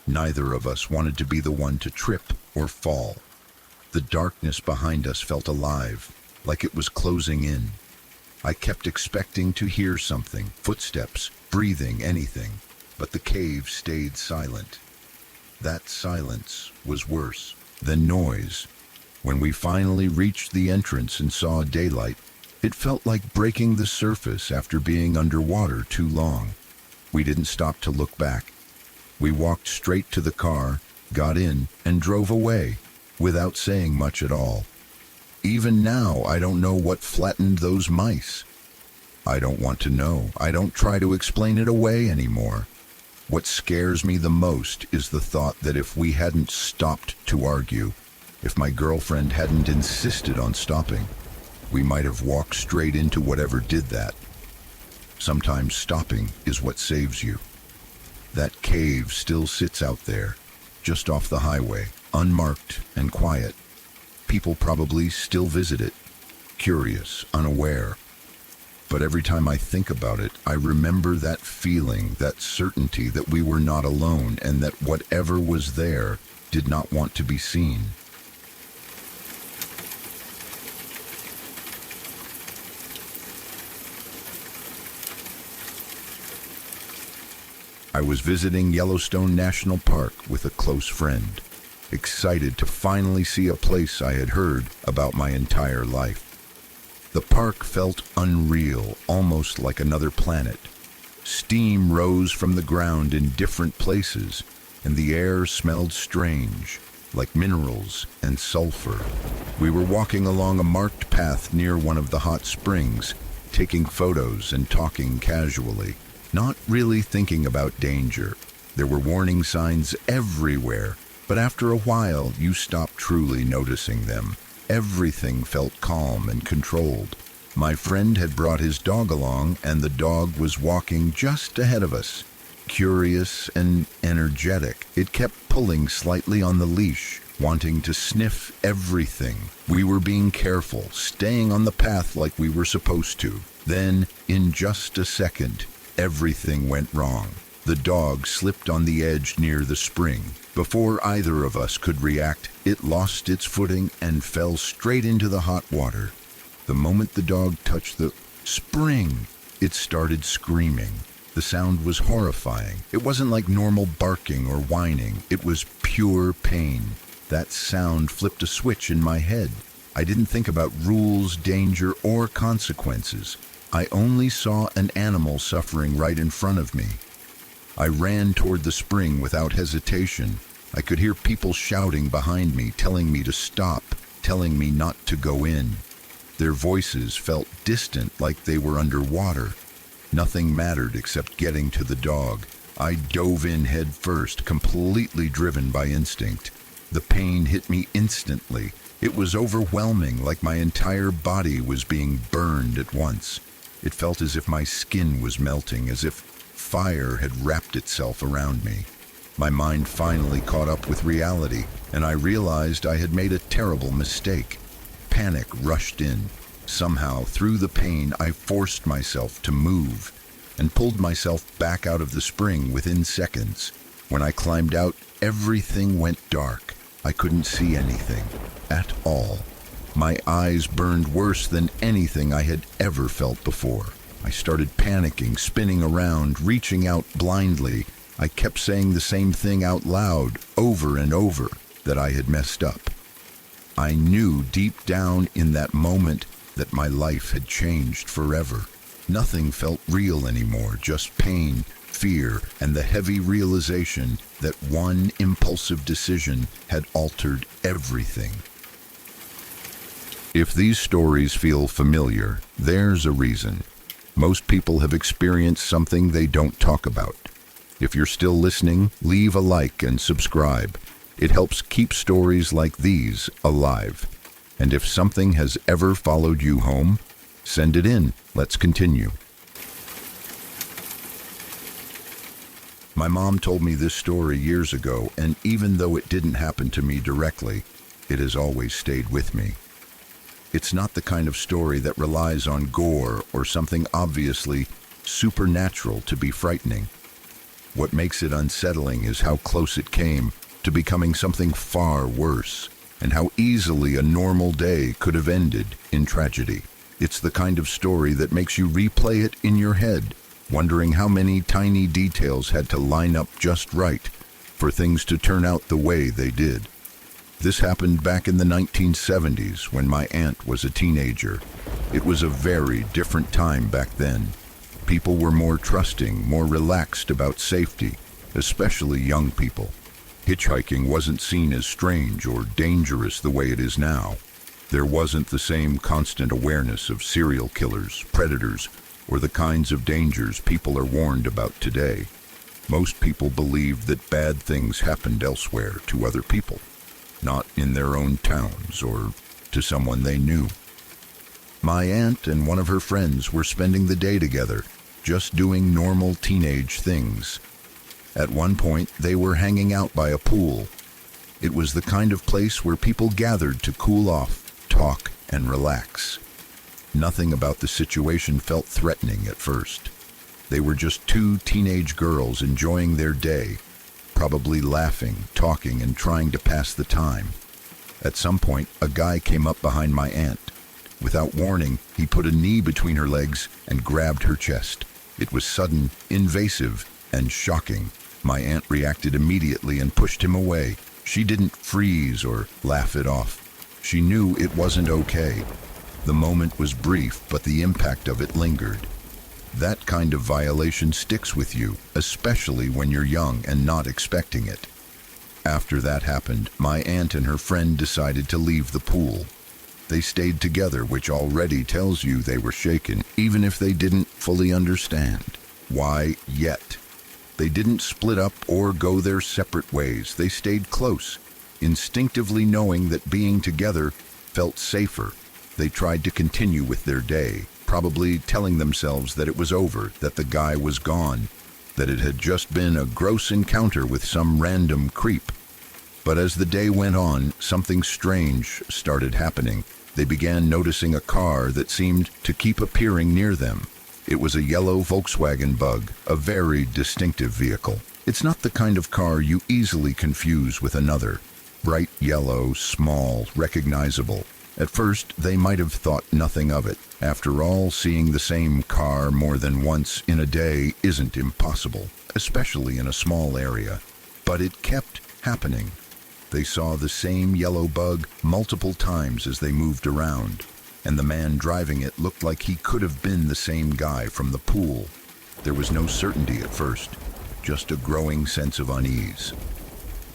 S1: Neither of us wanted to be the one to trip or fall. The darkness behind us felt alive, like it was closing in. I kept expecting to hear something, footsteps, breathing, anything, but the cave stayed silent. That silence was worse than noise. When we finally reached the entrance and saw daylight, it felt like breaking the surface after being underwater too long. We didn't stop to look back. We walked straight to the car, got in, and drove away, without saying much at all. Even now, I don't know what flattened those mice. I don't want to know. I don't try to explain it away anymore. What scares me the most is the thought that if we hadn't stopped to argue, if my girlfriend hadn't insisted on stopping, we might have walked straight into whatever did that. Sometimes stopping is what saves you. That cave still sits out there, just off the highway, unmarked and quiet. People probably still visit it, curious, unaware. But every time I think about it, I remember that feeling, that certainty that we were not alone and that whatever was there did not want to be seen. I was visiting Yellowstone National Park with a close friend, excited to finally see a place I had heard about my entire life. The park felt unreal, almost like another planet. Steam rose from the ground in different places, and the air smelled strange, like minerals and sulfur. We were walking along a marked path near one of the hot springs, taking photos and talking casually, not really thinking about danger. There were warning signs everywhere, but after a while you stopped truly noticing them. Everything felt calm and controlled. My friend had brought his dog along, and the dog was walking just ahead of us. Curious and energetic, it kept pulling slightly on the leash, wanting to sniff everything. We were being careful, staying on the path like we were supposed to. Then, in just a second, everything went wrong. The dog slipped on the edge near the spring. Before either of us could react, it lost its footing and fell straight into the hot water. The moment the dog touched the spring, it started screaming. The sound was horrifying. It wasn't like normal barking or whining. It was pure pain. That sound flipped a switch in my head. I didn't think about rules, danger, or consequences. I only saw an animal suffering right in front of me. I ran toward the spring without hesitation. I could hear people shouting behind me, telling me to stop, telling me not to go in. Their voices felt distant, like they were underwater. Nothing mattered except getting to the dog. I dove in head first, completely driven by instinct. The pain hit me instantly. It was overwhelming, like my entire body was being burned at once. It felt as if my skin was melting, as if fire had wrapped itself around me. My mind finally caught up with reality, and I realized I had made a terrible mistake. Panic rushed in. Somehow, through the pain, I forced myself to move and pulled myself back out of the spring within seconds. When I climbed out, everything went dark. I couldn't see anything at all. My eyes burned worse than anything I had ever felt before. I started panicking, spinning around, reaching out blindly. I kept saying the same thing out loud, over and over, that I had messed up. I knew deep down in that moment that my life had changed forever. Nothing felt real anymore, just pain, fear, and the heavy realization that one impulsive decision had altered everything. If these stories feel familiar, there's a reason. Most people have experienced something they don't talk about. If you're still listening, leave a like and subscribe. It helps keep stories like these alive. And if something has ever followed you home, send it in. Let's continue. My mom told me this story years ago, and even though it didn't happen to me directly, it has always stayed with me. It's not the kind of story that relies on gore or something obviously supernatural to be frightening. What makes it unsettling is how close it came to becoming something far worse, and how easily a normal day could have ended in tragedy. It's the kind of story that makes you replay it in your head, wondering how many tiny details had to line up just right for things to turn out the way they did. This happened back in the 1970s when my aunt was a teenager. It was a very different time back then. People were more trusting, more relaxed about safety, especially young people. Hitchhiking wasn't seen as strange or dangerous the way it is now. There wasn't the same constant awareness of serial killers, predators, or the kinds of dangers people are warned about today. Most people believed that bad things happened elsewhere to other people, not in their own towns or to someone they knew. My aunt and one of her friends were spending the day together, just doing normal teenage things. At one point, they were hanging out by a pool. It was the kind of place where people gathered to cool off, talk, and relax. Nothing about the situation felt threatening at first. They were just two teenage girls enjoying their day, probably laughing, talking, and trying to pass the time. At some point, a guy came up behind my aunt. Without warning, he put a knee between her legs and grabbed her chest. It was sudden, invasive, and shocking. My aunt reacted immediately and pushed him away. She didn't freeze or laugh it off. She knew it wasn't okay. The moment was brief, but the impact of it lingered. That kind of violation sticks with you, especially when you're young and not expecting it. After that happened, my aunt and her friend decided to leave the pool. They stayed together, which already tells you they were shaken, even if they didn't fully understand why yet. They didn't split up or go their separate ways. They stayed close, instinctively knowing that being together felt safer. They tried to continue with their day, probably telling themselves that it was over, that the guy was gone, that it had just been a gross encounter with some random creep. But as the day went on, something strange started happening. They began noticing a car that seemed to keep appearing near them. It was a yellow Volkswagen Bug, a very distinctive vehicle. It's not the kind of car you easily confuse with another. Bright yellow, small, recognizable. At first, they might have thought nothing of it. After all, seeing the same car more than once in a day isn't impossible, especially in a small area. But it kept happening. They saw the same yellow Bug multiple times as they moved around, and the man driving it looked like he could have been the same guy from the pool. There was no certainty at first, just a growing sense of unease.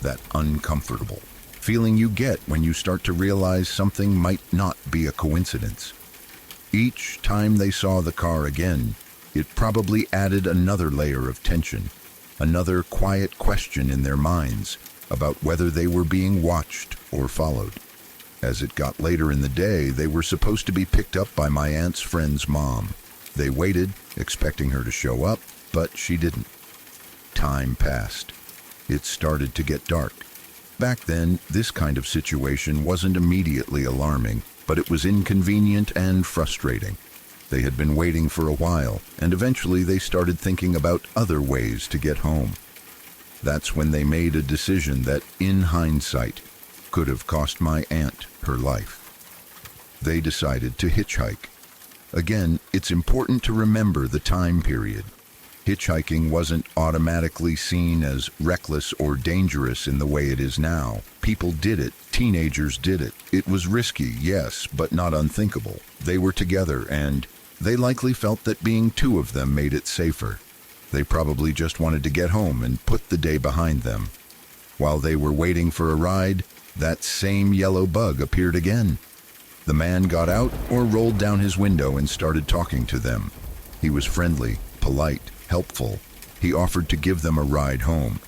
S1: That uncomfortable feeling you get when you start to realize something might not be a coincidence. Each time they saw the car again, it probably added another layer of tension, another quiet question in their minds about whether they were being watched or followed. As it got later in the day, they were supposed to be picked up by my aunt's friend's mom. They waited, expecting her to show up, but she didn't. Time passed. It started to get dark. Back then, this kind of situation wasn't immediately alarming, but it was inconvenient and frustrating. They had been waiting for a while, and eventually they started thinking about other ways to get home. That's when they made a decision that, in hindsight, could have cost my aunt her life. They decided to hitchhike. Again, it's important to remember the time period. Hitchhiking wasn't automatically seen as reckless or dangerous in the way it is now. People did it. Teenagers did it. It was risky, yes, but not unthinkable. They were together, and they likely felt that being two of them made it safer. They probably just wanted to get home and put the day behind them. While they were waiting for a ride, that same yellow Bug appeared again. The man got out or rolled down his window and started talking to them. He was friendly, polite, helpful. He offered to give them a ride home.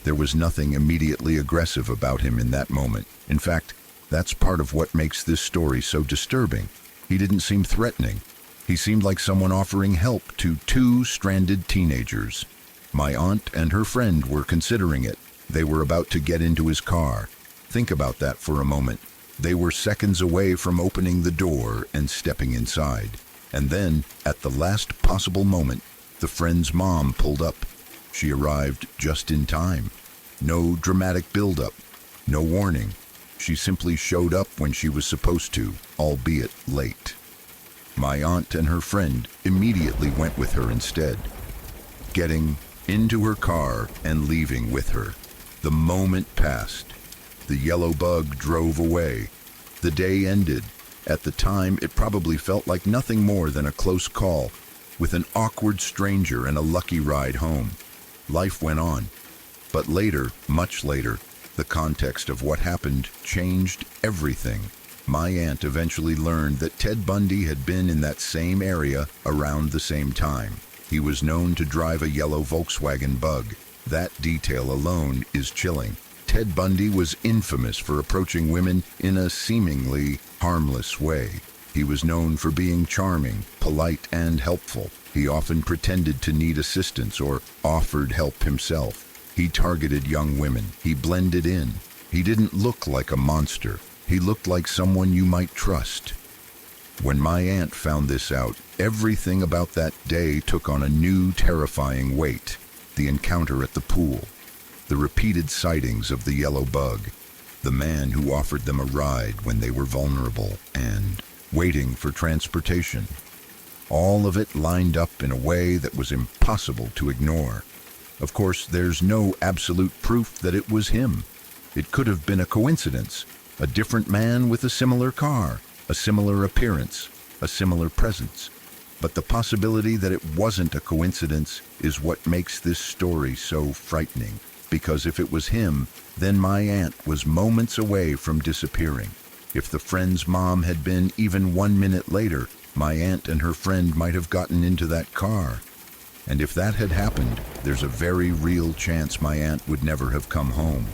S1: There was nothing immediately aggressive about him in that moment. In fact, That's part of what makes this story so disturbing. He didn't seem threatening. He seemed like someone offering help to two stranded teenagers. My aunt and her friend were considering it. They were about to get into his car. Think about that for a moment. They were seconds away from opening the door and stepping inside. And then, at the last possible moment, the friend's mom pulled up. She arrived just in time. No dramatic build-up, no warning. She simply showed up when she was supposed to, albeit late. My aunt and her friend immediately went with her instead, getting into her car and leaving with her. The moment passed. The yellow bug drove away. The day ended. At the time, it probably felt like nothing more than a close call, with an awkward stranger and a lucky ride home. Life went on. But later, much later, the context of what happened changed everything. My aunt eventually learned that Ted Bundy had been in that same area around the same time. He was known to drive a yellow Volkswagen Bug. That detail alone is chilling. Ted Bundy was infamous for approaching women in a seemingly harmless way. He was known for being charming, polite, and helpful. He often pretended to need assistance or offered help himself. He targeted young women. He blended in. He didn't look like a monster. He looked like someone you might trust. When my aunt found this out, everything about that day took on a new, terrifying weight. The encounter at the pool, the repeated sightings of the yellow bug, the man who offered them a ride when they were vulnerable, and waiting for transportation. All of it lined up in a way that was impossible to ignore. Of course, there's no absolute proof that it was him. It could have been a coincidence, a different man with a similar car, a similar appearance, a similar presence. But the possibility that it wasn't a coincidence is what makes this story so frightening. Because if it was him, then my aunt was moments away from disappearing. If the friend's mom had been even 1 minute later, my aunt and her friend might have gotten into that car. And if that had happened, there's a very real chance my aunt would never have come home.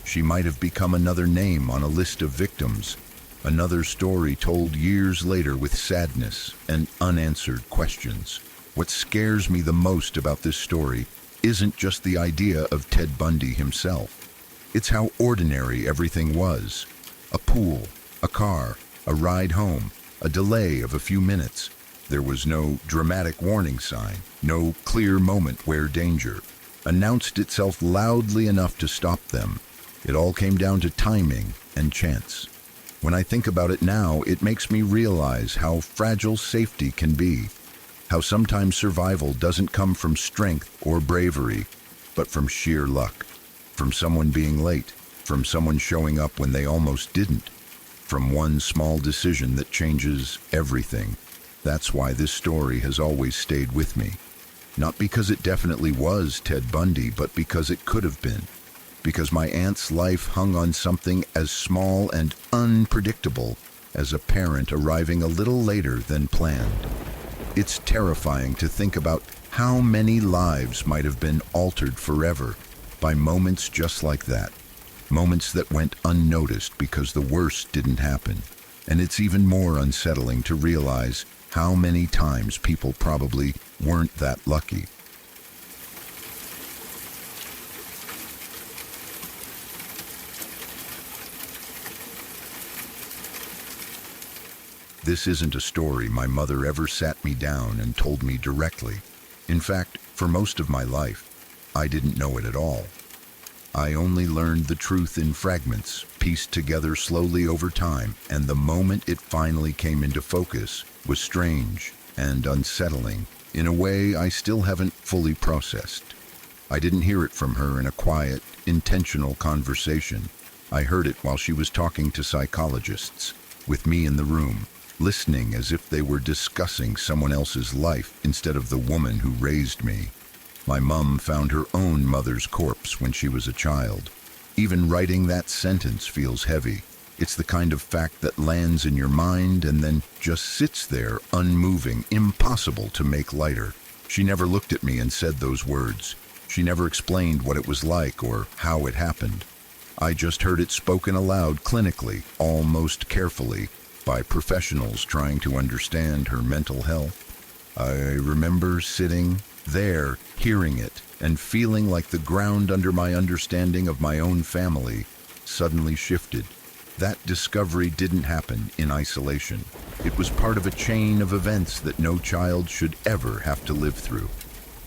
S1: She might have become another name on a list of victims, another story told years later with sadness and unanswered questions. What scares me the most about this story isn't just the idea of Ted Bundy himself. It's how ordinary everything was. A pool, a car, a ride home, a delay of a few minutes. There was no dramatic warning sign, no clear moment where danger announced itself loudly enough to stop them. It all came down to timing and chance. When I think about it now, it makes me realize how fragile safety can be, how sometimes survival doesn't come from strength or bravery, but from sheer luck, from someone being late, from someone showing up when they almost didn't, from one small decision that changes everything. That's why this story has always stayed with me. Not because it definitely was Ted Bundy, but because it could have been. Because my aunt's life hung on something as small and unpredictable as a parent arriving a little later than planned. It's terrifying to think about how many lives might have been altered forever by moments just like that. Moments that went unnoticed because the worst didn't happen. And it's even more unsettling to realize how many times people probably weren't that lucky. This isn't a story my mother ever sat me down and told me directly. In fact, for most of my life, I didn't know it at all. I only learned the truth in fragments, pieced together slowly over time, and the moment it finally came into focus was strange and unsettling in a way I still haven't fully processed. I didn't hear it from her in a quiet, intentional conversation. I heard it while she was talking to psychologists, with me in the room, listening as if they were discussing someone else's life instead of the woman who raised me. My mom found her own mother's corpse when she was a child. Even writing that sentence feels heavy. It's the kind of fact that lands in your mind and then just sits there, unmoving, impossible to make lighter. She never looked at me and said those words. She never explained what it was like or how it happened. I just heard it spoken aloud clinically, almost carefully, by professionals trying to understand her mental health. I remember sitting there, hearing it, and feeling like the ground under my understanding of my own family suddenly shifted. That discovery didn't happen in isolation. It was part of a chain of events that no child should ever have to live through.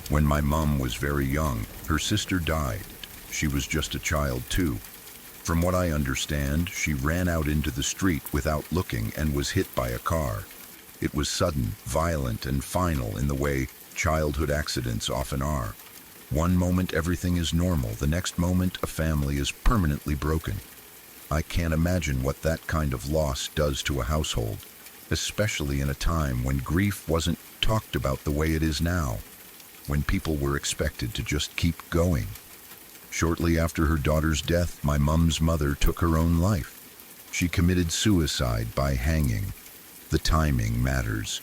S1: When my mom was very young, her sister died. She was just a child too. From what I understand, she ran out into the street without looking and was hit by a car. It was sudden, violent, and final in the way childhood accidents often are. One moment everything is normal, the next moment a family is permanently broken. I can't imagine what that kind of loss does to a household, especially in a time when grief wasn't talked about the way it is now, when people were expected to just keep going. Shortly after her daughter's death, my mom's mother took her own life. She committed suicide by hanging. The timing matters.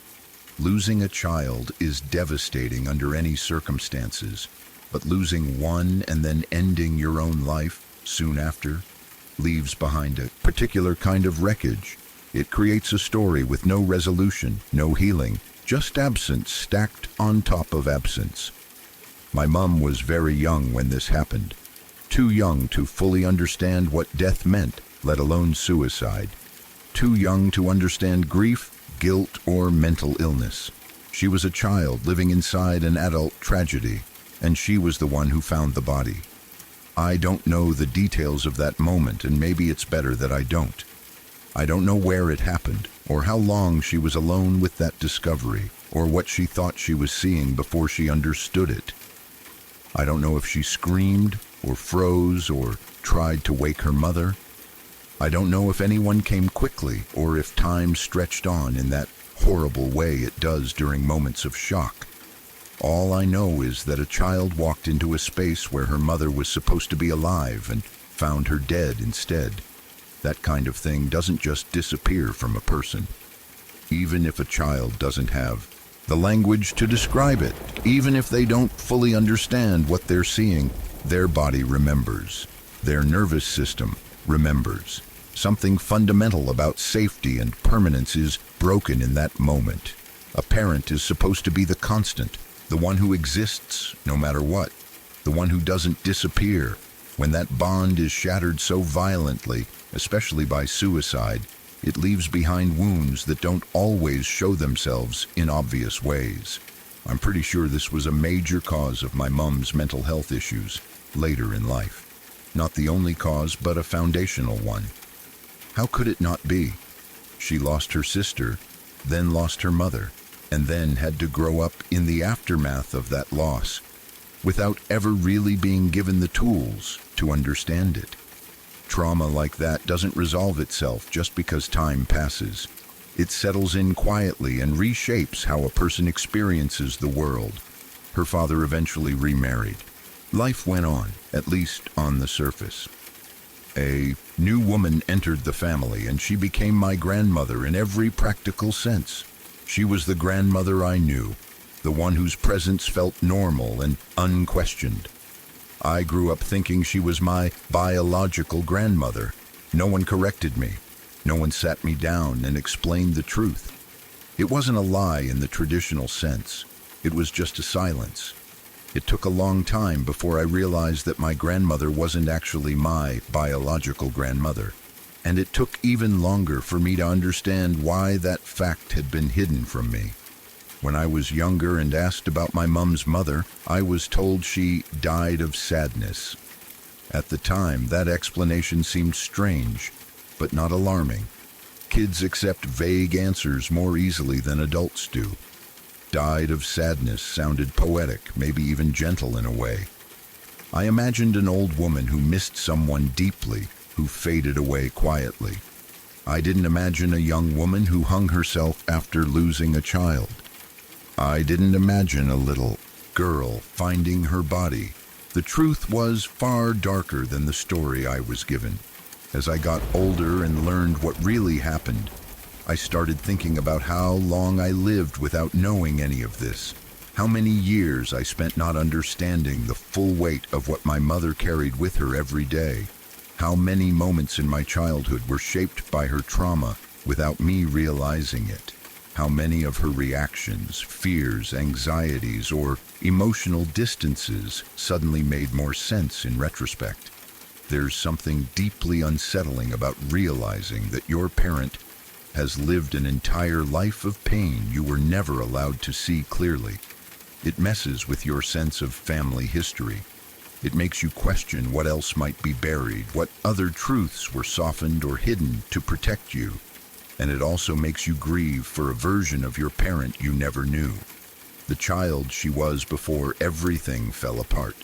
S1: Losing a child is devastating under any circumstances, but losing one and then ending your own life soon after leaves behind a particular kind of wreckage. It creates a story with no resolution, no healing, just absence stacked on top of absence. My mom was very young when this happened. Too young to fully understand what death meant, let alone suicide. Too young to understand grief, guilt, or mental illness. She was a child living inside an adult tragedy, and she was the one who found the body. I don't know the details of that moment, and maybe it's better that I don't. I don't know where it happened, or how long she was alone with that discovery, or what she thought she was seeing before she understood it. I don't know if she screamed, or froze, or tried to wake her mother. I don't know if anyone came quickly, or if time stretched on in that horrible way it does during moments of shock. All I know is that a child walked into a space where her mother was supposed to be alive and found her dead instead. That kind of thing doesn't just disappear from a person. Even if a child doesn't have the language to describe it, even if they don't fully understand what they're seeing, their body remembers. Their nervous system remembers. Something fundamental about safety and permanence is broken in that moment. A parent is supposed to be the constant, the one who exists no matter what, the one who doesn't disappear. When that bond is shattered so violently, especially by suicide, it leaves behind wounds that don't always show themselves in obvious ways. I'm pretty sure this was a major cause of my mom's mental health issues later in life. Not the only cause, but a foundational one. How could it not be? She lost her sister, then lost her mother, and then had to grow up in the aftermath of that loss, without ever really being given the tools to understand it. Trauma like that doesn't resolve itself just because time passes. It settles in quietly and reshapes how a person experiences the world. Her father eventually remarried. Life went on, at least on the surface. A new woman entered the family, and she became my grandmother in every practical sense. She was the grandmother I knew, the one whose presence felt normal and unquestioned. I grew up thinking she was my biological grandmother. No one corrected me. No one sat me down and explained the truth. It wasn't a lie in the traditional sense. It was just a silence. It took a long time before I realized that my grandmother wasn't actually my biological grandmother. And it took even longer for me to understand why that fact had been hidden from me. When I was younger and asked about my mom's mother, I was told she died of sadness. At the time, that explanation seemed strange, but not alarming. Kids accept vague answers more easily than adults do. Died of sadness sounded poetic, maybe even gentle in a way. I imagined an old woman who missed someone deeply, who faded away quietly. I didn't imagine a young woman who hung herself after losing a child. I didn't imagine a little girl finding her body. The truth was far darker than the story I was given. As I got older and learned what really happened, I started thinking about how long I lived without knowing any of this. How many years I spent not understanding the full weight of what my mother carried with her every day. How many moments in my childhood were shaped by her trauma without me realizing it? How many of her reactions, fears, anxieties, or emotional distances suddenly made more sense in retrospect? There's something deeply unsettling about realizing that your parent has lived an entire life of pain you were never allowed to see clearly. It messes with your sense of family history. It makes you question what else might be buried, what other truths were softened or hidden to protect you. And it also makes you grieve for a version of your parent you never knew. The child she was before everything fell apart.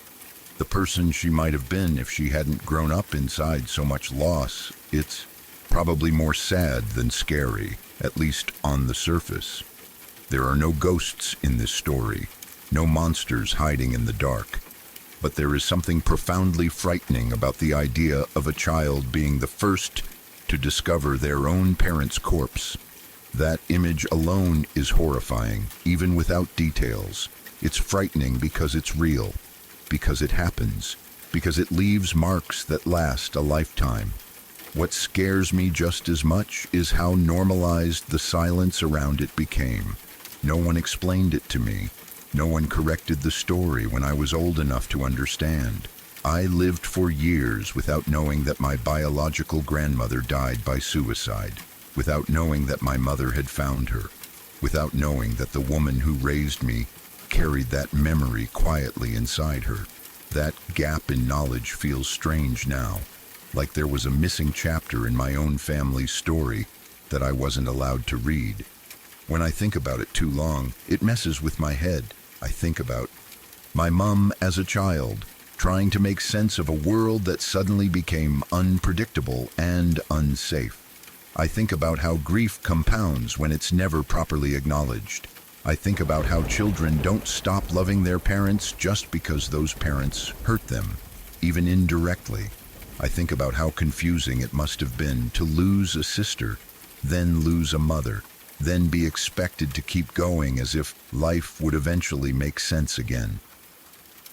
S1: The person she might have been if she hadn't grown up inside so much loss. It's probably more sad than scary, at least on the surface. There are no ghosts in this story, no monsters hiding in the dark. But there is something profoundly frightening about the idea of a child being the first to discover their own parent's corpse. That image alone is horrifying, even without details. It's frightening because it's real, because it happens, because it leaves marks that last a lifetime. What scares me just as much is how normalized the silence around it became. No one explained it to me. No one corrected the story when I was old enough to understand. I lived for years without knowing that my biological grandmother died by suicide, without knowing that my mother had found her, without knowing that the woman who raised me carried that memory quietly inside her. That gap in knowledge feels strange now, like there was a missing chapter in my own family's story that I wasn't allowed to read. When I think about it too long, it messes with my head. I think about my mom as a child, trying to make sense of a world that suddenly became unpredictable and unsafe. I think about how grief compounds when it's never properly acknowledged. I think about how children don't stop loving their parents just because those parents hurt them, even indirectly. I think about how confusing it must have been to lose a sister, then lose a mother, then be expected to keep going as if life would eventually make sense again.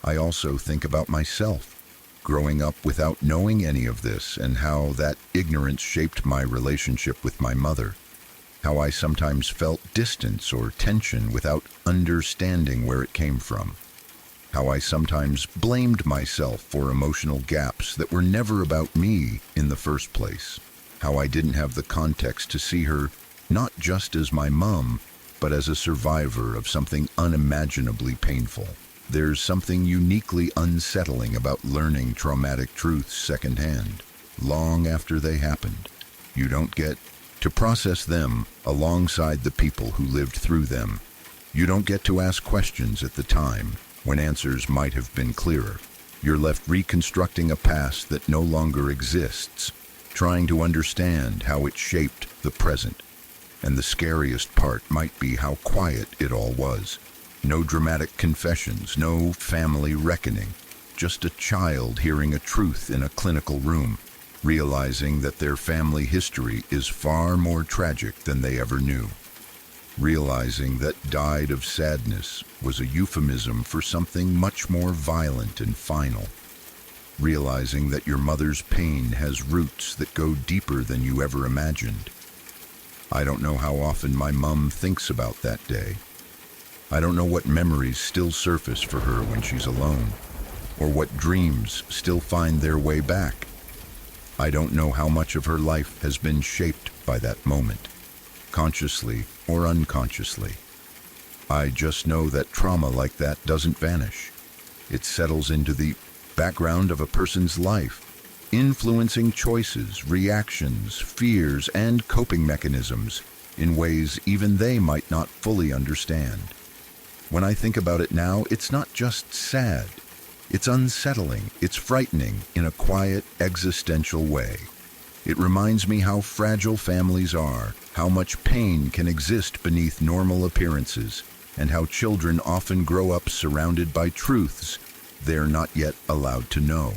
S1: I also think about myself, growing up without knowing any of this, and how that ignorance shaped my relationship with my mother. How I sometimes felt distance or tension without understanding where it came from. How I sometimes blamed myself for emotional gaps that were never about me in the first place. How I didn't have the context to see her not just as my mom, but as a survivor of something unimaginably painful. There's something uniquely unsettling about learning traumatic truths secondhand, long after they happened. You don't get to process them alongside the people who lived through them. You don't get to ask questions at the time when answers might have been clearer. You're left reconstructing a past that no longer exists, trying to understand how it shaped the present. And the scariest part might be how quiet it all was. No dramatic confessions, no family reckoning, just a child hearing a truth in a clinical room, realizing that their family history is far more tragic than they ever knew. Realizing that died of sadness was a euphemism for something much more violent and final. Realizing that your mother's pain has roots that go deeper than you ever imagined. I don't know how often my mom thinks about that day. I don't know what memories still surface for her when she's alone, or what dreams still find their way back. I don't know how much of her life has been shaped by that moment, consciously or unconsciously. I just know that trauma like that doesn't vanish. It settles into the background of a person's life, influencing choices, reactions, fears, and coping mechanisms in ways even they might not fully understand. When I think about it now, it's not just sad. It's unsettling, it's frightening in a quiet, existential way. It reminds me how fragile families are, how much pain can exist beneath normal appearances, and how children often grow up surrounded by truths they're not yet allowed to know.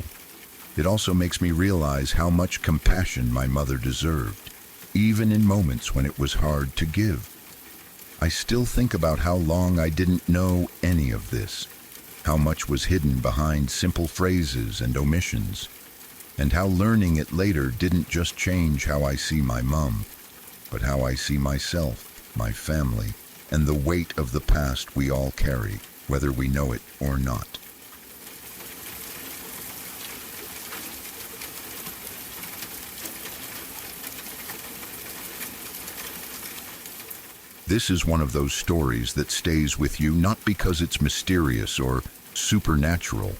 S1: It also makes me realize how much compassion my mother deserved, even in moments when it was hard to give. I still think about how long I didn't know any of this, how much was hidden behind simple phrases and omissions. and how learning it later didn't just change how I see my mom, but how I see myself, my family, and the weight of the past we all carry, whether we know it or not. This is one of those stories that stays with you not because it's mysterious or supernatural,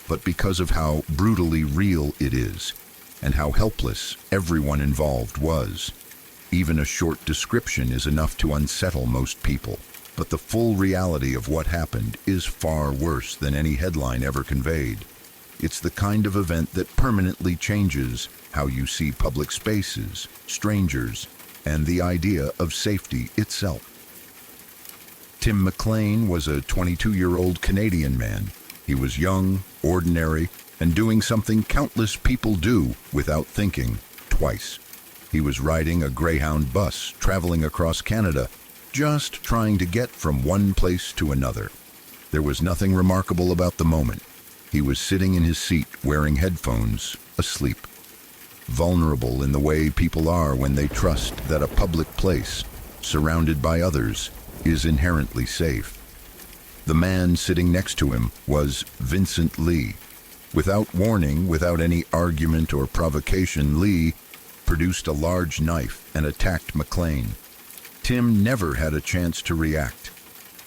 S1: but because of how brutally real it is, and how helpless everyone involved was. Even a short description is enough to unsettle most people, but the full reality of what happened is far worse than any headline ever conveyed. It's the kind of event that permanently changes how you see public spaces, strangers, and the idea of safety itself. Tim McLean was a 22-year-old Canadian man. He was young, ordinary, and doing something countless people do without thinking twice. He was riding a Greyhound bus, traveling across Canada, just trying to get from one place to another. There was nothing remarkable about the moment. He was sitting in his seat, wearing headphones, asleep. Vulnerable in the way people are when they trust that a public place, surrounded by others, is inherently safe. The man sitting next to him was Vincent Lee. Without warning, without any argument or provocation, Lee produced a large knife and attacked McLean. Tim never had a chance to react.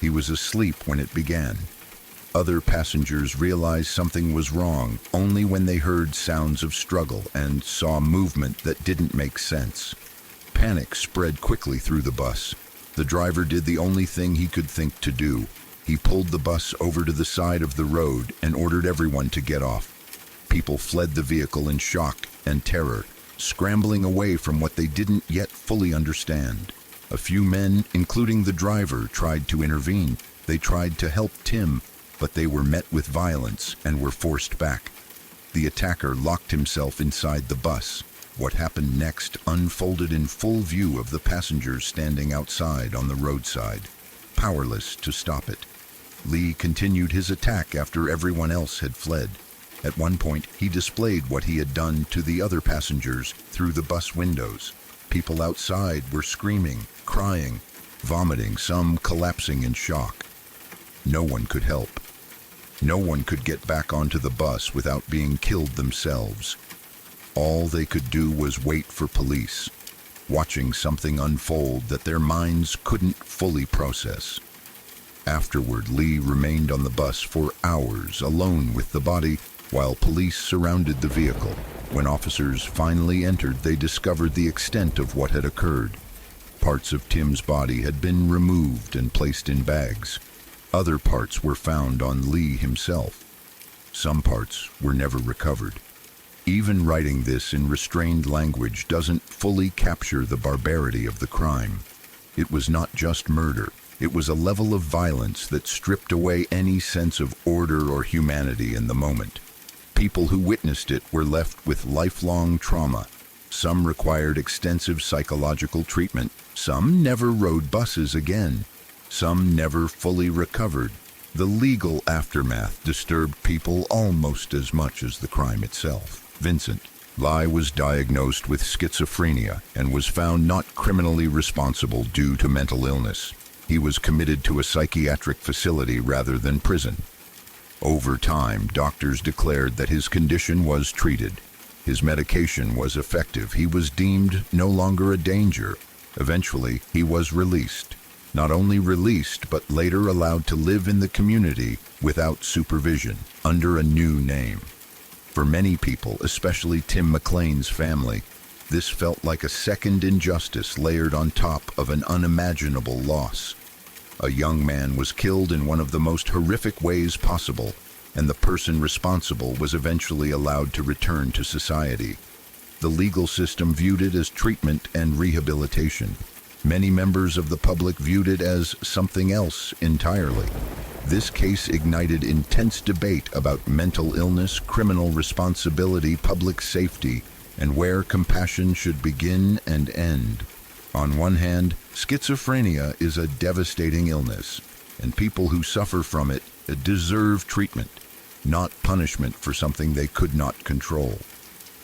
S1: He was asleep when it began. Other passengers realized something was wrong only when they heard sounds of struggle and saw movement that didn't make sense. Panic spread quickly through the bus. The driver did the only thing he could think to do. He pulled the bus over to the side of the road and ordered everyone to get off. People fled the vehicle in shock and terror, scrambling away from what they didn't yet fully understand. A few men, including the driver, tried to intervene. They tried to help Tim, but they were met with violence and were forced back. The attacker locked himself inside the bus. What happened next unfolded in full view of the passengers standing outside on the roadside, powerless to stop it. Lee continued his attack after everyone else had fled. At one point, he displayed what he had done to the other passengers through the bus windows. People outside were screaming, crying, vomiting, some collapsing in shock. No one could help. No one could get back onto the bus without being killed themselves. All they could do was wait for police, watching something unfold that their minds couldn't fully process. Afterward, Lee remained on the bus for hours alone with the body while police surrounded the vehicle. When officers finally entered, they discovered the extent of what had occurred. Parts of Tim's body had been removed and placed in bags. Other parts were found on Lee himself. Some parts were never recovered. Even writing this in restrained language doesn't fully capture the barbarity of the crime. It was not just murder. It was a level of violence that stripped away any sense of order or humanity in the moment. People who witnessed it were left with lifelong trauma. Some required extensive psychological treatment. Some never rode buses again. Some never fully recovered. The legal aftermath disturbed people almost as much as the crime itself. Vincent Lee was diagnosed with schizophrenia and was found not criminally responsible due to mental illness. He was committed to a psychiatric facility rather than prison. Over time, doctors declared that his condition was treated. His medication was effective. He was deemed no longer a danger. Eventually, he was released. Not only released, but later allowed to live in the community without supervision, under a new name. For many people, especially Tim McLean's family, this felt like a second injustice layered on top of an unimaginable loss. A young man was killed in one of the most horrific ways possible, and the person responsible was eventually allowed to return to society. The legal system viewed it as treatment and rehabilitation. Many members of the public viewed it as something else entirely. This case ignited intense debate about mental illness, criminal responsibility, public safety, and where compassion should begin and end. On one hand, schizophrenia is a devastating illness, and people who suffer from it deserve treatment, not punishment for something they could not control.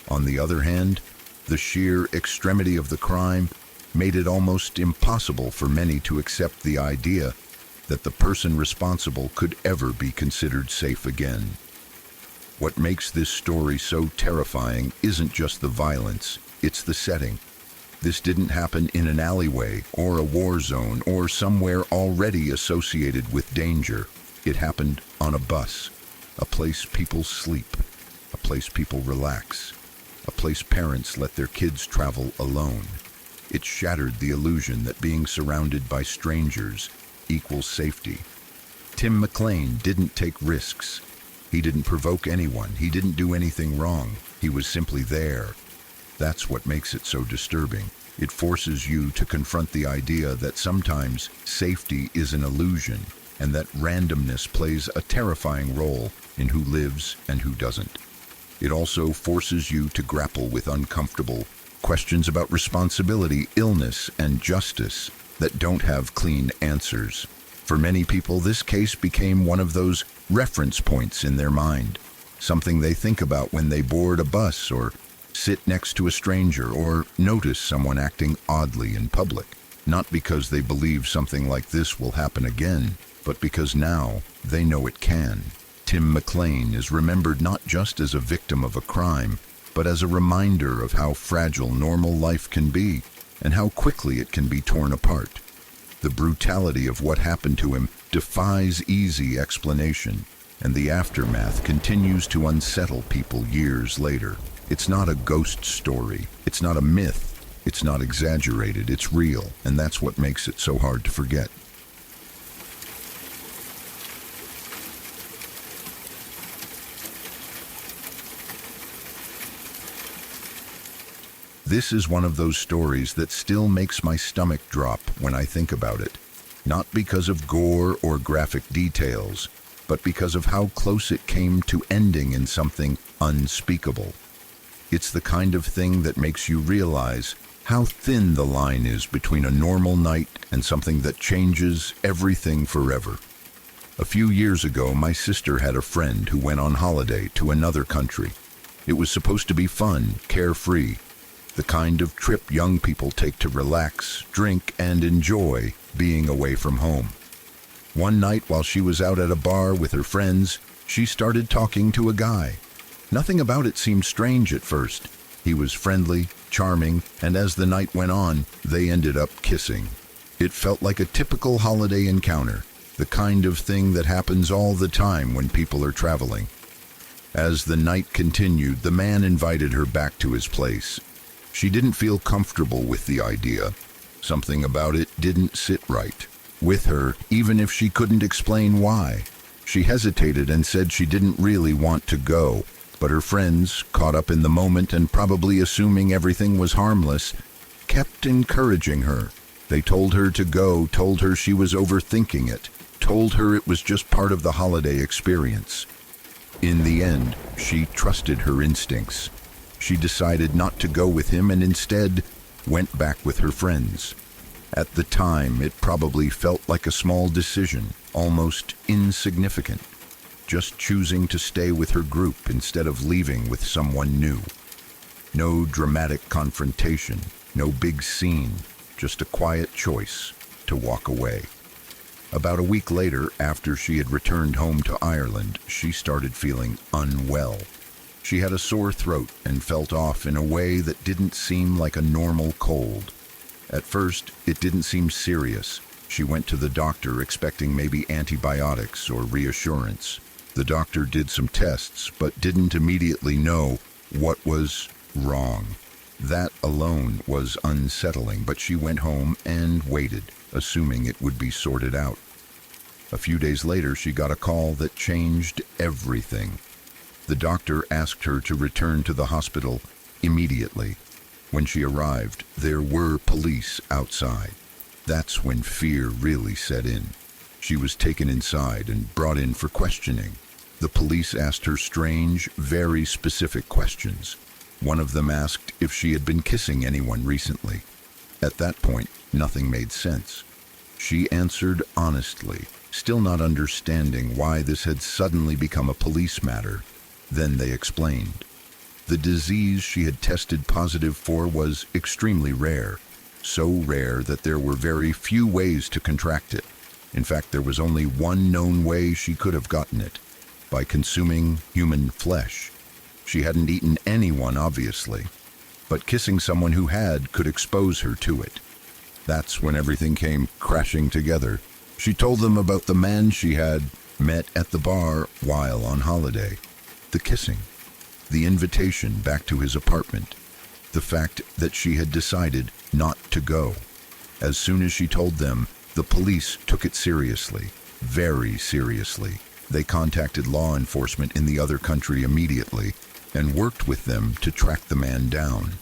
S1: On the other hand, the sheer extremity of the crime made it almost impossible for many to accept the idea that the person responsible could ever be considered safe again. What makes this story so terrifying isn't just the violence, it's the setting. This didn't happen in an alleyway or a war zone or somewhere already associated with danger. It happened on a bus, a place people sleep, a place people relax, a place parents let their kids travel alone. It shattered the illusion that being surrounded by strangers equals safety. Tim McLean didn't take risks. He didn't provoke anyone. He didn't do anything wrong. He was simply there. That's what makes it so disturbing. It forces you to confront the idea that sometimes safety is an illusion and that randomness plays a terrifying role in who lives and who doesn't. It also forces you to grapple with uncomfortable questions about responsibility, illness, and justice that don't have clean answers. For many people, this case became one of those reference points in their mind, something they think about when they board a bus or sit next to a stranger or notice someone acting oddly in public. Not because they believe something like this will happen again, but because now they know it can. Tim McLean is remembered not just as a victim of a crime, but as a reminder of how fragile normal life can be and how quickly it can be torn apart. The brutality of what happened to him defies easy explanation, and the aftermath continues to unsettle people years later. It's not a ghost story. It's not a myth. It's not exaggerated. It's real, and that's what makes it so hard to forget. This is one of those stories that still makes my stomach drop when I think about it. Not because of gore or graphic details, but because of how close it came to ending in something unspeakable. It's the kind of thing that makes you realize how thin the line is between a normal night and something that changes everything forever. A few years ago, my sister had a friend who went on holiday to another country. It was supposed to be fun, carefree, the kind of trip young people take to relax, drink, and enjoy being away from home. One night while she was out at a bar with her friends, she started talking to a guy. Nothing about it seemed strange at first. He was friendly, charming, and as the night went on, they ended up kissing. It felt like a typical holiday encounter, the kind of thing that happens all the time when people are traveling. As the night continued, the man invited her back to his place. She didn't feel comfortable with the idea. Something about it didn't sit right with her, even if she couldn't explain why. She hesitated and said she didn't really want to go, but her friends, caught up in the moment and probably assuming everything was harmless, kept encouraging her. They told her to go, told her she was overthinking it, told her it was just part of the holiday experience. In the end, she trusted her instincts. She decided not to go with him and instead went back with her friends. At the time, it probably felt like a small decision, almost insignificant, just choosing to stay with her group instead of leaving with someone new. No dramatic confrontation, no big scene, just a quiet choice to walk away. About a week later, after she had returned home to Ireland, she started feeling unwell. She had a sore throat and felt off in a way that didn't seem like a normal cold. At first, it didn't seem serious. She went to the doctor expecting maybe antibiotics or reassurance. The doctor did some tests, but didn't immediately know what was wrong. That alone was unsettling, but she went home and waited, assuming it would be sorted out. A few days later, she got a call that changed everything. The doctor asked her to return to the hospital immediately. When she arrived, there were police outside. That's when fear really set in. She was taken inside and brought in for questioning. The police asked her strange, very specific questions. One of them asked if she had been kissing anyone recently. At that point, nothing made sense. She answered honestly, still not understanding why this had suddenly become a police matter. Then they explained. The disease she had tested positive for was extremely rare, so rare that there were very few ways to contract it. In fact, there was only one known way she could have gotten it: by consuming human flesh. She hadn't eaten anyone, obviously, but kissing someone who had could expose her to it. That's when everything came crashing together. She told them about the man she had met at the bar while on holiday. The kissing, the invitation back to his apartment, the fact that she had decided not to go. As soon as she told them, the police took it seriously, very seriously. They contacted law enforcement in the other country immediately and worked with them to track the man down.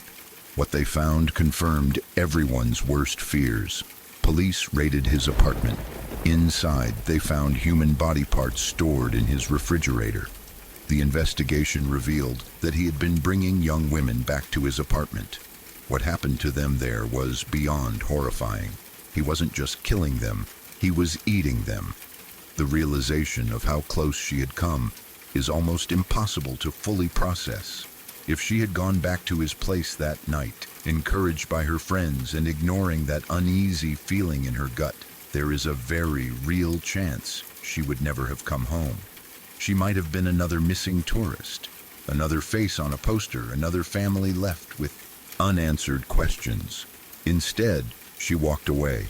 S1: What they found confirmed everyone's worst fears. Police raided his apartment. Inside, they found human body parts stored in his refrigerator. The investigation revealed that he had been bringing young women back to his apartment. What happened to them there was beyond horrifying. He wasn't just killing them, he was eating them. The realization of how close she had come is almost impossible to fully process. If she had gone back to his place that night, encouraged by her friends and ignoring that uneasy feeling in her gut, there is a very real chance she would never have come home. She might have been another missing tourist, another face on a poster, another family left with unanswered questions. Instead, she walked away.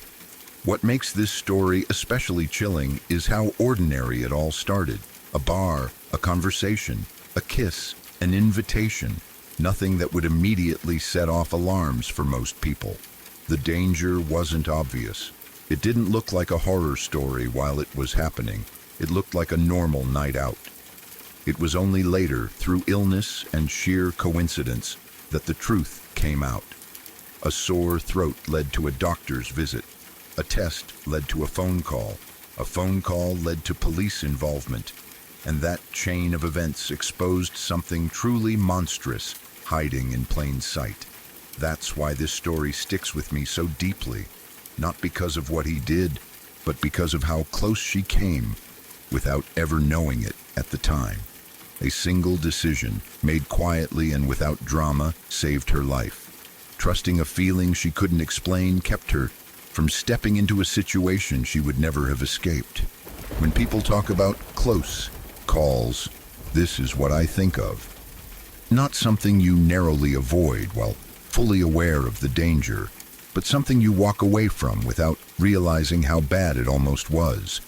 S1: What makes this story especially chilling is how ordinary it all started. A bar, a conversation, a kiss, an invitation. Nothing that would immediately set off alarms for most people. The danger wasn't obvious. It didn't look like a horror story while it was happening. It looked like a normal night out. It was only later, through illness and sheer coincidence, that the truth came out. A sore throat led to a doctor's visit. A test led to a phone call. A phone call led to police involvement. And that chain of events exposed something truly monstrous hiding in plain sight. That's why this story sticks with me so deeply. Not because of what he did, but because of how close she came without ever knowing it at the time. A single decision, made quietly and without drama, saved her life. Trusting a feeling she couldn't explain kept her from stepping into a situation she would never have escaped. When people talk about close calls, this is what I think of. Not something you narrowly avoid while fully aware of the danger, but something you walk away from without realizing how bad it almost was.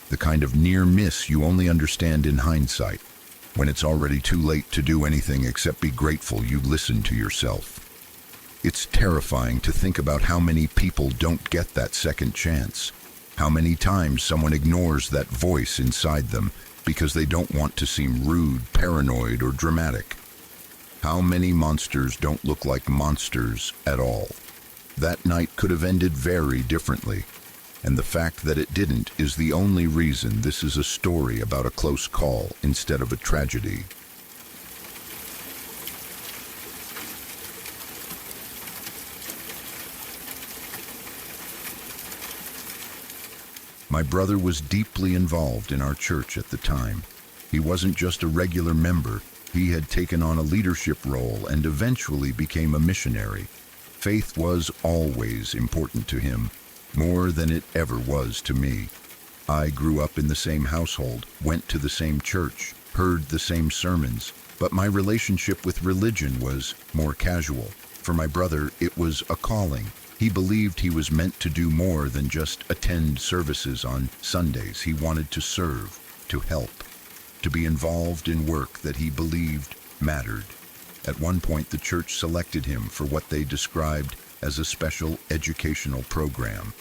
S1: The kind of near miss you only understand in hindsight, when it's already too late to do anything except be grateful you listened to yourself. It's terrifying to think about how many people don't get that second chance, how many times someone ignores that voice inside them because they don't want to seem rude, paranoid, or dramatic. How many monsters don't look like monsters at all? That night could have ended very differently, and the fact that it didn't is the only reason this is a story about a close call instead of a tragedy. My brother was deeply involved in our church at the time. He wasn't just a regular member, he had taken on a leadership role and eventually became a missionary. Faith was always important to him, more than it ever was to me. I grew up in the same household, went to the same church, heard the same sermons, but my relationship with religion was more casual. For my brother, it was a calling. He believed he was meant to do more than just attend services on Sundays. He wanted to serve, to help, to be involved in work that he believed mattered. At one point, the church selected him for what they described as a special educational program.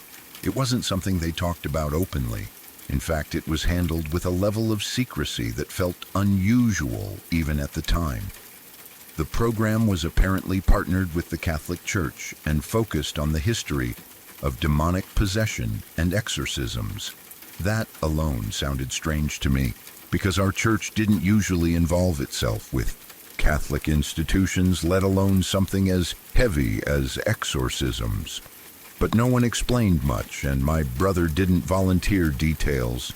S1: It wasn't something they talked about openly. In fact, it was handled with a level of secrecy that felt unusual even at the time. The program was apparently partnered with the Catholic Church and focused on the history of demonic possession and exorcisms. That alone sounded strange to me, because our church didn't usually involve itself with Catholic institutions, let alone something as heavy as exorcisms. But no one explained much, and my brother didn't volunteer details.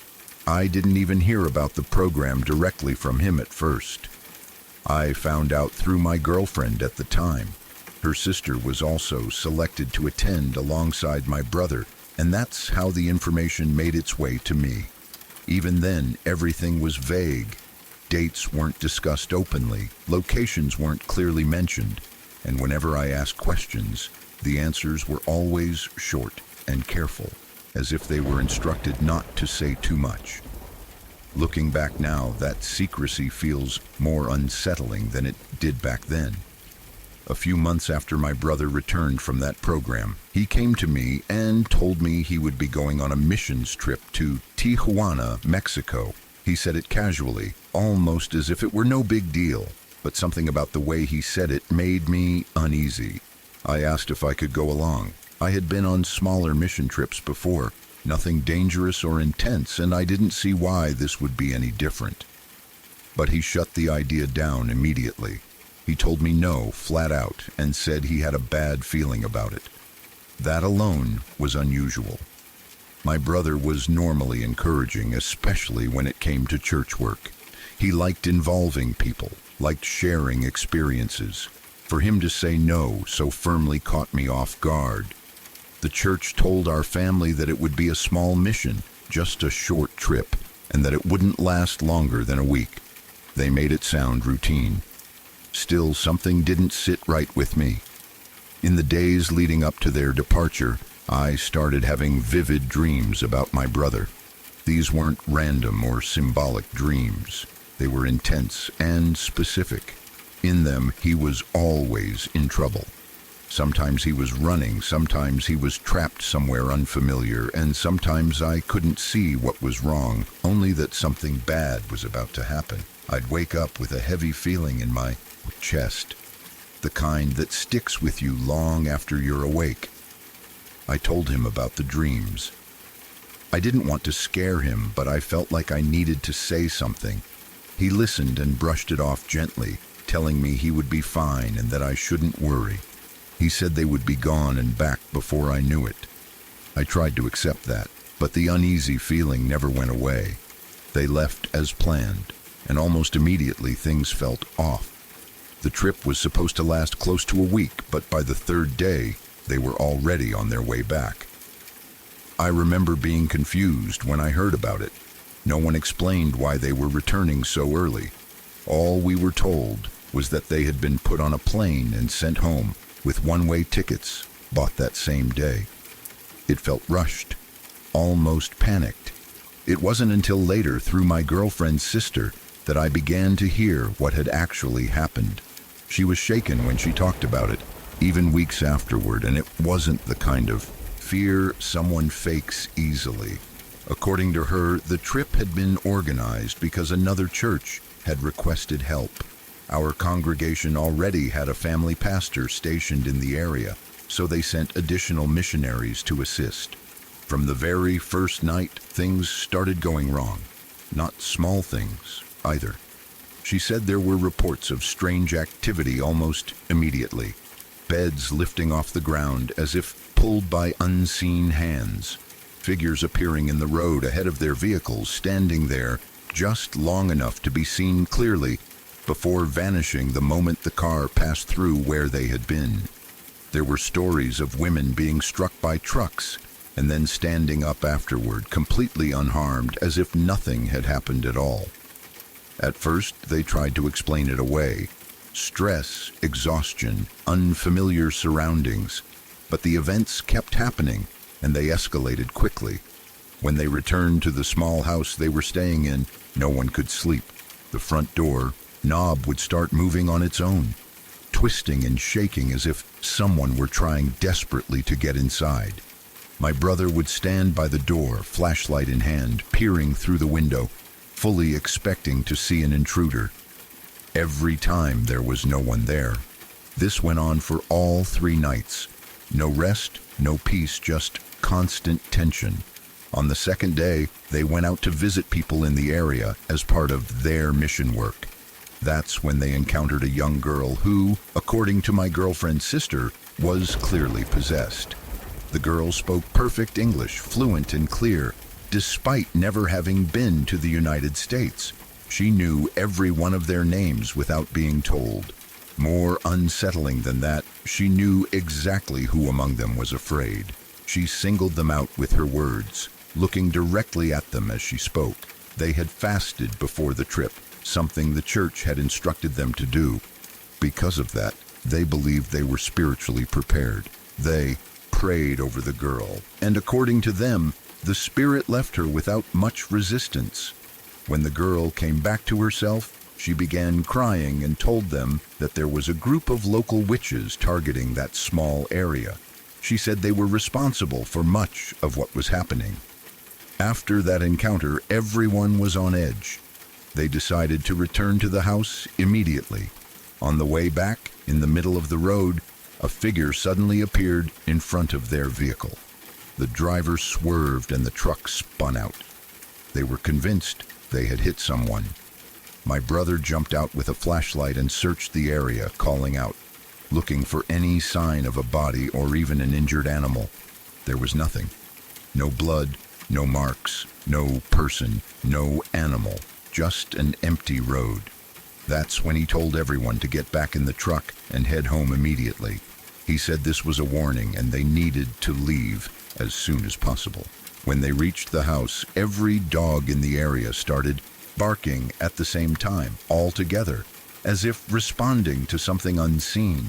S1: I didn't even hear about the program directly from him at first. I found out through my girlfriend at the time. Her sister was also selected to attend alongside my brother, and that's how the information made its way to me. Even then, everything was vague. Dates weren't discussed openly, locations weren't clearly mentioned, and whenever I asked questions, the answers were always short and careful, as if they were instructed not to say too much. Looking back now, that secrecy feels more unsettling than it did back then. A few months after my brother returned from that program, he came to me and told me he would be going on a missions trip to Tijuana, Mexico. He said it casually, almost as if it were no big deal, but something about the way he said it made me uneasy. I asked if I could go along. I had been on smaller mission trips before, nothing dangerous or intense, and I didn't see why this would be any different. But he shut the idea down immediately. He told me no, flat out, and said he had a bad feeling about it. That alone was unusual. My brother was normally encouraging, especially when it came to church work. He liked involving people, liked sharing experiences. For him to say no so firmly caught me off guard. The church told our family that it would be a small mission, just a short trip, and that it wouldn't last longer than a week. They made it sound routine. Still, something didn't sit right with me. In the days leading up to their departure, I started having vivid dreams about my brother. These weren't random or symbolic dreams. They were intense and specific. In them, he was always in trouble. Sometimes he was running, sometimes he was trapped somewhere unfamiliar, and sometimes I couldn't see what was wrong, only that something bad was about to happen. I'd wake up with a heavy feeling in my chest, the kind that sticks with you long after you're awake. I told him about the dreams. I didn't want to scare him, but I felt like I needed to say something. He listened and brushed it off gently, telling me he would be fine and that I shouldn't worry. He said they would be gone and back before I knew it. I tried to accept that, but the uneasy feeling never went away. They left as planned, and almost immediately things felt off. The trip was supposed to last close to a week, but by the third day, they were already on their way back. I remember being confused when I heard about it. No one explained why they were returning so early. All we were told was that they had been put on a plane and sent home with one-way tickets bought that same day. It felt rushed, almost panicked. It wasn't until later, through my girlfriend's sister, that I began to hear what had actually happened. She was shaken when she talked about it, even weeks afterward, and it wasn't the kind of fear someone fakes easily. According to her, the trip had been organized because another church had requested help. Our congregation already had a family pastor stationed in the area, so they sent additional missionaries to assist. From the very first night, things started going wrong. Not small things, either. She said there were reports of strange activity almost immediately. Beds lifting off the ground as if pulled by unseen hands. Figures appearing in the road ahead of their vehicles, standing there just long enough to be seen clearly before vanishing the moment the car passed through where they had been. There were stories of women being struck by trucks and then standing up afterward, completely unharmed, as if nothing had happened at all. At first, they tried to explain it away. Stress, exhaustion, unfamiliar surroundings. But the events kept happening, and they escalated quickly. When they returned to the small house they were staying in, no one could sleep. The front door knob would start moving on its own, twisting and shaking as if someone were trying desperately to get inside. My brother would stand by the door, flashlight in hand, peering through the window, fully expecting to see an intruder. Every time there was no one there. This went on for all 3 nights. No rest, no peace, just constant tension. On the second day, they went out to visit people in the area as part of their mission work. That's when they encountered a young girl who, according to my girlfriend's sister, was clearly possessed. The girl spoke perfect English, fluent and clear, despite never having been to the United States. She knew every one of their names without being told. More unsettling than that, she knew exactly who among them was afraid. She singled them out with her words, looking directly at them as she spoke. They had fasted before the trip, something the church had instructed them to do. Because of that, they believed they were spiritually prepared. They prayed over the girl, and according to them, the spirit left her without much resistance. When the girl came back to herself, she began crying and told them that there was a group of local witches targeting that small area. She said they were responsible for much of what was happening. After that encounter, everyone was on edge. They decided to return to the house immediately. On the way back, in the middle of the road, a figure suddenly appeared in front of their vehicle. The driver swerved and the truck spun out. They were convinced they had hit someone. My brother jumped out with a flashlight and searched the area, calling out, looking for any sign of a body or even an injured animal. There was nothing. No blood, no marks, no person, no animal, just an empty road. That's when he told everyone to get back in the truck and head home immediately. He said this was a warning and they needed to leave as soon as possible. When they reached the house, every dog in the area started barking at the same time, all together, as if responding to something unseen.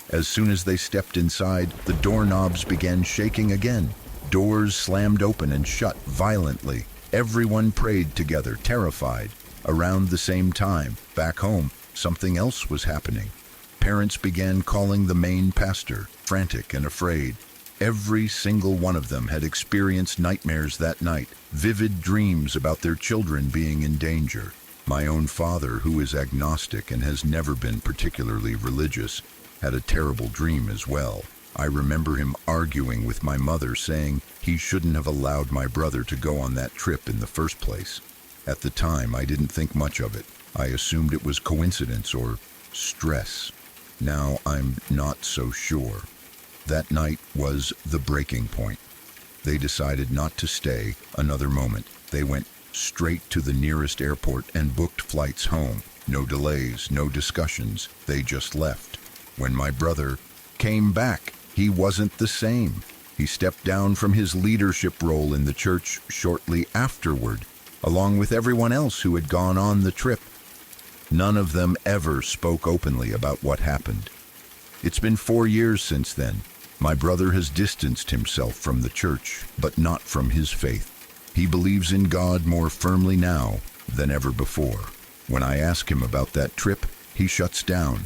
S1: As soon as they stepped inside, the doorknobs began shaking again. Doors slammed open and shut violently. Everyone prayed together, terrified. Around the same time, back home, something else was happening. Parents began calling the main pastor, frantic and afraid. Every single one of them had experienced nightmares that night, vivid dreams about their children being in danger. My own father, who is agnostic and has never been particularly religious, had a terrible dream as well. I remember him arguing with my mother, saying he shouldn't have allowed my brother to go on that trip in the first place. At the time, I didn't think much of it. I assumed it was coincidence or stress. Now I'm not so sure. That night was the breaking point. They decided not to stay another moment. They went straight to the nearest airport and booked flights home. No delays, no discussions. They just left. When my brother came back, he wasn't the same. He stepped down from his leadership role in the church shortly afterward, along with everyone else who had gone on the trip. None of them ever spoke openly about what happened. It's been 4 years since then. My brother has distanced himself from the church, but not from his faith. He believes in God more firmly now than ever before. When I ask him about that trip, he shuts down.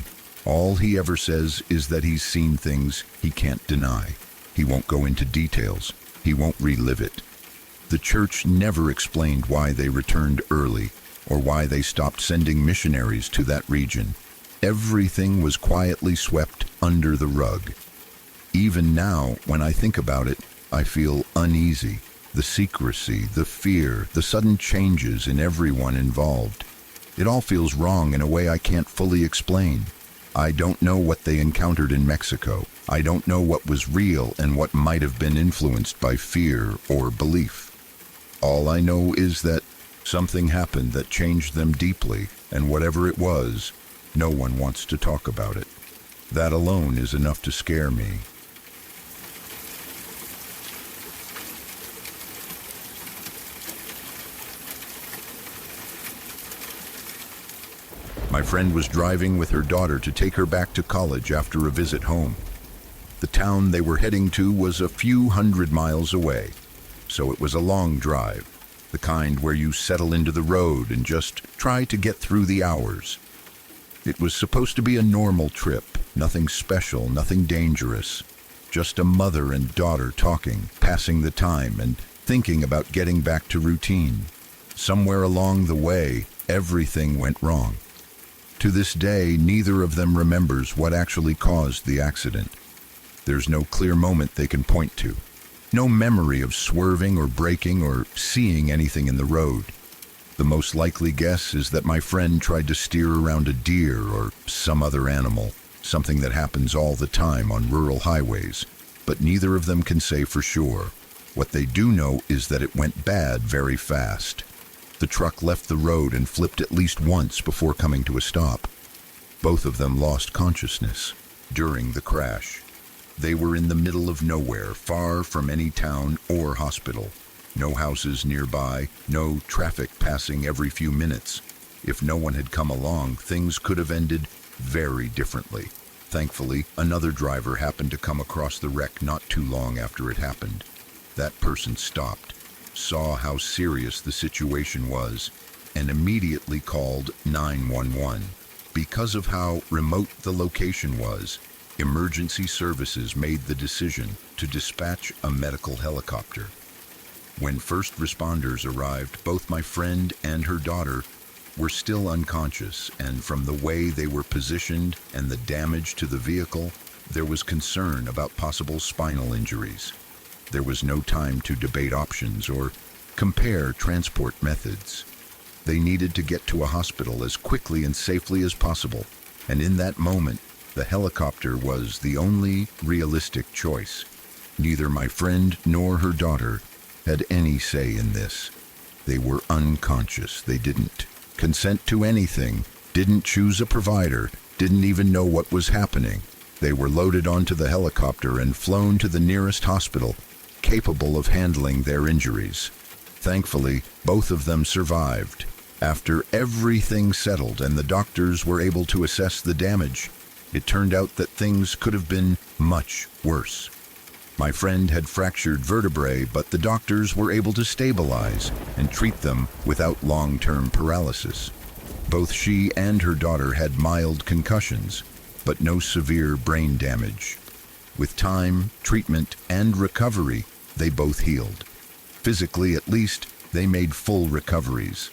S1: All he ever says is that he's seen things he can't deny. He won't go into details. He won't relive it. The church never explained why they returned early or why they stopped sending missionaries to that region. Everything was quietly swept under the rug. Even now, when I think about it, I feel uneasy. The secrecy, the fear, the sudden changes in everyone involved. It all feels wrong in a way I can't fully explain. I don't know what they encountered in Mexico. I don't know what was real and what might have been influenced by fear or belief. All I know is that something happened that changed them deeply, and whatever it was, no one wants to talk about it. That alone is enough to scare me. My friend was driving with her daughter to take her back to college after a visit home. The town they were heading to was a few hundred miles away, so it was a long drive, the kind where you settle into the road and just try to get through the hours. It was supposed to be a normal trip, nothing special, nothing dangerous, just a mother and daughter talking, passing the time, and thinking about getting back to routine. Somewhere along the way, everything went wrong. To this day, neither of them remembers what actually caused the accident. There's no clear moment they can point to. No memory of swerving or braking or seeing anything in the road. The most likely guess is that my friend tried to steer around a deer or some other animal, something that happens all the time on rural highways, but neither of them can say for sure. What they do know is that it went bad very fast. The truck left the road and flipped at least once before coming to a stop. Both of them lost consciousness during the crash. They were in the middle of nowhere, far from any town or hospital. No houses nearby, no traffic passing every few minutes. If no one had come along, things could have ended very differently. Thankfully, another driver happened to come across the wreck not too long after it happened. That person stopped, saw how serious the situation was, and immediately called 911. Because of how remote the location was, emergency services made the decision to dispatch a medical helicopter. When first responders arrived, both my friend and her daughter were still unconscious, and from the way they were positioned and the damage to the vehicle, there was concern about possible spinal injuries. There was no time to debate options or compare transport methods. They needed to get to a hospital as quickly and safely as possible, and in that moment, the helicopter was the only realistic choice. Neither my friend nor her daughter had any say in this. They were unconscious. They didn't consent to anything, didn't choose a provider, didn't even know what was happening. They were loaded onto the helicopter and flown to the nearest hospital, capable of handling their injuries. Thankfully, both of them survived. After everything settled and the doctors were able to assess the damage, it turned out that things could have been much worse. My friend had fractured vertebrae, but the doctors were able to stabilize and treat them without long-term paralysis. Both she and her daughter had mild concussions, but no severe brain damage. With time, treatment, and recovery, they both healed. Physically, at least, they made full recoveries.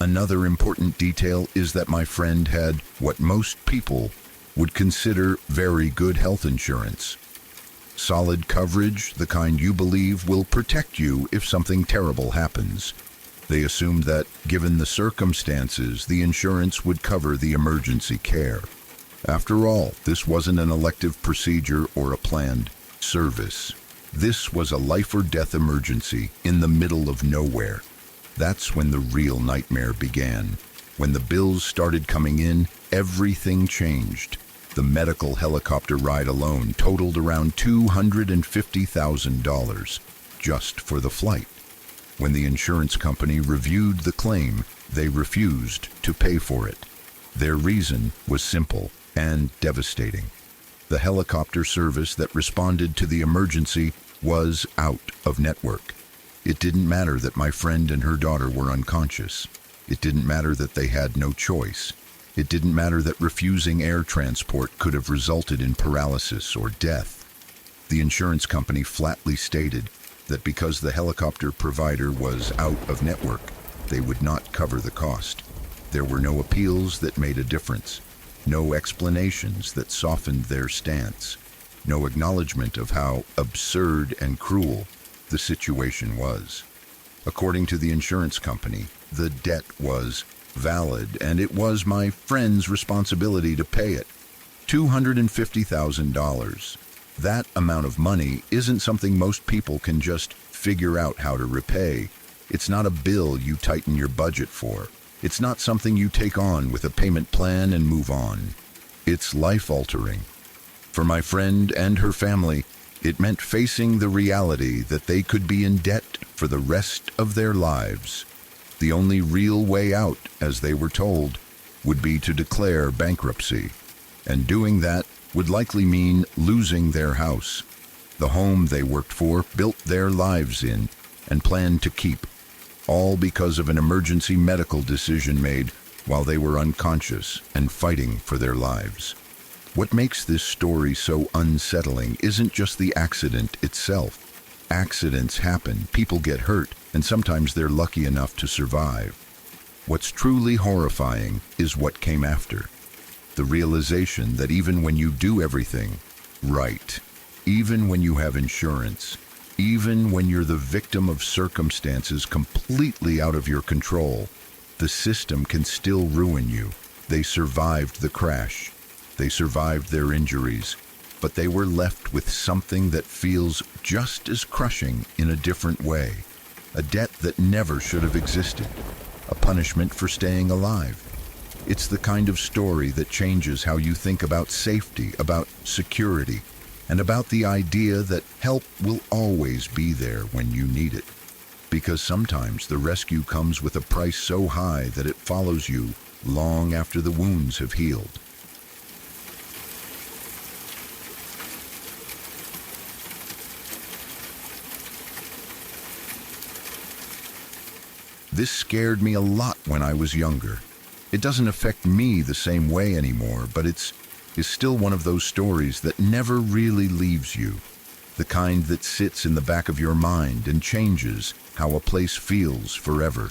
S1: Another important detail is that my friend had what most people would consider very good health insurance. Solid coverage, the kind you believe will protect you if something terrible happens. They assumed that, given the circumstances, the insurance would cover the emergency care. After all, this wasn't an elective procedure or a planned service. This was a life-or-death emergency in the middle of nowhere. That's when the real nightmare began. When the bills started coming in, everything changed. The medical helicopter ride alone totaled around $250,000 just for the flight. When the insurance company reviewed the claim, they refused to pay for it. Their reason was simple and devastating. The helicopter service that responded to the emergency was out of network. It didn't matter that my friend and her daughter were unconscious. It didn't matter that they had no choice. It didn't matter that refusing air transport could have resulted in paralysis or death. The insurance company flatly stated that because the helicopter provider was out of network, they would not cover the cost. There were no appeals that made a difference, no explanations that softened their stance, no acknowledgement of how absurd and cruel the situation was. According to the insurance company, the debt was valid, and it was my friend's responsibility to pay it. $250,000. That amount of money isn't something most people can just figure out how to repay. It's not a bill you tighten your budget for. It's not something you take on with a payment plan and move on. It's life-altering. For my friend and her family, it meant facing the reality that they could be in debt for the rest of their lives. The only real way out, as they were told, would be to declare bankruptcy. And doing that would likely mean losing their house, the home they worked for, built their lives in, and planned to keep, all because of an emergency medical decision made while they were unconscious and fighting for their lives. What makes this story so unsettling isn't just the accident itself. Accidents happen, people get hurt, and sometimes they're lucky enough to survive. What's truly horrifying is what came after. The realization that even when you do everything right, even when you have insurance, even when you're the victim of circumstances completely out of your control, the system can still ruin you. They survived the crash. They survived their injuries, but they were left with something that feels just as crushing in a different way. A debt that never should have existed. a punishment for staying alive. It's the kind of story that changes how you think about safety, about security, and about the idea that help will always be there when you need it. Because sometimes the rescue comes with a price so high that it follows you long after the wounds have healed. This scared me a lot when I was younger. It doesn't affect me the same way anymore, but it's still one of those stories that never really leaves you. The kind that sits in the back of your mind and changes how a place feels forever.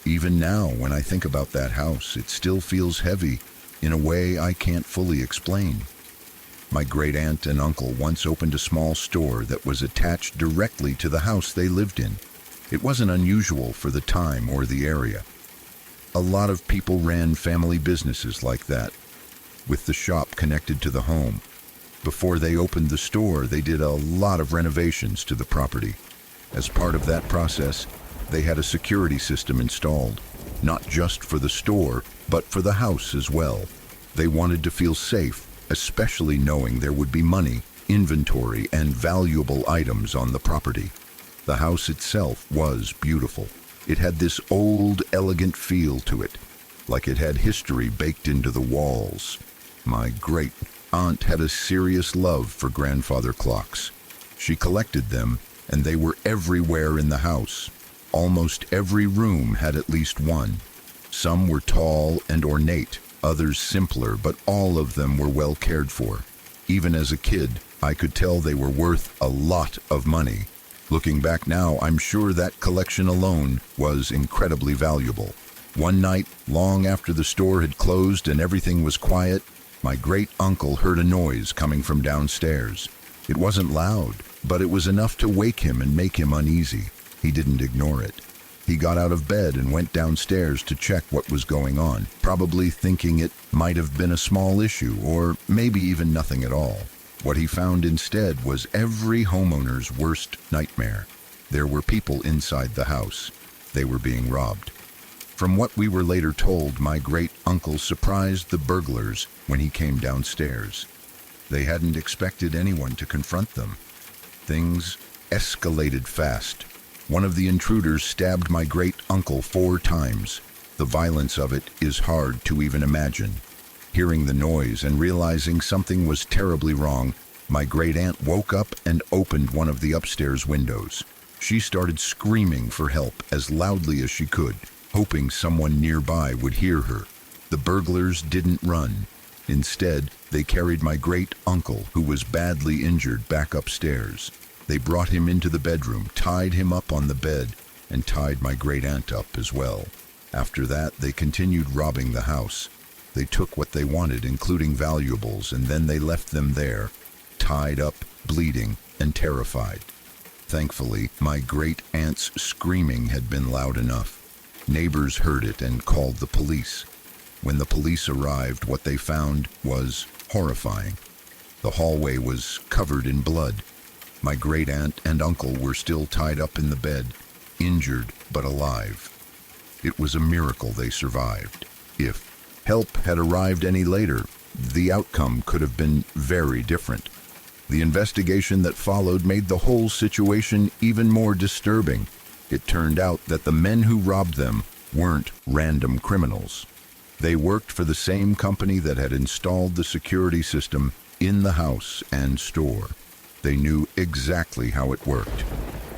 S1: Even now, when I think about that house, it still feels heavy in a way I can't fully explain. My great-aunt and uncle once opened a small store that was attached directly to the house they lived in. It wasn't unusual for the time or the area. A lot of people ran family businesses like that, with the shop connected to the home. Before they opened the store, they did a lot of renovations to the property. As part of that process, they had a security system installed, not just for the store, but for the house as well. They wanted to feel safe, especially knowing there would be money, inventory, and valuable items on the property. The house itself was beautiful. It had this old, elegant feel to it, like it had history baked into the walls. My great-aunt had a serious love for grandfather clocks. She collected them, and they were everywhere in the house. Almost every room had at least one. Some were tall and ornate, others simpler, but all of them were well cared for. Even as a kid, I could tell they were worth a lot of money. Looking back now, I'm sure that collection alone was incredibly valuable. One night, long after the store had closed and everything was quiet, my great-uncle heard a noise coming from downstairs. It wasn't loud, but it was enough to wake him and make him uneasy. He didn't ignore it. He got out of bed and went downstairs to check what was going on, probably thinking it might have been a small issue or maybe even nothing at all. What he found instead was every homeowner's worst nightmare. There were people inside the house. They were being robbed. From what we were later told, my great-uncle surprised the burglars when he came downstairs. They hadn't expected anyone to confront them. Things escalated fast. One of the intruders stabbed my great-uncle 4 times. The violence of it is hard to even imagine. Hearing the noise and realizing something was terribly wrong, my great-aunt woke up and opened one of the upstairs windows. She started screaming for help as loudly as she could, hoping someone nearby would hear her. The burglars didn't run. Instead, they carried my great-uncle, who was badly injured, back upstairs. They brought him into the bedroom, tied him up on the bed, and tied my great-aunt up as well. After that, they continued robbing the house. They took what they wanted, including valuables, and then they left them there, tied up, bleeding, and terrified. Thankfully, my great-aunt's screaming had been loud enough. Neighbors heard it and called the police. When the police arrived, what they found was horrifying. The hallway was covered in blood. My great-aunt and uncle were still tied up in the bed, injured but alive. It was a miracle they survived. If help had arrived any later, the outcome could have been very different. The investigation that followed made the whole situation even more disturbing. It turned out that the men who robbed them weren't random criminals. They worked for the same company that had installed the security system in the house and store. They knew exactly how it worked.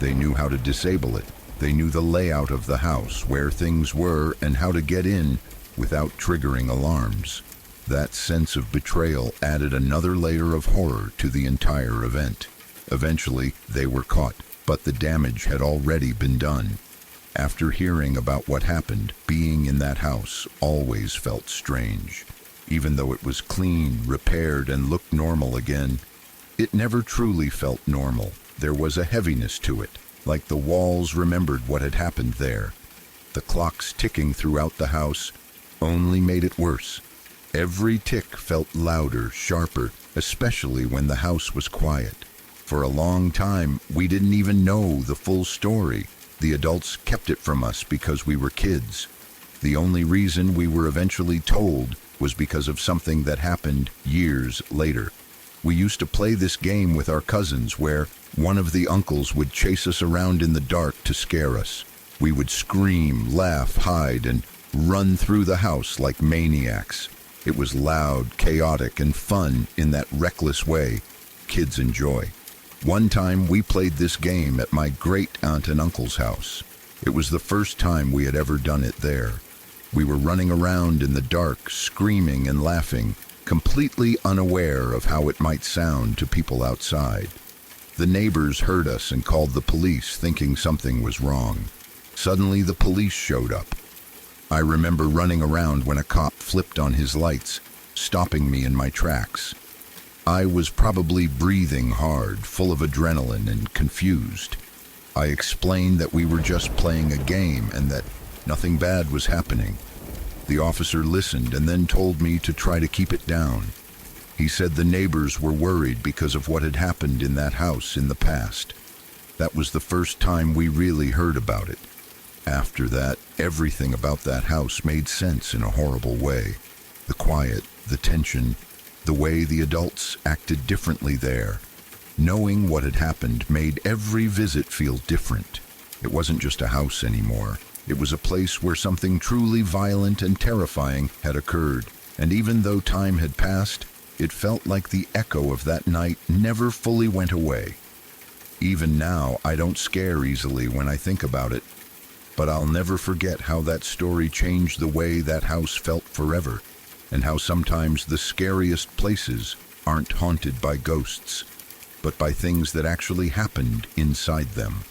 S1: They knew how to disable it. They knew the layout of the house, where things were, and how to get in without triggering alarms. That sense of betrayal added another layer of horror to the entire event. Eventually, they were caught, but the damage had already been done. After hearing about what happened, being in that house always felt strange. Even though it was clean, repaired, and looked normal again, it never truly felt normal. There was a heaviness to it, like the walls remembered what had happened there. The clocks ticking throughout the house only made it worse. Every tick felt louder, sharper, especially when the house was quiet. For a long time, we didn't even know the full story. The adults kept it from us because we were kids. The only reason we were eventually told was because of something that happened years later. We used to play this game with our cousins where one of the uncles would chase us around in the dark to scare us. We would scream, laugh, hide, and run through the house like maniacs. It was loud, chaotic, and fun in that reckless way kids enjoy. One time we played this game at my great-aunt and uncle's house. It was the first time we had ever done it there. We were running around in the dark, screaming and laughing, completely unaware of how it might sound to people outside. The neighbors heard us and called the police, thinking something was wrong. Suddenly, the police showed up. I remember running around when a cop flipped on his lights, stopping me in my tracks. I was probably breathing hard, full of adrenaline and confused. I explained that we were just playing a game and that nothing bad was happening. The officer listened and then told me to try to keep it down. He said the neighbors were worried because of what had happened in that house in the past. That was the first time we really heard about it. After that, everything about that house made sense in a horrible way. The quiet, the tension, the way the adults acted differently there. Knowing what had happened made every visit feel different. It wasn't just a house anymore. It was a place where something truly violent and terrifying had occurred. And even though time had passed, it felt like the echo of that night never fully went away. Even now, I don't scare easily when I think about it. But I'll never forget how that story changed the way that house felt forever, and how sometimes the scariest places aren't haunted by ghosts, but by things that actually happened inside them.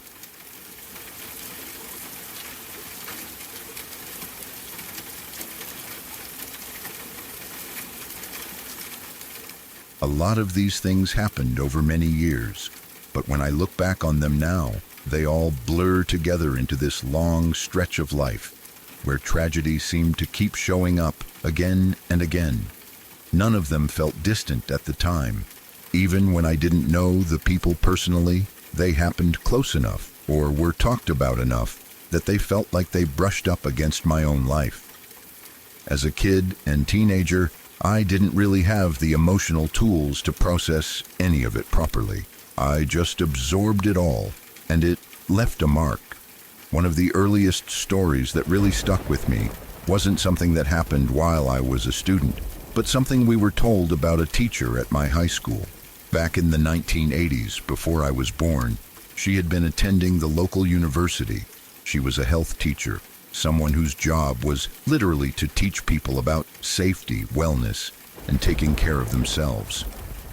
S1: A lot of these things happened over many years, but when I look back on them now, they all blur together into this long stretch of life, where tragedy seemed to keep showing up again and again. None of them felt distant at the time. Even when I didn't know the people personally, they happened close enough or were talked about enough that they felt like they brushed up against my own life. As a kid and teenager, I didn't really have the emotional tools to process any of it properly. I just absorbed it all, and it left a mark. One of the earliest stories that really stuck with me wasn't something that happened while I was a student, but something we were told about a teacher at my high school. Back in the 1980s, before I was born, she had been attending the local university. She was a health teacher, someone whose job was literally to teach people about safety, wellness, and taking care of themselves.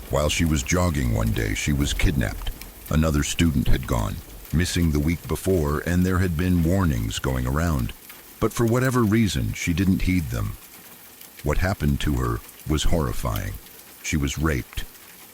S1: While she was jogging one day, she was kidnapped. Another student had gone missing the week before, and there had been warnings going around. But for whatever reason, she didn't heed them. What happened to her was horrifying. She was raped,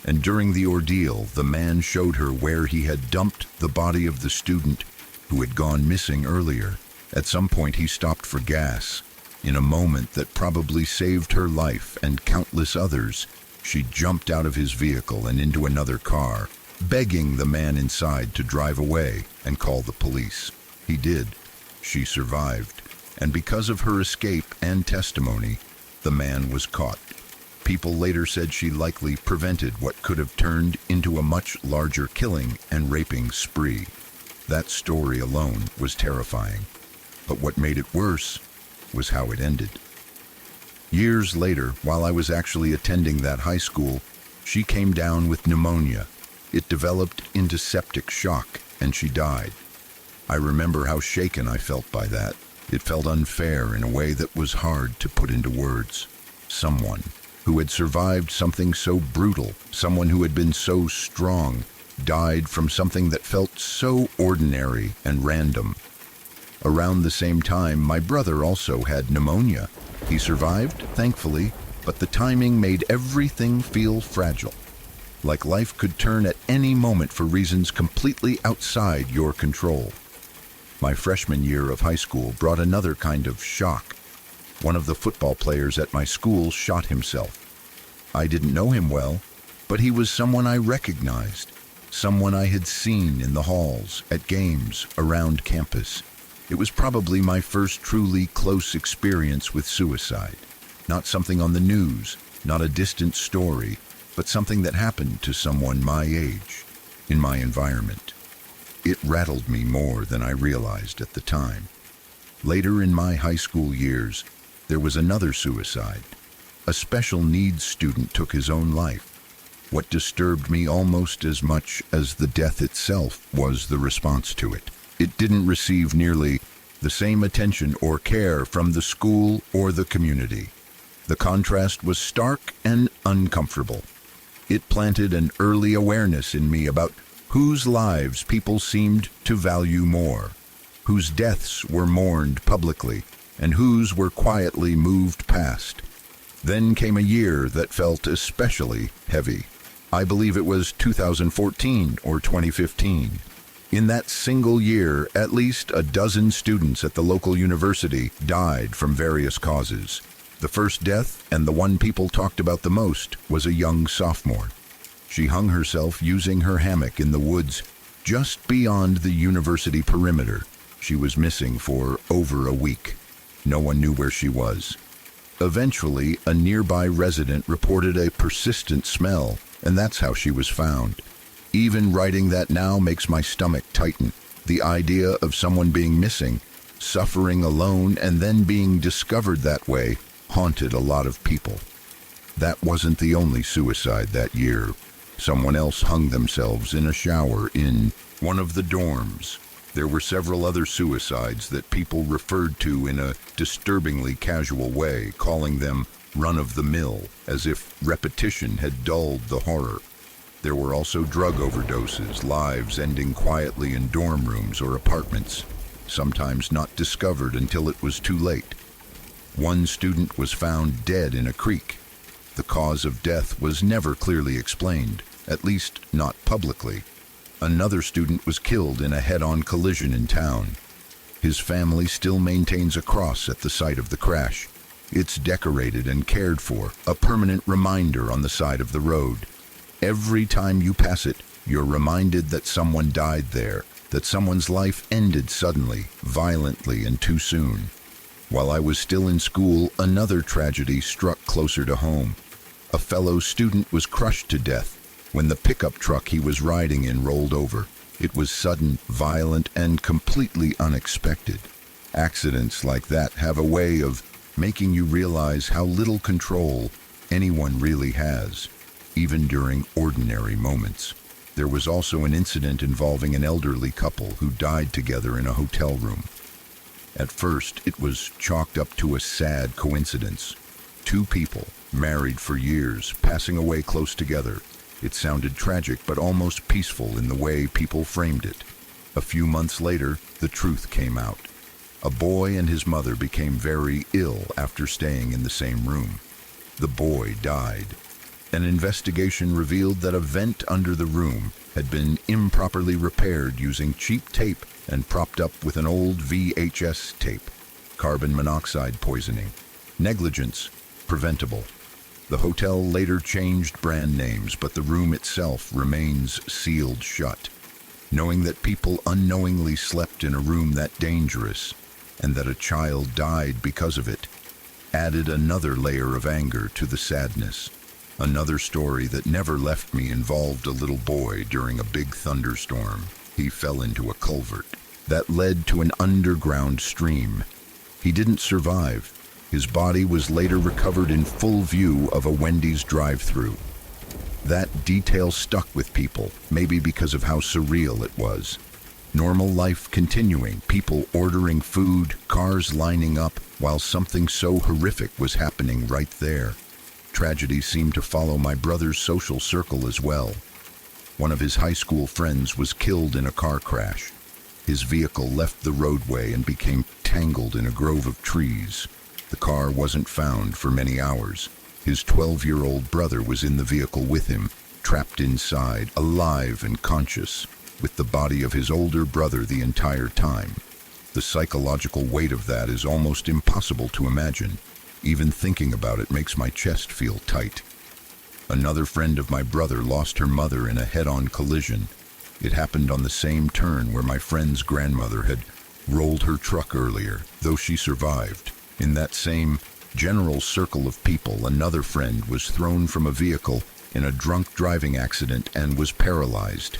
S1: and during the ordeal, the man showed her where he had dumped the body of the student who had gone missing earlier. At some point, he stopped for gas. In a moment that probably saved her life and countless others, she jumped out of his vehicle and into another car, begging the man inside to drive away and call the police. He did. She survived, and because of her escape and testimony, the man was caught. People later said she likely prevented what could have turned into a much larger killing and raping spree. That story alone was terrifying, but what made it worse was how it ended. Years later, while I was actually attending that high school, she came down with pneumonia. It developed into septic shock, and she died. I remember how shaken I felt by that. It felt unfair in a way that was hard to put into words. Someone who had survived something so brutal, someone who had been so strong, died from something that felt so ordinary and random. Around the same time, my brother also had pneumonia. He survived, thankfully, but the timing made everything feel fragile. Like life could turn at any moment for reasons completely outside your control. My freshman year of high school brought another kind of shock. One of the football players at my school shot himself. I didn't know him well, but he was someone I recognized, someone I had seen in the halls, at games, around campus. It was probably my first truly close experience with suicide. Not something on the news, not a distant story, but something that happened to someone my age, in my environment. It rattled me more than I realized at the time. Later in my high school years, there was another suicide. A special needs student took his own life. What disturbed me almost as much as the death itself was the response to it. It didn't receive nearly the same attention or care from the school or the community. The contrast was stark and uncomfortable. It planted an early awareness in me about whose lives people seemed to value more, whose deaths were mourned publicly, and whose were quietly moved past. Then came a year that felt especially heavy. I believe it was 2014 or 2015. In that single year, at least a dozen students at the local university died from various causes. The first death, and the one people talked about the most, was a young sophomore. She hung herself using her hammock in the woods just beyond the university perimeter. She was missing for over a week. No one knew where she was. Eventually, a nearby resident reported a persistent smell, and that's how she was found. Even writing that now makes my stomach tighten. The idea of someone being missing, suffering alone, and then being discovered that way haunted a lot of people. That wasn't the only suicide that year. Someone else hung themselves in a shower in one of the dorms. There were several other suicides that people referred to in a disturbingly casual way, calling them run-of-the-mill, as if repetition had dulled the horror. There were also drug overdoses, lives ending quietly in dorm rooms or apartments, sometimes not discovered until it was too late. One student was found dead in a creek. The cause of death was never clearly explained, at least not publicly. Another student was killed in a head-on collision in town. His family still maintains a cross at the site of the crash. It's decorated and cared for, a permanent reminder on the side of the road. Every time you pass it, you're reminded that someone died there, that someone's life ended suddenly, violently, and too soon. While I was still in school, another tragedy struck closer to home. A fellow student was crushed to death when the pickup truck he was riding in rolled over. It was sudden, violent, and completely unexpected. Accidents like that have a way of making you realize how little control anyone really has, even during ordinary moments. There was also an incident involving an elderly couple who died together in a hotel room. At first, it was chalked up to a sad coincidence. Two people, married for years, passing away close together. It sounded tragic but almost peaceful in the way people framed it. A few months later, the truth came out. A boy and his mother became very ill after staying in the same room. The boy died. An investigation revealed that a vent under the room had been improperly repaired using cheap tape and propped up with an old VHS tape. Carbon monoxide poisoning. Negligence. Preventable. The hotel later changed brand names, but the room itself remains sealed shut. Knowing that people unknowingly slept in a room that dangerous, and that a child died because of it, added another layer of anger to the sadness. Another story that never left me involved a little boy during a big thunderstorm. He fell into a culvert that led to an underground stream. He didn't survive. His body was later recovered in full view of a Wendy's drive-thru. That detail stuck with people, maybe because of how surreal it was. Normal life continuing, people ordering food, cars lining up, while something so horrific was happening right there. Tragedy seemed to follow my brother's social circle as well. One of his high school friends was killed in a car crash. His vehicle left the roadway and became tangled in a grove of trees. The car wasn't found for many hours. His 12-year-old brother was in the vehicle with him, trapped inside, alive and conscious, with the body of his older brother the entire time. The psychological weight of that is almost impossible to imagine. Even thinking about it makes my chest feel tight. Another friend of my brother lost her mother in a head-on collision. It happened on the same turn where my friend's grandmother had rolled her truck earlier, though she survived. In that same general circle of people, another friend was thrown from a vehicle in a drunk driving accident and was paralyzed.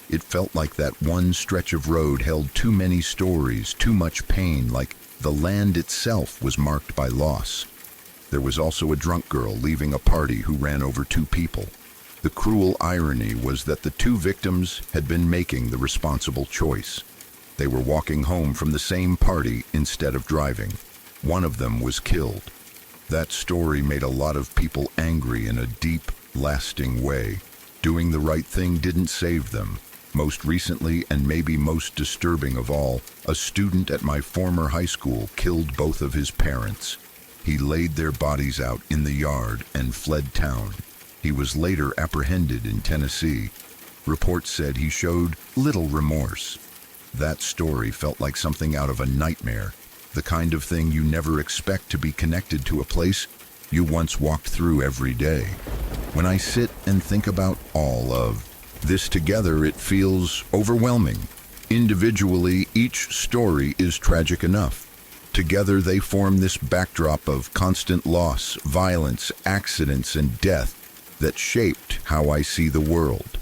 S1: It felt like that one stretch of road held too many stories, too much pain, like the land itself was marked by loss. There was also a drunk girl leaving a party who ran over two people. The cruel irony was that the two victims had been making the responsible choice. They were walking home from the same party instead of driving. One of them was killed. That story made a lot of people angry in a deep, lasting way. Doing the right thing didn't save them. Most recently, and maybe most disturbing of all, a student at my former high school killed both of his parents. He laid their bodies out in the yard and fled town. He was later apprehended in Tennessee. Reports said he showed little remorse. That story felt like something out of a nightmare, the kind of thing you never expect to be connected to a place you once walked through every day. When I sit and think about all of this together, it feels overwhelming. Individually, each story is tragic enough. Together, they form this backdrop of constant loss, violence, accidents, and death that shaped how I see the world.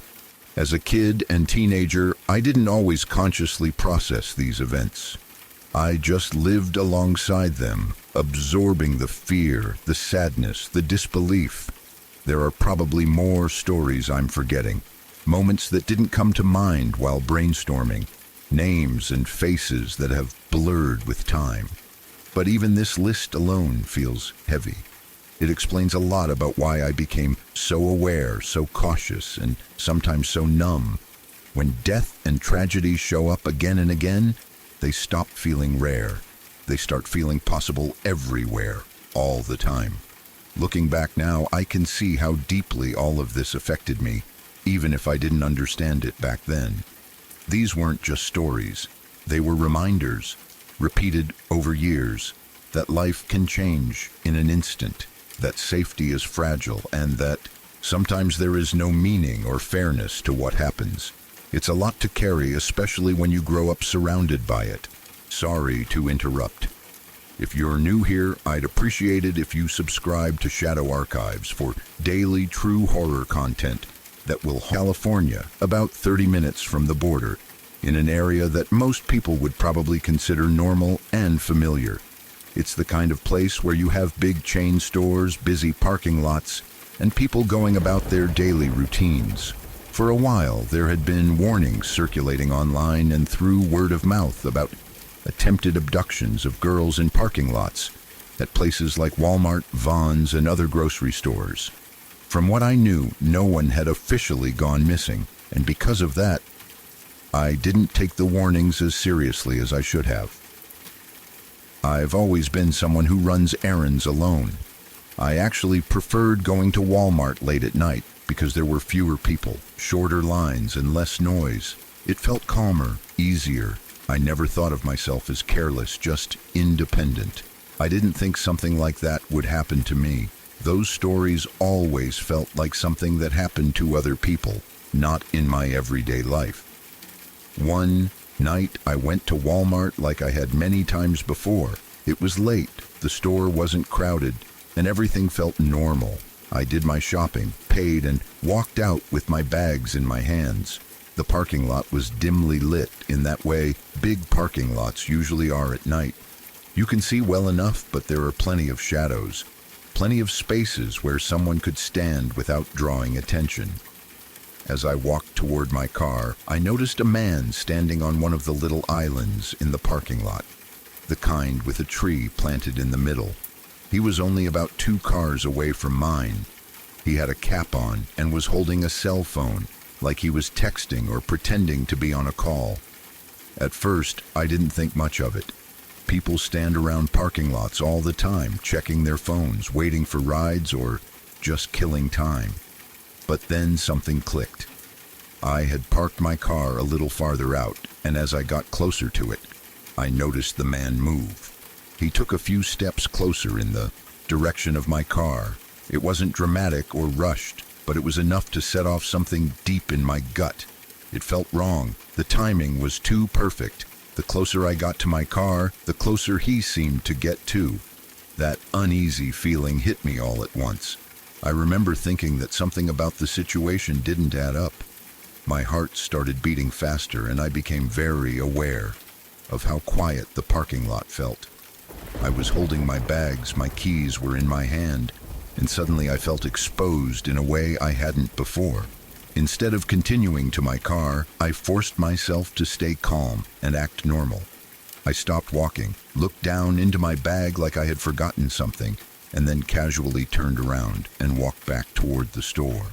S1: As a kid and teenager, I didn't always consciously process these events. I just lived alongside them, absorbing the fear, the sadness, the disbelief. There are probably more stories I'm forgetting, moments that didn't come to mind while brainstorming, names and faces that have blurred with time. But even this list alone feels heavy. It explains a lot about why I became so aware, so cautious, and sometimes so numb. When death and tragedy show up again and again, they stop feeling rare. They start feeling possible everywhere, all the time. Looking back now, I can see how deeply all of this affected me, even if I didn't understand it back then. These weren't just stories. They were reminders, repeated over years, that life can change in an instant, that safety is fragile, and that sometimes there is no meaning or fairness to what happens. It's a lot to carry, especially when you grow up surrounded by it. Sorry to interrupt. If you're new here, I'd appreciate it if you subscribe to Shadow Archives for daily true horror content that will California, about 30 minutes from the border, in an area that most people would probably consider normal and familiar. It's the kind of place where you have big chain stores, busy parking lots, and people going about their daily routines. For a while, there had been warnings circulating online and through word of mouth about attempted abductions of girls in parking lots at places like Walmart, Vons, and other grocery stores. From what I knew, no one had officially gone missing, and because of that, I didn't take the warnings as seriously as I should have. I've always been someone who runs errands alone. I actually preferred going to Walmart late at night because there were fewer people, shorter lines, and less noise. It felt calmer, easier. I never thought of myself as careless, just independent. I didn't think something like that would happen to me. Those stories always felt like something that happened to other people, not in my everyday life. One night, I went to Walmart like I had many times before. It was late, the store wasn't crowded, and everything felt normal. I did my shopping, paid, and walked out with my bags in my hands. The parking lot was dimly lit in that way big parking lots usually are at night. You can see well enough, but there are plenty of shadows, plenty of spaces where someone could stand without drawing attention. As I walked toward my car, I noticed a man standing on one of the little islands in the parking lot, the kind with a tree planted in the middle. He was only about 2 cars away from mine. He had a cap on and was holding a cell phone, like he was texting or pretending to be on a call. At first, I didn't think much of it. People stand around parking lots all the time, checking their phones, waiting for rides, or just killing time. But then something clicked. I had parked my car a little farther out, and as I got closer to it, I noticed the man move. He took a few steps closer in the direction of my car. It wasn't dramatic or rushed, but it was enough to set off something deep in my gut. It felt wrong. The timing was too perfect. The closer I got to my car, the closer he seemed to get too. That uneasy feeling hit me all at once. I remember thinking that something about the situation didn't add up. My heart started beating faster, and I became very aware of how quiet the parking lot felt. I was holding my bags, my keys were in my hand, and suddenly I felt exposed in a way I hadn't before. Instead of continuing to my car, I forced myself to stay calm and act normal. I stopped walking, looked down into my bag like I had forgotten something, and then casually turned around and walked back toward the store.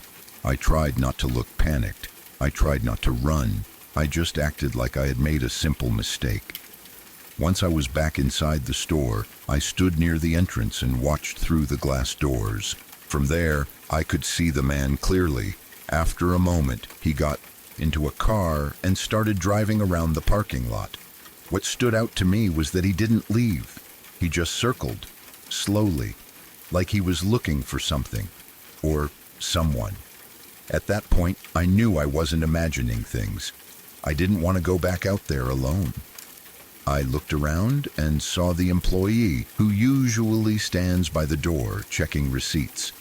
S1: I tried not to look panicked. I tried not to run. I just acted like I had made a simple mistake. Once I was back inside the store, I stood near the entrance and watched through the glass doors. From there, I could see the man clearly. After a moment, he got into a car and started driving around the parking lot. What stood out to me was that he didn't leave. He just circled, slowly, like he was looking for something, or someone. At that point, I knew I wasn't imagining things. I didn't want to go back out there alone. I looked around and saw the employee who usually stands by the door checking receipts.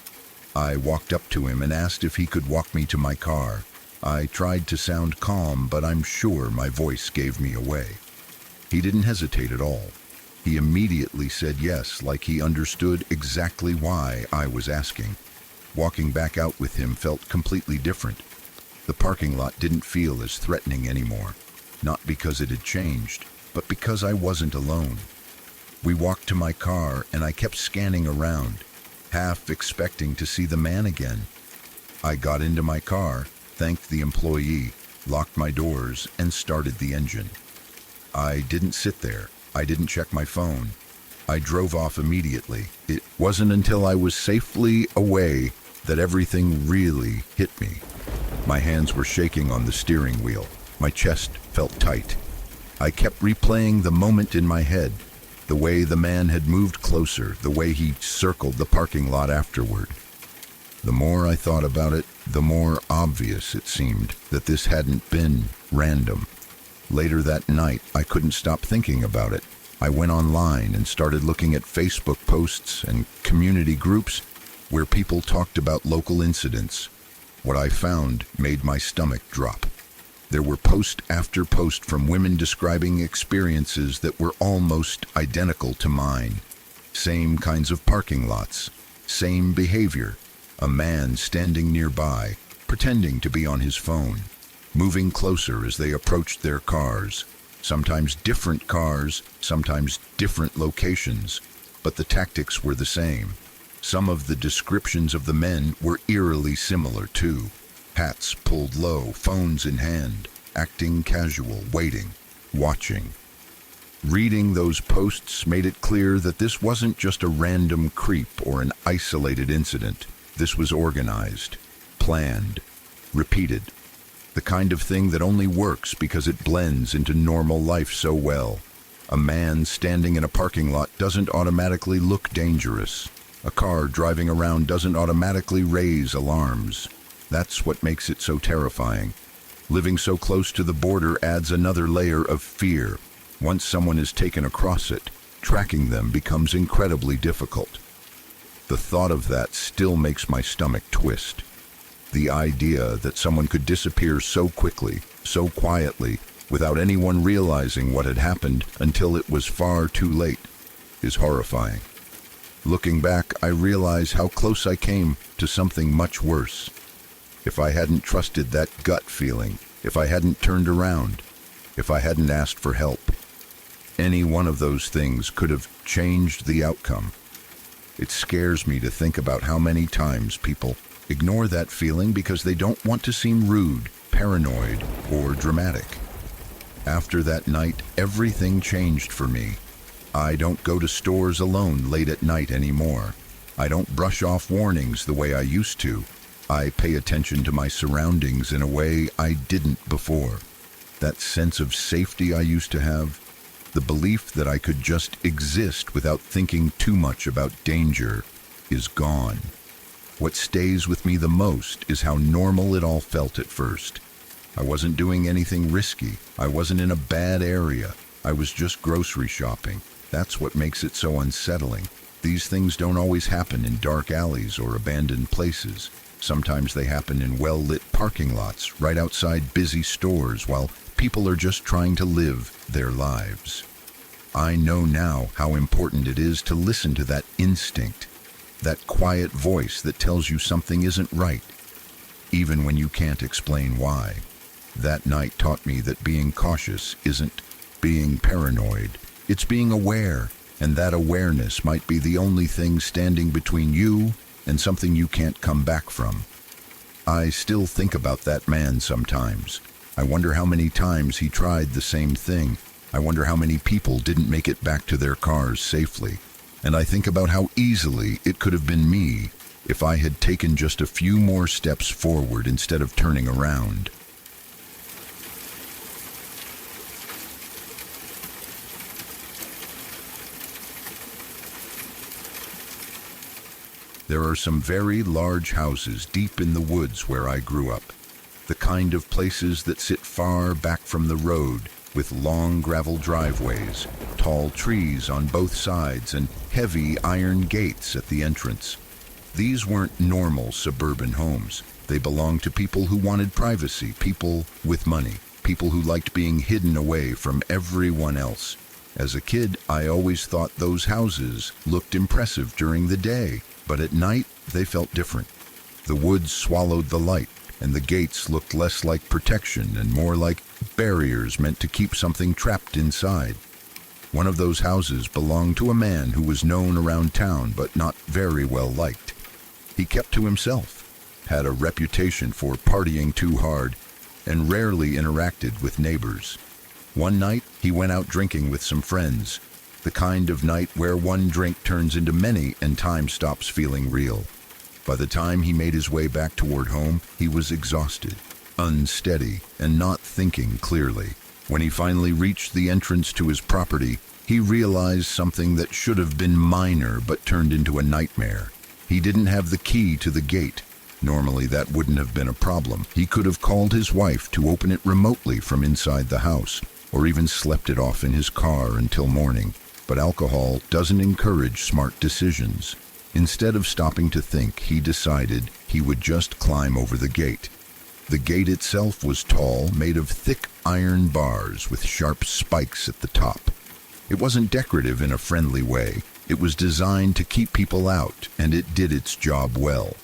S1: I walked up to him and asked if he could walk me to my car. I tried to sound calm, but I'm sure my voice gave me away. He didn't hesitate at all. He immediately said yes, like he understood exactly why I was asking. Walking back out with him felt completely different. The parking lot didn't feel as threatening anymore, not because it had changed, but because I wasn't alone. We walked to my car and I kept scanning around, half expecting to see the man again. I got into my car, thanked the employee, locked my doors, and started the engine. I didn't sit there. I didn't check my phone. I drove off immediately. It wasn't until I was safely away that everything really hit me. My hands were shaking on the steering wheel. My chest felt tight. I kept replaying the moment in my head, the way the man had moved closer, the way he circled the parking lot afterward. The more I thought about it, the more obvious it seemed that this hadn't been random. Later that night, I couldn't stop thinking about it. I went online and started looking at Facebook posts and community groups where people talked about local incidents. What I found made my stomach drop. There were post after post from women describing experiences that were almost identical to mine. Same kinds of parking lots, same behavior. A man standing nearby, pretending to be on his phone, moving closer as they approached their cars. Sometimes different cars, sometimes different locations, but the tactics were the same. Some of the descriptions of the men were eerily similar too. Hats pulled low, phones in hand, acting casual, waiting, watching. Reading those posts made it clear that this wasn't just a random creep or an isolated incident. This was organized, planned, repeated. The kind of thing that only works because it blends into normal life so well. A man standing in a parking lot doesn't automatically look dangerous. A car driving around doesn't automatically raise alarms. That's what makes it so terrifying. Living so close to the border adds another layer of fear. Once someone is taken across it, tracking them becomes incredibly difficult. The thought of that still makes my stomach twist. The idea that someone could disappear so quickly, so quietly, without anyone realizing what had happened until it was far too late, is horrifying. Looking back, I realize how close I came to something much worse. If I hadn't trusted that gut feeling, if I hadn't turned around, if I hadn't asked for help, any one of those things could have changed the outcome. It scares me to think about how many times people ignore that feeling because they don't want to seem rude, paranoid, or dramatic. After that night, everything changed for me. I don't go to stores alone late at night anymore. I don't brush off warnings the way I used to. I pay attention to my surroundings in a way I didn't before. That sense of safety I used to have, the belief that I could just exist without thinking too much about danger, is gone. What stays with me the most is how normal it all felt at first. I wasn't doing anything risky. I wasn't in a bad area. I was just grocery shopping. That's what makes it so unsettling. These things don't always happen in dark alleys or abandoned places. Sometimes they happen in well-lit parking lots, right outside busy stores, while people are just trying to live their lives. I know now how important it is to listen to that instinct, that quiet voice that tells you something isn't right, even when you can't explain why. That night taught me that being cautious isn't being paranoid. It's being aware, and that awareness might be the only thing standing between you and something you can't come back from. I still think about that man sometimes. I wonder how many times he tried the same thing. I wonder how many people didn't make it back to their cars safely. And I think about how easily it could have been me if I had taken just a few more steps forward instead of turning around. There are some very large houses deep in the woods where I grew up. The kind of places that sit far back from the road, with long gravel driveways, tall trees on both sides, and heavy iron gates at the entrance. These weren't normal suburban homes. They belonged to people who wanted privacy, people with money, people who liked being hidden away from everyone else. As a kid, I always thought those houses looked impressive during the day, but at night they felt different. The woods swallowed the light, and the gates looked less like protection and more like barriers meant to keep something trapped inside. One of those houses belonged to a man who was known around town but not very well liked. He kept to himself, had a reputation for partying too hard, and rarely interacted with neighbors. One night, he went out drinking with some friends, the kind of night where one drink turns into many and time stops feeling real. By the time he made his way back toward home, he was exhausted, unsteady, and not thinking clearly. When he finally reached the entrance to his property, he realized something that should have been minor but turned into a nightmare. He didn't have the key to the gate. Normally that wouldn't have been a problem. He could have called his wife to open it remotely from inside the house, or even slept it off in his car until morning. But alcohol doesn't encourage smart decisions. Instead of stopping to think, he decided he would just climb over the gate. The gate itself was tall, made of thick iron bars with sharp spikes at the top. It wasn't decorative in a friendly way. It was designed to keep people out, and it did its job well.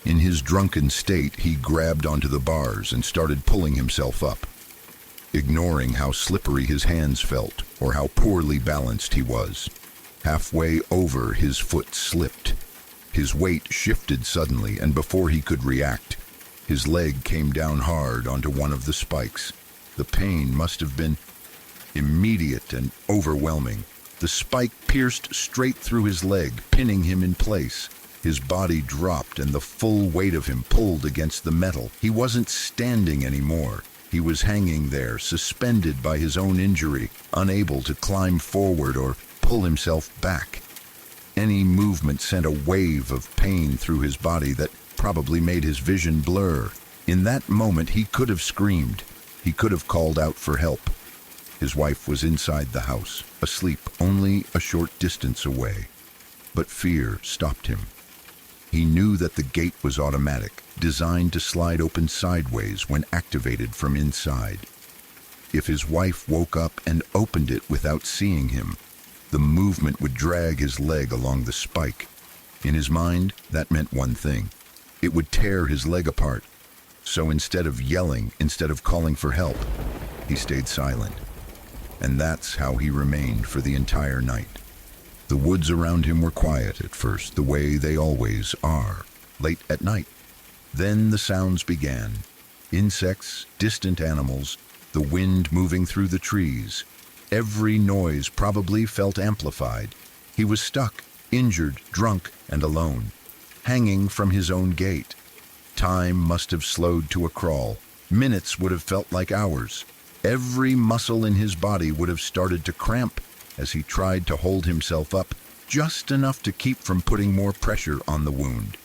S1: In his drunken state, he grabbed onto the bars and started pulling himself up, ignoring how slippery his hands felt or how poorly balanced he was. Halfway over, his foot slipped. His weight shifted suddenly, and before he could react, his leg came down hard onto one of the spikes. The pain must have been immediate and overwhelming. The spike pierced straight through his leg, pinning him in place. His body dropped, and the full weight of him pulled against the metal. He wasn't standing anymore. He was hanging there, suspended by his own injury, unable to climb forward or pull himself back. Any movement sent a wave of pain through his body that probably made his vision blur. In that moment, he could have screamed. He could have called out for help. His wife was inside the house, asleep only a short distance away. But fear stopped him. He knew that the gate was automatic, designed to slide open sideways when activated from inside. If his wife woke up and opened it without seeing him, the movement would drag his leg along the spike. In his mind, that meant one thing. It would tear his leg apart. So instead of yelling, instead of calling for help, he stayed silent. And that's how he remained for the entire night. The woods around him were quiet at first, the way they always are, late at night. Then the sounds began. Insects, distant animals, the wind moving through the trees. Every noise probably felt amplified. He was stuck, injured, drunk, and alone, hanging from his own gate. Time must have slowed to a crawl. Minutes would have felt like hours. Every muscle in his body would have started to cramp as he tried to hold himself up, just enough to keep from putting more pressure on the wound.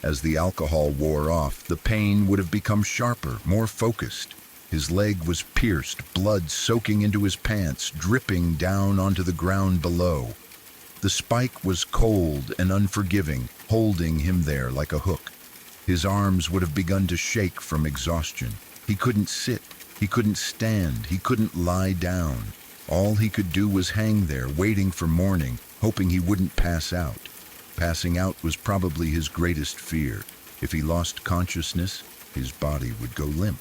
S1: As the alcohol wore off, the pain would have become sharper, more focused. His leg was pierced, blood soaking into his pants, dripping down onto the ground below. The spike was cold and unforgiving, holding him there like a hook. His arms would have begun to shake from exhaustion. He couldn't sit, he couldn't stand, he couldn't lie down. All he could do was hang there, waiting for morning, hoping he wouldn't pass out. Passing out was probably his greatest fear. If he lost consciousness, his body would go limp.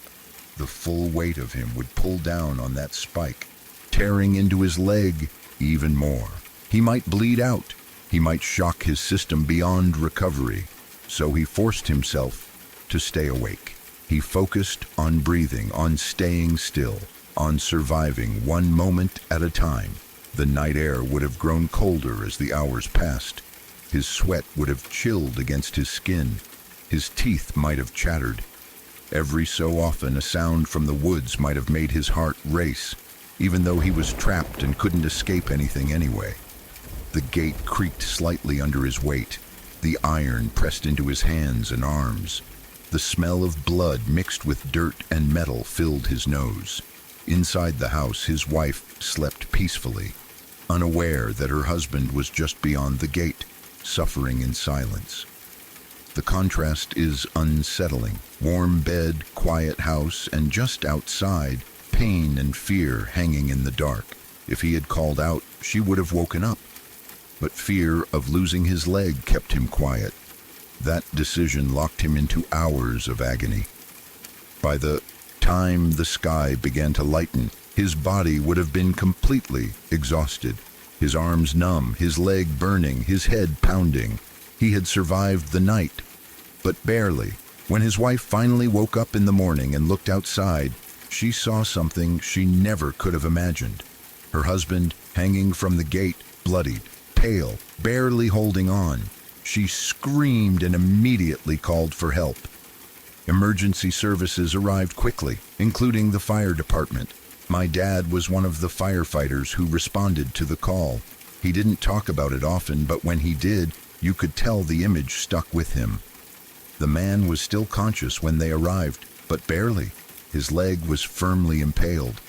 S1: The full weight of him would pull down on that spike, tearing into his leg even more. He might bleed out. He might shock his system beyond recovery. So he forced himself to stay awake. He focused on breathing, on staying still, on surviving one moment at a time. The night air would have grown colder as the hours passed. His sweat would have chilled against his skin. His teeth might have chattered. Every so often, a sound from the woods might have made his heart race, even though he was trapped and couldn't escape anything anyway. The gate creaked slightly under his weight. The iron pressed into his hands and arms. The smell of blood mixed with dirt and metal filled his nose. Inside the house, his wife slept peacefully, unaware that her husband was just beyond the gate, suffering in silence. The contrast is unsettling. Warm bed, quiet house, and just outside, pain and fear hanging in the dark. If he had called out, she would have woken up. But fear of losing his leg kept him quiet. That decision locked him into hours of agony. By the time the sky began to lighten, his body would have been completely exhausted. His arms numb, his leg burning, his head pounding. He had survived the night, but barely. When his wife finally woke up in the morning and looked outside, she saw something she never could have imagined. Her husband hanging from the gate, bloodied, pale, barely holding on. She screamed and immediately called for help. Emergency services arrived quickly, including the fire department. My dad was one of the firefighters who responded to the call. He didn't talk about it often, but when he did, you could tell the image stuck with him. The man was still conscious when they arrived, but barely. His leg was firmly impaled.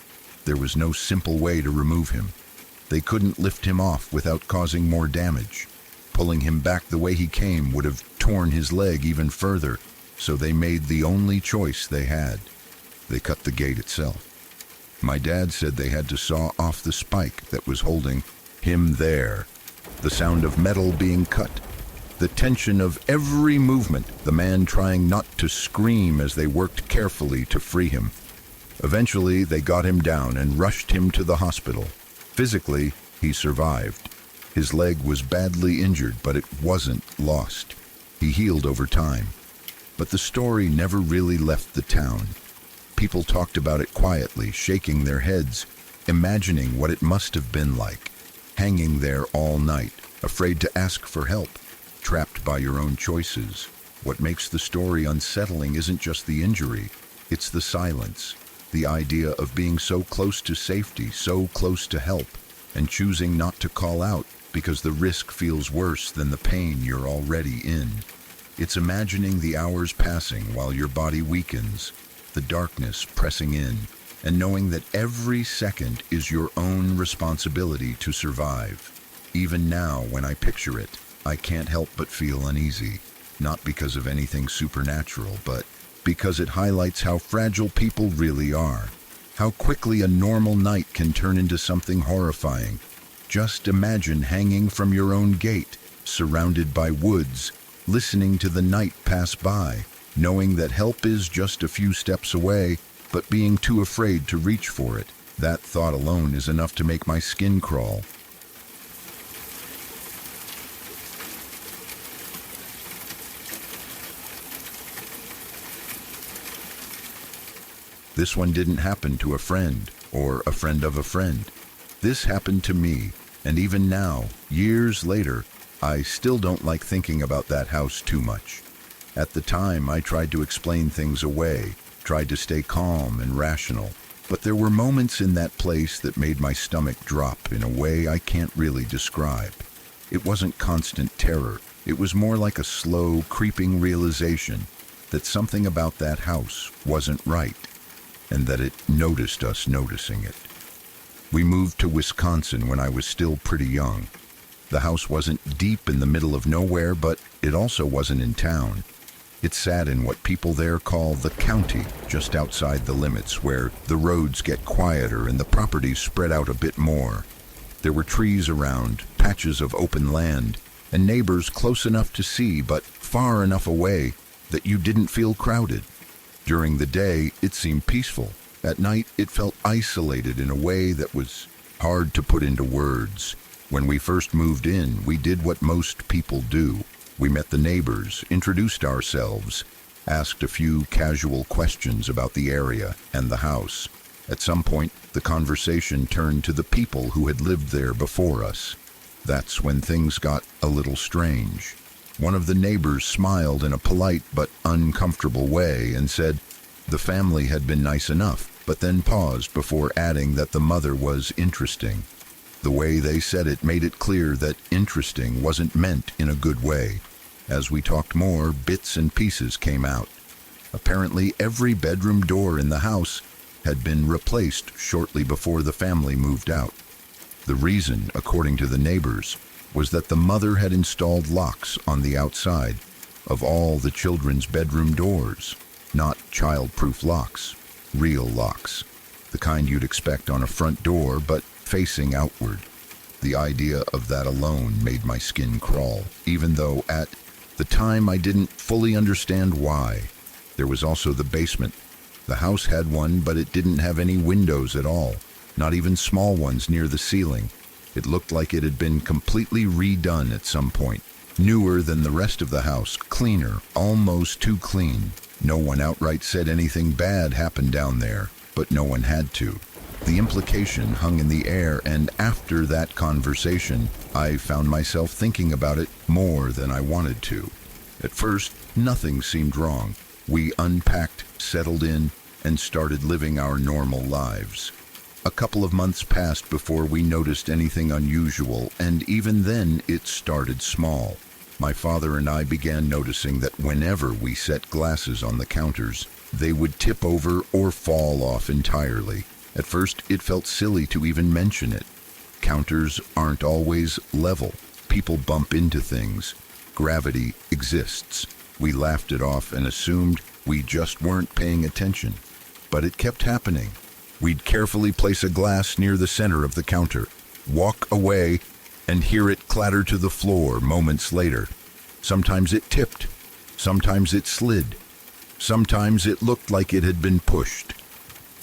S1: There was no simple way to remove him. They couldn't lift him off without causing more damage. Pulling him back the way he came would have torn his leg even further, so they made the only choice they had. They cut the gate itself. My dad said they had to saw off the spike that was holding him there. The sound of metal being cut, the tension of every movement, the man trying not to scream as they worked carefully to free him. Eventually, they got him down and rushed him to the hospital. Physically, he survived. His leg was badly injured, but it wasn't lost. He healed over time. But the story never really left the town. People talked about it quietly, shaking their heads, imagining what it must have been like, hanging there all night, afraid to ask for help, trapped by your own choices. What makes the story unsettling isn't just the injury, it's the silence, the idea of being so close to safety, so close to help, and choosing not to call out because the risk feels worse than the pain you're already in. It's imagining the hours passing while your body weakens, the darkness pressing in, and knowing that every second is your own responsibility to survive. Even now, when I picture it, I can't help but feel uneasy, not because of anything supernatural, but because it highlights how fragile people really are, how quickly a normal night can turn into something horrifying. Just imagine hanging from your own gate, surrounded by woods, listening to the night pass by, knowing that help is just a few steps away, but being too afraid to reach for it. That thought alone is enough to make my skin crawl. This one didn't happen to a friend or a friend of a friend. This happened to me, and even now, years later, I still don't like thinking about that house too much. At the time, I tried to explain things away, tried to stay calm and rational, but there were moments in that place that made my stomach drop in a way I can't really describe. It wasn't constant terror. It was more like a slow, creeping realization that something about that house wasn't right. and that it noticed us noticing it. We moved to Wisconsin when I was still pretty young. The house wasn't deep in the middle of nowhere, but it also wasn't in town. It sat in what people there call the county, just outside the limits, where the roads get quieter and the properties spread out a bit more. There were trees around, patches of open land, and neighbors close enough to see but far enough away that you didn't feel crowded. During the day, it seemed peaceful. At night, it felt isolated in a way that was hard to put into words. When we first moved in, we did what most people do. We met the neighbors, introduced ourselves, asked a few casual questions about the area and the house. At some point, the conversation turned to the people who had lived there before us. That's when things got a little strange. One of the neighbors smiled in a polite but uncomfortable way and said the family had been nice enough, but then paused before adding that the mother was interesting. The way they said it made it clear that interesting wasn't meant in a good way. As we talked more, bits and pieces came out. Apparently, every bedroom door in the house had been replaced shortly before the family moved out. The reason, according to the neighbors, was that the mother had installed locks on the outside of all the children's bedroom doors. Not child-proof locks, real locks. The kind you'd expect on a front door, but facing outward. The idea of that alone made my skin crawl, even though at the time I didn't fully understand why. There was also the basement. The house had one, but it didn't have any windows at all, not even small ones near the ceiling. It looked like it had been completely redone at some point. Newer than the rest of the house, cleaner, almost too clean. No one outright said anything bad happened down there, but no one had to. The implication hung in the air, and after that conversation, I found myself thinking about it more than I wanted to. At first, nothing seemed wrong. We unpacked, settled in, and started living our normal lives. A couple of months passed before we noticed anything unusual, and even then it started small. My father and I began noticing that whenever we set glasses on the counters, they would tip over or fall off entirely. At first, it felt silly to even mention it. Counters aren't always level. People bump into things. Gravity exists. We laughed it off and assumed we just weren't paying attention. But it kept happening. We'd carefully place a glass near the center of the counter, walk away, and hear it clatter to the floor moments later. Sometimes it tipped. Sometimes it slid. Sometimes it looked like it had been pushed.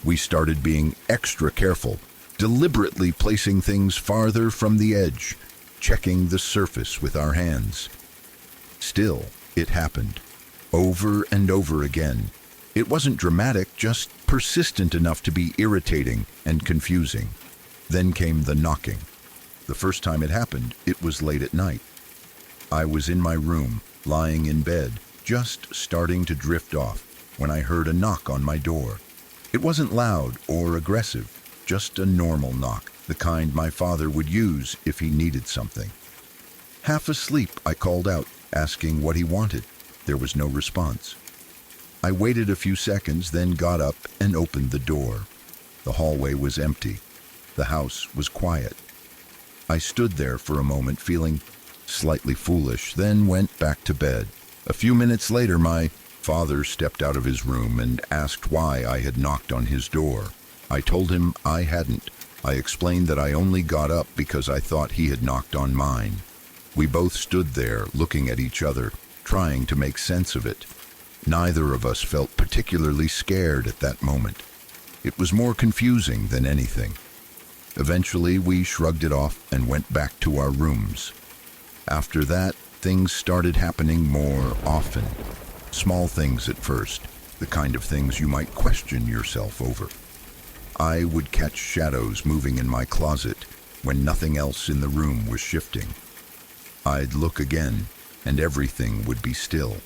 S1: We started being extra careful, deliberately placing things farther from the edge, checking the surface with our hands. Still, it happened. Over and over again. It wasn't dramatic, just persistent enough to be irritating and confusing. Then came the knocking. The first time it happened, it was late at night. I was in my room, lying in bed, just starting to drift off, when I heard a knock on my door. It wasn't loud or aggressive, just a normal knock, the kind my father would use if he needed something. Half asleep, I called out, asking what he wanted. There was no response. I waited a few seconds, then got up and opened the door. The hallway was empty. The house was quiet. I stood there for a moment, feeling slightly foolish, then went back to bed. A few minutes later, my father stepped out of his room and asked why I had knocked on his door. I told him I hadn't. I explained that I only got up because I thought he had knocked on mine. We both stood there, looking at each other, trying to make sense of it. Neither of us felt particularly scared at that moment. It was more confusing than anything. Eventually, we shrugged it off and went back to our rooms. After that, things started happening more often. Small things at first, the kind of things you might question yourself over. I would catch shadows moving in my closet when nothing else in the room was shifting. I'd look again, and everything would be still.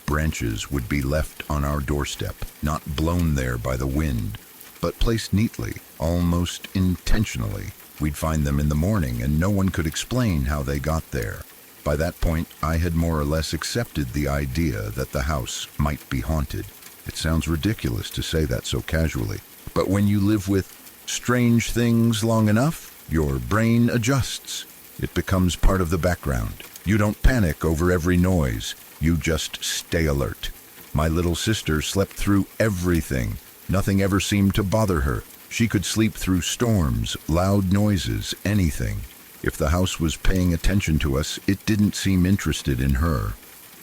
S1: Branches would be left on our doorstep, not blown there by the wind, but placed neatly, almost intentionally. We'd find them in the morning, and no one could explain how they got there. By that point, I had more or less accepted the idea that the house might be haunted. It sounds ridiculous to say that so casually, but when you live with strange things long enough, your brain adjusts. It becomes part of the background. You don't panic over every noise. You just stay alert. My little sister slept through everything. Nothing ever seemed to bother her. She could sleep through storms, loud noises, anything. If the house was paying attention to us, it didn't seem interested in her.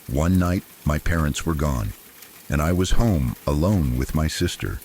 S1: One night, my parents were gone, and I was home alone with my sister.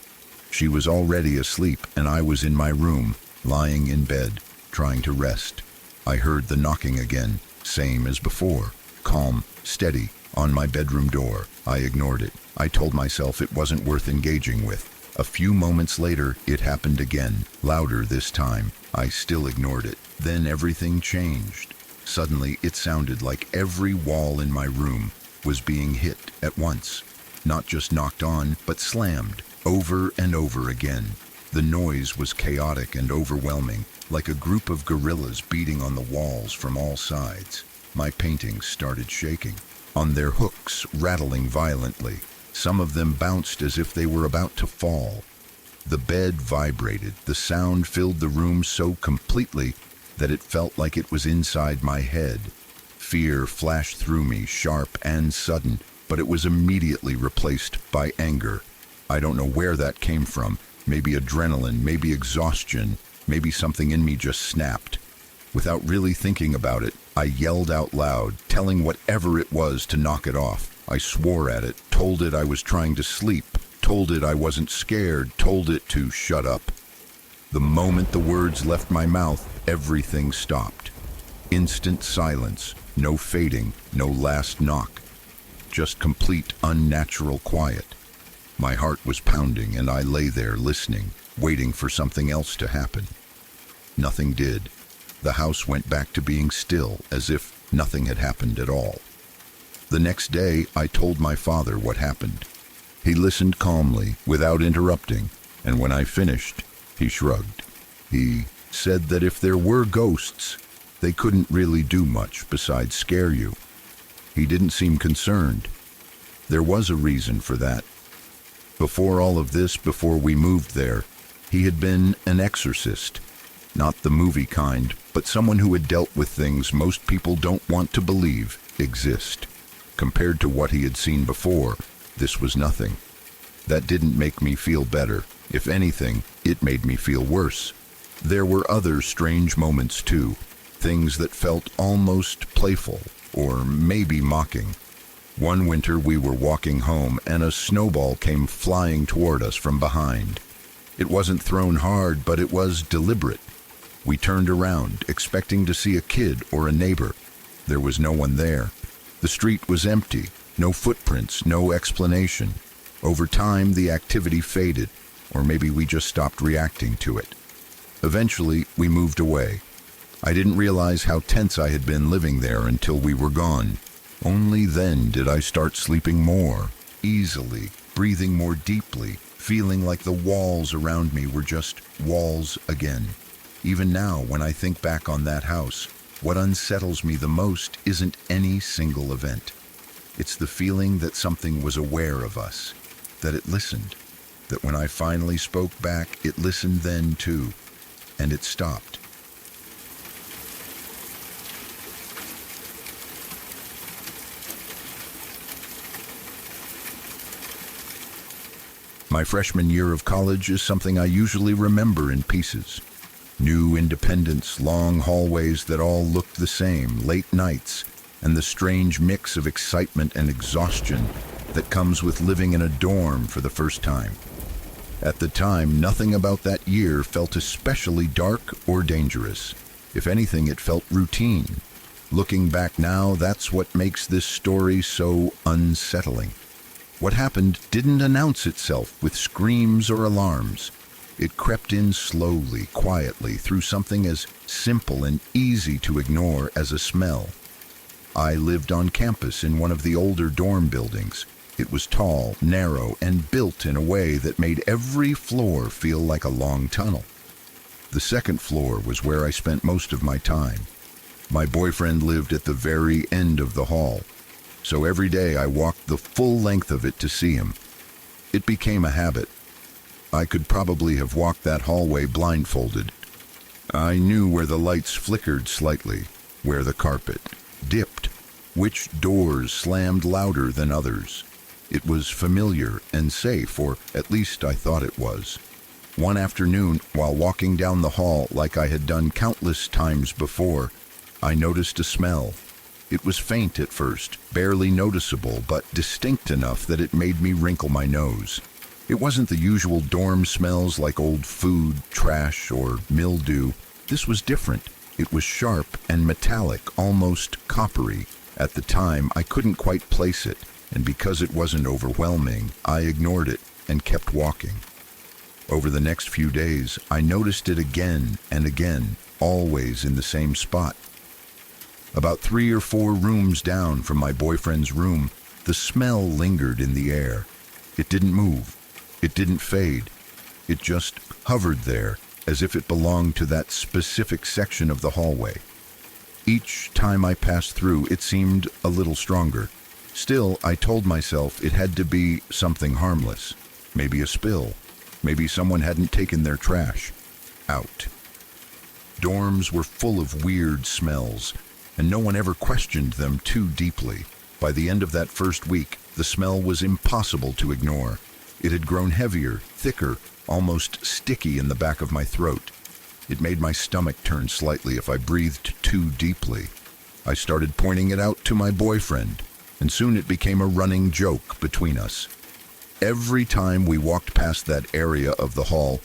S1: She was already asleep, and I was in my room, lying in bed, trying to rest. I heard the knocking again, same as before, calm, steady, on my bedroom door. I ignored it. I told myself it wasn't worth engaging with. A few moments later, it happened again, louder this time. I still ignored it. Then everything changed. Suddenly, it sounded like every wall in my room was being hit at once. Not just knocked on, but slammed, over and over again. The noise was chaotic and overwhelming, like a group of gorillas beating on the walls from all sides. My paintings started shaking, on their hooks rattling violently. Some of them bounced as if they were about to fall. The bed vibrated. The sound filled the room so completely that it felt like it was inside my head. Fear flashed through me, sharp and sudden, but it was immediately replaced by anger. I don't know where that came from. Maybe adrenaline, maybe exhaustion, maybe something in me just snapped. Without really thinking about it, I yelled out loud, telling whatever it was to knock it off. I swore at it, told it I was trying to sleep, told it I wasn't scared, told it to shut up. The moment the words left my mouth, everything stopped. Instant silence, no fading, no last knock. Just complete unnatural quiet. My heart was pounding and I lay there listening, waiting for something else to happen. Nothing did. The house went back to being still, as if nothing had happened at all. The next day, I told my father what happened. He listened calmly, without interrupting, and when I finished, he shrugged. He said that if there were ghosts, they couldn't really do much besides scare you. He didn't seem concerned. There was a reason for that. Before all of this, before we moved there, he had been an exorcist. Not the movie kind, but someone who had dealt with things most people don't want to believe exist. Compared to what he had seen before, this was nothing. That didn't make me feel better. If anything, it made me feel worse. There were other strange moments too, things that felt almost playful, or maybe mocking. One winter we were walking home and a snowball came flying toward us from behind. It wasn't thrown hard, but it was deliberate. We turned around, expecting to see a kid or a neighbor. There was no one there. The street was empty, no footprints, no explanation. Over time, the activity faded, or maybe we just stopped reacting to it. Eventually, we moved away. I didn't realize how tense I had been living there until we were gone. Only then did I start sleeping more, easily, breathing more deeply, feeling like the walls around me were just walls again. Even now, when I think back on that house, what unsettles me the most isn't any single event. It's the feeling that something was aware of us, that it listened, that when I finally spoke back, it listened then too, and it stopped. My freshman year of college is something I usually remember in pieces. New independence, long hallways that all looked the same, late nights, and the strange mix of excitement and exhaustion that comes with living in a dorm for the first time. At the time, nothing about that year felt especially dark or dangerous. If anything, it felt routine. Looking back now, that's what makes this story so unsettling. What happened didn't announce itself with screams or alarms. It crept in slowly, quietly, through something as simple and easy to ignore as a smell. I lived on campus in one of the older dorm buildings. It was tall, narrow, and built in a way that made every floor feel like a long tunnel. The second floor was where I spent most of my time. My boyfriend lived at the very end of the hall, so every day I walked the full length of it to see him. It became a habit. I could probably have walked that hallway blindfolded. I knew where the lights flickered slightly, where the carpet dipped, which doors slammed louder than others. It was familiar and safe, or at least I thought it was. One afternoon, while walking down the hall like I had done countless times before, I noticed a smell. It was faint at first, barely noticeable, but distinct enough that it made me wrinkle my nose. It wasn't the usual dorm smells like old food, trash, or mildew. This was different. It was sharp and metallic, almost coppery. At the time, I couldn't quite place it, and because it wasn't overwhelming, I ignored it and kept walking. Over the next few days, I noticed it again and again, always in the same spot. About 3 or 4 rooms down from my boyfriend's room, the smell lingered in the air. It didn't move. It didn't fade. It just hovered there, as if it belonged to that specific section of the hallway. Each time I passed through, it seemed a little stronger. Still, I told myself it had to be something harmless. Maybe a spill. Maybe someone hadn't taken their trash out. Dorms were full of weird smells, and no one ever questioned them too deeply. By the end of that first week, the smell was impossible to ignore. It had grown heavier, thicker, almost sticky in the back of my throat. It made my stomach turn slightly if I breathed too deeply. I started pointing it out to my boyfriend, and soon it became a running joke between us. Every time we walked past that area of the hall,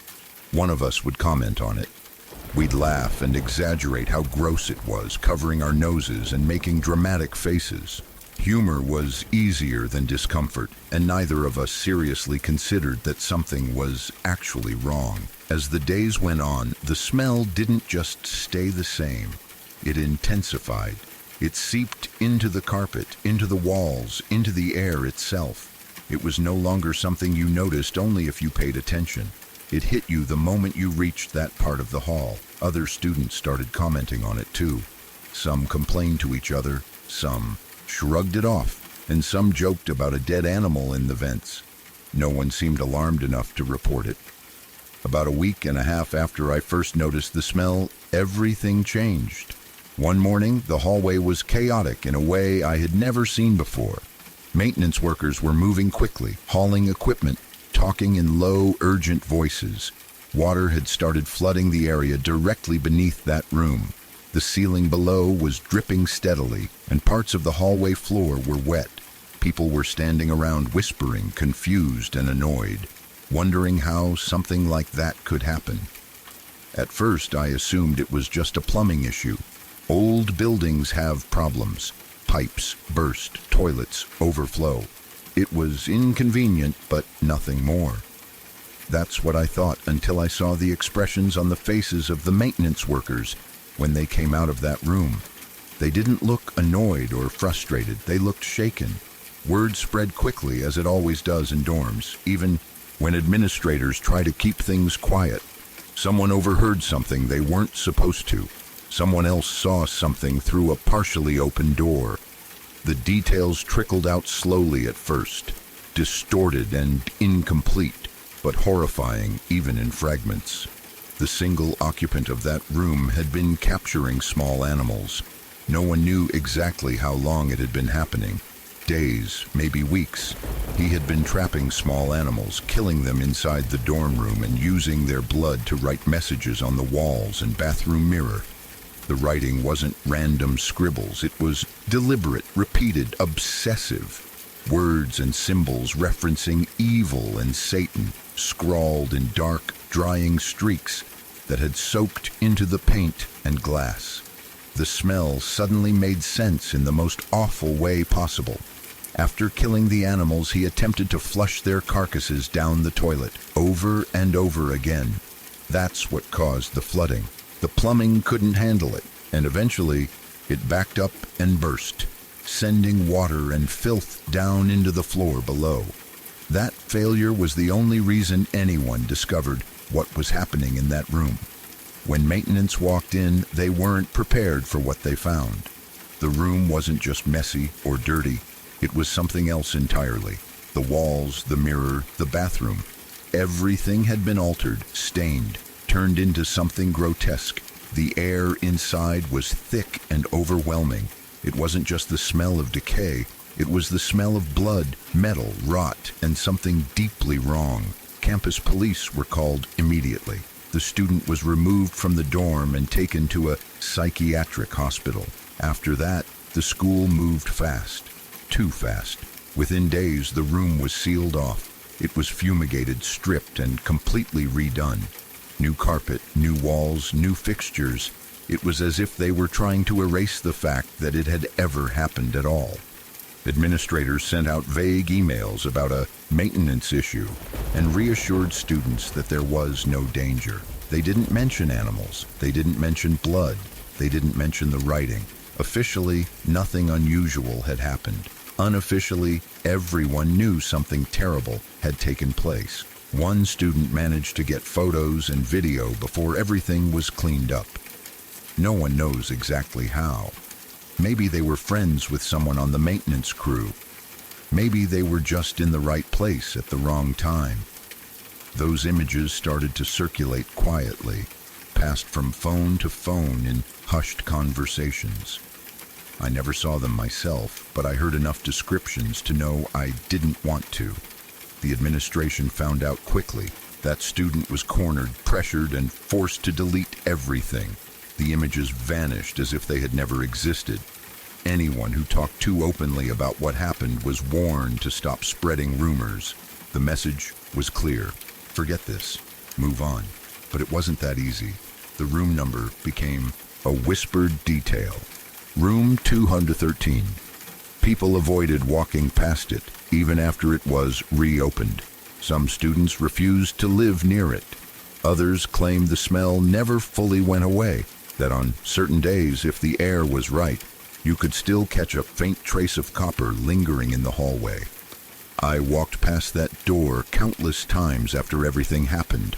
S1: one of us would comment on it. We'd laugh and exaggerate how gross it was, covering our noses and making dramatic faces. Humor was easier than discomfort, and neither of us seriously considered that something was actually wrong. As the days went on, the smell didn't just stay the same. It intensified. It seeped into the carpet, into the walls, into the air itself. It was no longer something you noticed only if you paid attention. It hit you the moment you reached that part of the hall. Other students started commenting on it too. Some complained to each other, some shrugged it off, and some joked about a dead animal in the vents. No one seemed alarmed enough to report it. About a week and a half after I first noticed the smell, everything changed. One morning, the hallway was chaotic in a way I had never seen before. Maintenance workers were moving quickly, hauling equipment, talking in low, urgent voices. Water had started flooding the area directly beneath that room. The ceiling below was dripping steadily, and parts of the hallway floor were wet. People were standing around whispering, confused and annoyed, wondering how something like that could happen. At first, I assumed it was just a plumbing issue. Old buildings have problems. Pipes burst, toilets overflow. It was inconvenient, but nothing more. That's what I thought until I saw the expressions on the faces of the maintenance workers when they came out of that room. They didn't look annoyed or frustrated. They looked shaken. Word spread quickly, as it always does in dorms, even when administrators try to keep things quiet. Someone overheard something they weren't supposed to. Someone else saw something through a partially open door. The details trickled out slowly at first, distorted and incomplete, but horrifying even in fragments. The single occupant of that room had been capturing small animals. No one knew exactly how long it had been happening. Days, maybe weeks. He had been trapping small animals, killing them inside the dorm room and using their blood to write messages on the walls and bathroom mirror. The writing wasn't random scribbles. It was deliberate, repeated, obsessive. Words and symbols referencing evil and Satan, scrawled in dark, drying streaks that had soaked into the paint and glass. The smell suddenly made sense in the most awful way possible. After killing the animals, he attempted to flush their carcasses down the toilet, over and over again. That's what caused the flooding. The plumbing couldn't handle it, and eventually it backed up and burst, sending water and filth down into the floor below. That failure was the only reason anyone discovered what was happening in that room. When maintenance walked in, they weren't prepared for what they found. The room wasn't just messy or dirty. It was something else entirely. The The walls, the mirror, the bathroom. Everything had been altered, stained, turned into something grotesque. The air inside was thick and overwhelming. It wasn't just the smell of decay, it was the smell of blood, metal, rot, and something deeply wrong. Campus police were called immediately. The student was removed from the dorm and taken to a psychiatric hospital. After that, the school moved fast. Too fast. Within days, the room was sealed off. It was fumigated, stripped, and completely redone. New carpet, new walls, new fixtures. It was as if they were trying to erase the fact that it had ever happened at all. Administrators sent out vague emails about a maintenance issue and reassured students that there was no danger. They didn't mention animals. They didn't mention blood. They didn't mention the writing. Officially, nothing unusual had happened. Unofficially, everyone knew something terrible had taken place. One student managed to get photos and video before everything was cleaned up. No one knows exactly how. Maybe they were friends with someone on the maintenance crew. Maybe they were just in the right place at the wrong time. Those images started to circulate quietly, passed from phone to phone in hushed conversations. I never saw them myself, but I heard enough descriptions to know I didn't want to. The administration found out quickly. That student was cornered, pressured, and forced to delete everything. The images vanished as if they had never existed. Anyone who talked too openly about what happened was warned to stop spreading rumors. The message was clear. Forget this. Move on. But it wasn't that easy. The room number became a whispered detail. Room 213. People avoided walking past it, even after it was reopened. Some students refused to live near it. Others claimed the smell never fully went away, that on certain days, if the air was right, you could still catch a faint trace of copper lingering in the hallway. I walked past that door countless times after everything happened.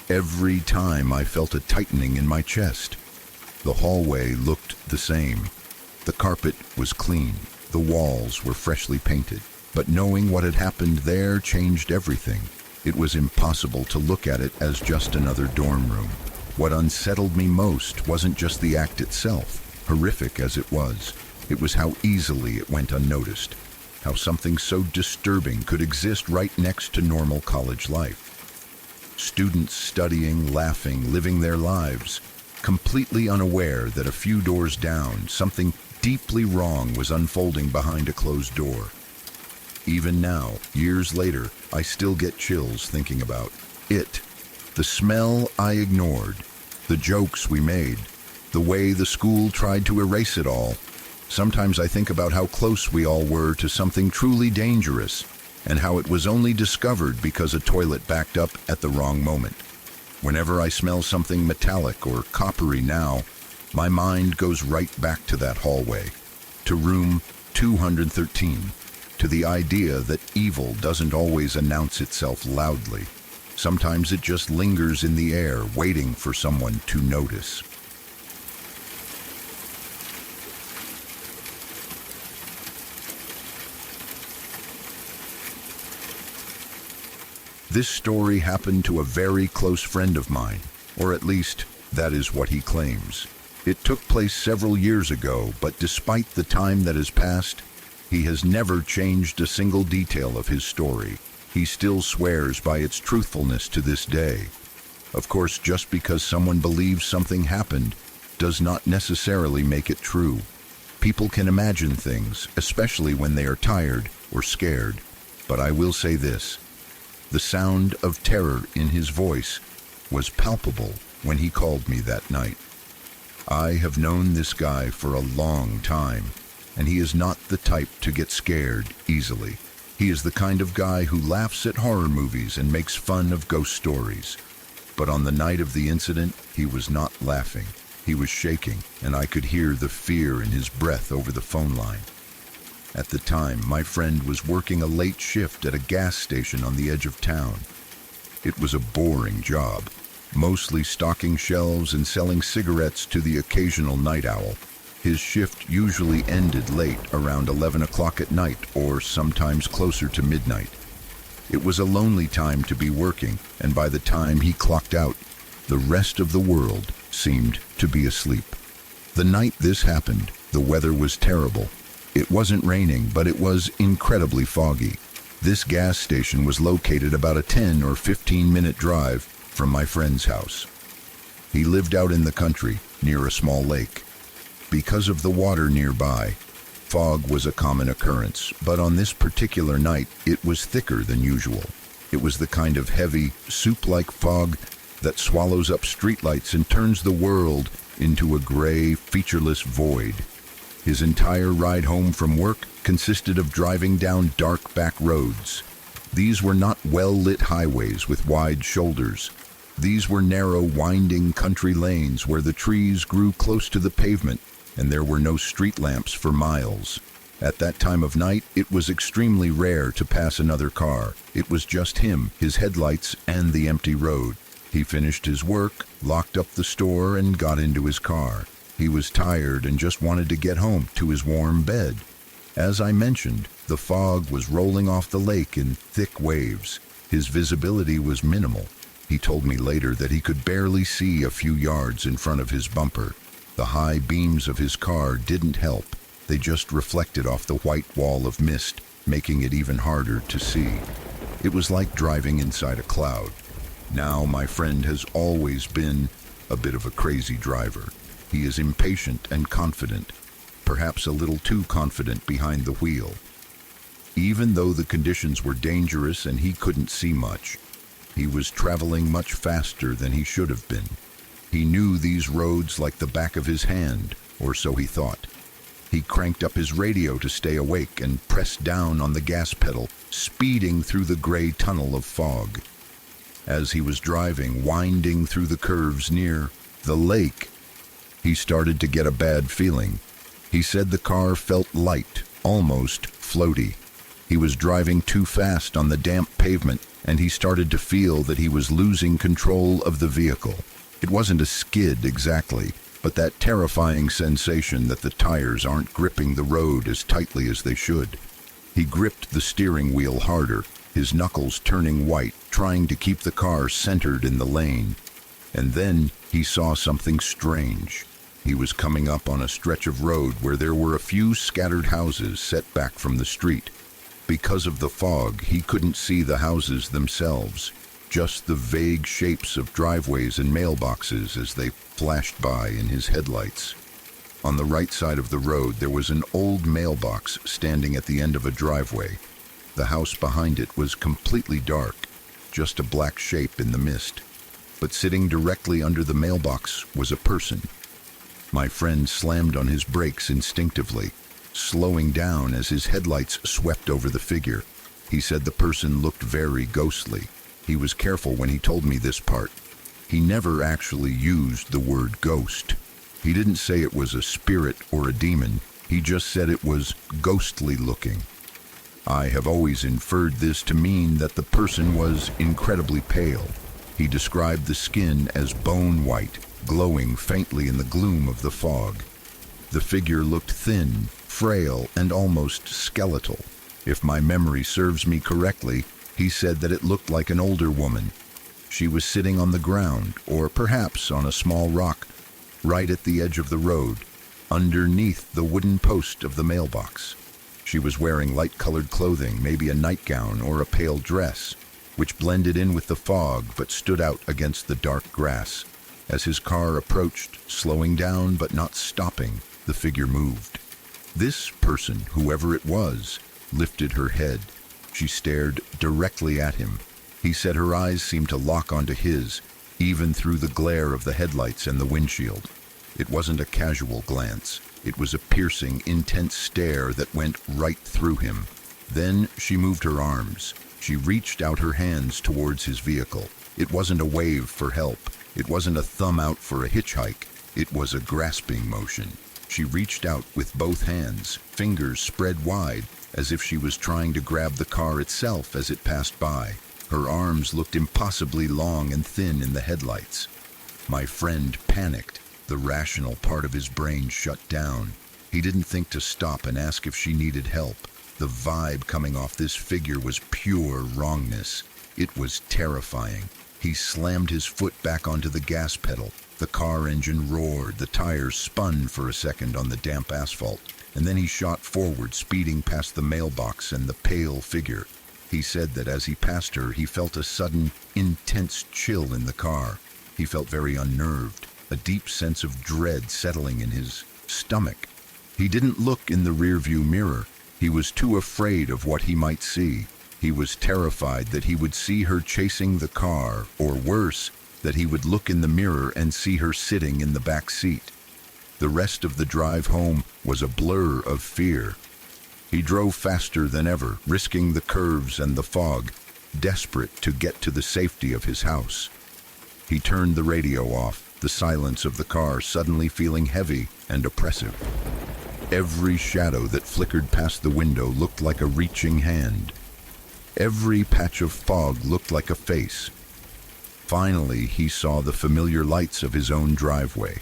S1: Every time I felt a tightening in my chest. The hallway looked the same. The carpet was clean. The walls were freshly painted. But knowing what had happened there changed everything. It was impossible to look at it as just another dorm room. What unsettled me most wasn't just the act itself, horrific as it was how easily it went unnoticed, how something so disturbing could exist right next to normal college life. Students studying, laughing, living their lives, completely unaware that a few doors down, something deeply wrong was unfolding behind a closed door. Even now, years later, I still get chills thinking about it. The smell I ignored, the jokes we made, the way the school tried to erase it all. Sometimes I think about how close we all were to something truly dangerous, and how it was only discovered because a toilet backed up at the wrong moment. Whenever I smell something metallic or coppery now, my mind goes right back to that hallway, to room 213, to the idea that evil doesn't always announce itself loudly. Sometimes it just lingers in the air, waiting for someone to notice. This story happened to a very close friend of mine, or at least, that is what he claims. It took place several years ago, but despite the time that has passed, he has never changed a single detail of his story. He still swears by its truthfulness to this day. Of course, just because someone believes something happened does not necessarily make it true. People can imagine things, especially when they are tired or scared. But I will say this. The sound of terror in his voice was palpable when he called me that night. I have known this guy for a long time, and he is not the type to get scared easily. He is the kind of guy who laughs at horror movies and makes fun of ghost stories. But on the night of the incident, he was not laughing. He was shaking, and I could hear the fear in his breath over the phone line. At the time, my friend was working a late shift at a gas station on the edge of town. It was a boring job, mostly stocking shelves and selling cigarettes to the occasional night owl. His shift usually ended late, around 11 o'clock at night, or sometimes closer to midnight. It was a lonely time to be working, and by the time he clocked out, the rest of the world seemed to be asleep. The night this happened, the weather was terrible. It wasn't raining, but it was incredibly foggy. This gas station was located about a 10 or 15-minute drive from my friend's house. He lived out in the country, near a small lake. Because of the water nearby, fog was a common occurrence, but on this particular night, it was thicker than usual. It was the kind of heavy, soup-like fog that swallows up streetlights and turns the world into a gray, featureless void. His entire ride home from work consisted of driving down dark back roads. These were not well-lit highways with wide shoulders. These were narrow, winding country lanes where the trees grew close to the pavement and there were no street lamps for miles. At that time of night, it was extremely rare to pass another car. It was just him, his headlights, and the empty road. He finished his work, locked up the store, and got into his car. He was tired and just wanted to get home to his warm bed. As I mentioned, the fog was rolling off the lake in thick waves. His visibility was minimal. He told me later that he could barely see a few yards in front of his bumper. The high beams of his car didn't help. They just reflected off the white wall of mist, making it even harder to see. It was like driving inside a cloud. Now, my friend has always been a bit of a crazy driver. He is impatient and confident, perhaps a little too confident behind the wheel. Even though the conditions were dangerous and he couldn't see much, he was traveling much faster than he should have been. He knew these roads like the back of his hand, or so he thought. He cranked up his radio to stay awake and pressed down on the gas pedal, speeding through the gray tunnel of fog. As he was driving, winding through the curves near the lake, he started to get a bad feeling. He said the car felt light, almost floaty. He was driving too fast on the damp pavement, and he started to feel that he was losing control of the vehicle. It wasn't a skid exactly, but that terrifying sensation that the tires aren't gripping the road as tightly as they should. He gripped the steering wheel harder, his knuckles turning white, trying to keep the car centered in the lane. And then he saw something strange. He was coming up on a stretch of road where there were a few scattered houses set back from the street. Because of the fog, he couldn't see the houses themselves, just the vague shapes of driveways and mailboxes as they flashed by in his headlights. On the right side of the road, there was an old mailbox standing at the end of a driveway. The house behind it was completely dark, just a black shape in the mist. But sitting directly under the mailbox was a person. My friend slammed on his brakes instinctively, slowing down as his headlights swept over the figure. He said the person looked very ghostly. He was careful when he told me this part. He never actually used the word ghost. He didn't say it was a spirit or a demon. He just said it was ghostly looking. I have always inferred this to mean that the person was incredibly pale. He described the skin as bone white, glowing faintly in the gloom of the fog. The figure looked thin, frail, and almost skeletal. If my memory serves me correctly, he said that it looked like an older woman. She was sitting on the ground, or perhaps on a small rock, right at the edge of the road, underneath the wooden post of the mailbox. She was wearing light-colored clothing, maybe a nightgown or a pale dress, which blended in with the fog but stood out against the dark grass. As his car approached, slowing down but not stopping, the figure moved. This person, whoever it was, lifted her head. She stared directly at him. He said her eyes seemed to lock onto his, even through the glare of the headlights and the windshield. It wasn't a casual glance. It was a piercing, intense stare that went right through him. Then she moved her arms. She reached out her hands towards his vehicle. It wasn't a wave for help. It wasn't a thumb out for a hitchhike. It was a grasping motion. She reached out with both hands, fingers spread wide, as if she was trying to grab the car itself as it passed by. Her arms looked impossibly long and thin in the headlights. My friend panicked. The rational part of his brain shut down. He didn't think to stop and ask if she needed help. The vibe coming off this figure was pure wrongness. It was terrifying. He slammed his foot back onto the gas pedal. The car engine roared, the tires spun for a second on the damp asphalt, and then he shot forward, speeding past the mailbox and the pale figure. He said that as he passed her, he felt a sudden, intense chill in the car. He felt very unnerved, a deep sense of dread settling in his stomach. He didn't look in the rearview mirror. He was too afraid of what he might see. He was terrified that he would see her chasing the car, or worse, that he would look in the mirror and see her sitting in the back seat. The rest of the drive home was a blur of fear. He drove faster than ever, risking the curves and the fog, desperate to get to the safety of his house. He turned the radio off, the silence of the car suddenly feeling heavy and oppressive. Every shadow that flickered past the window looked like a reaching hand. Every patch of fog looked like a face. Finally, he saw the familiar lights of his own driveway.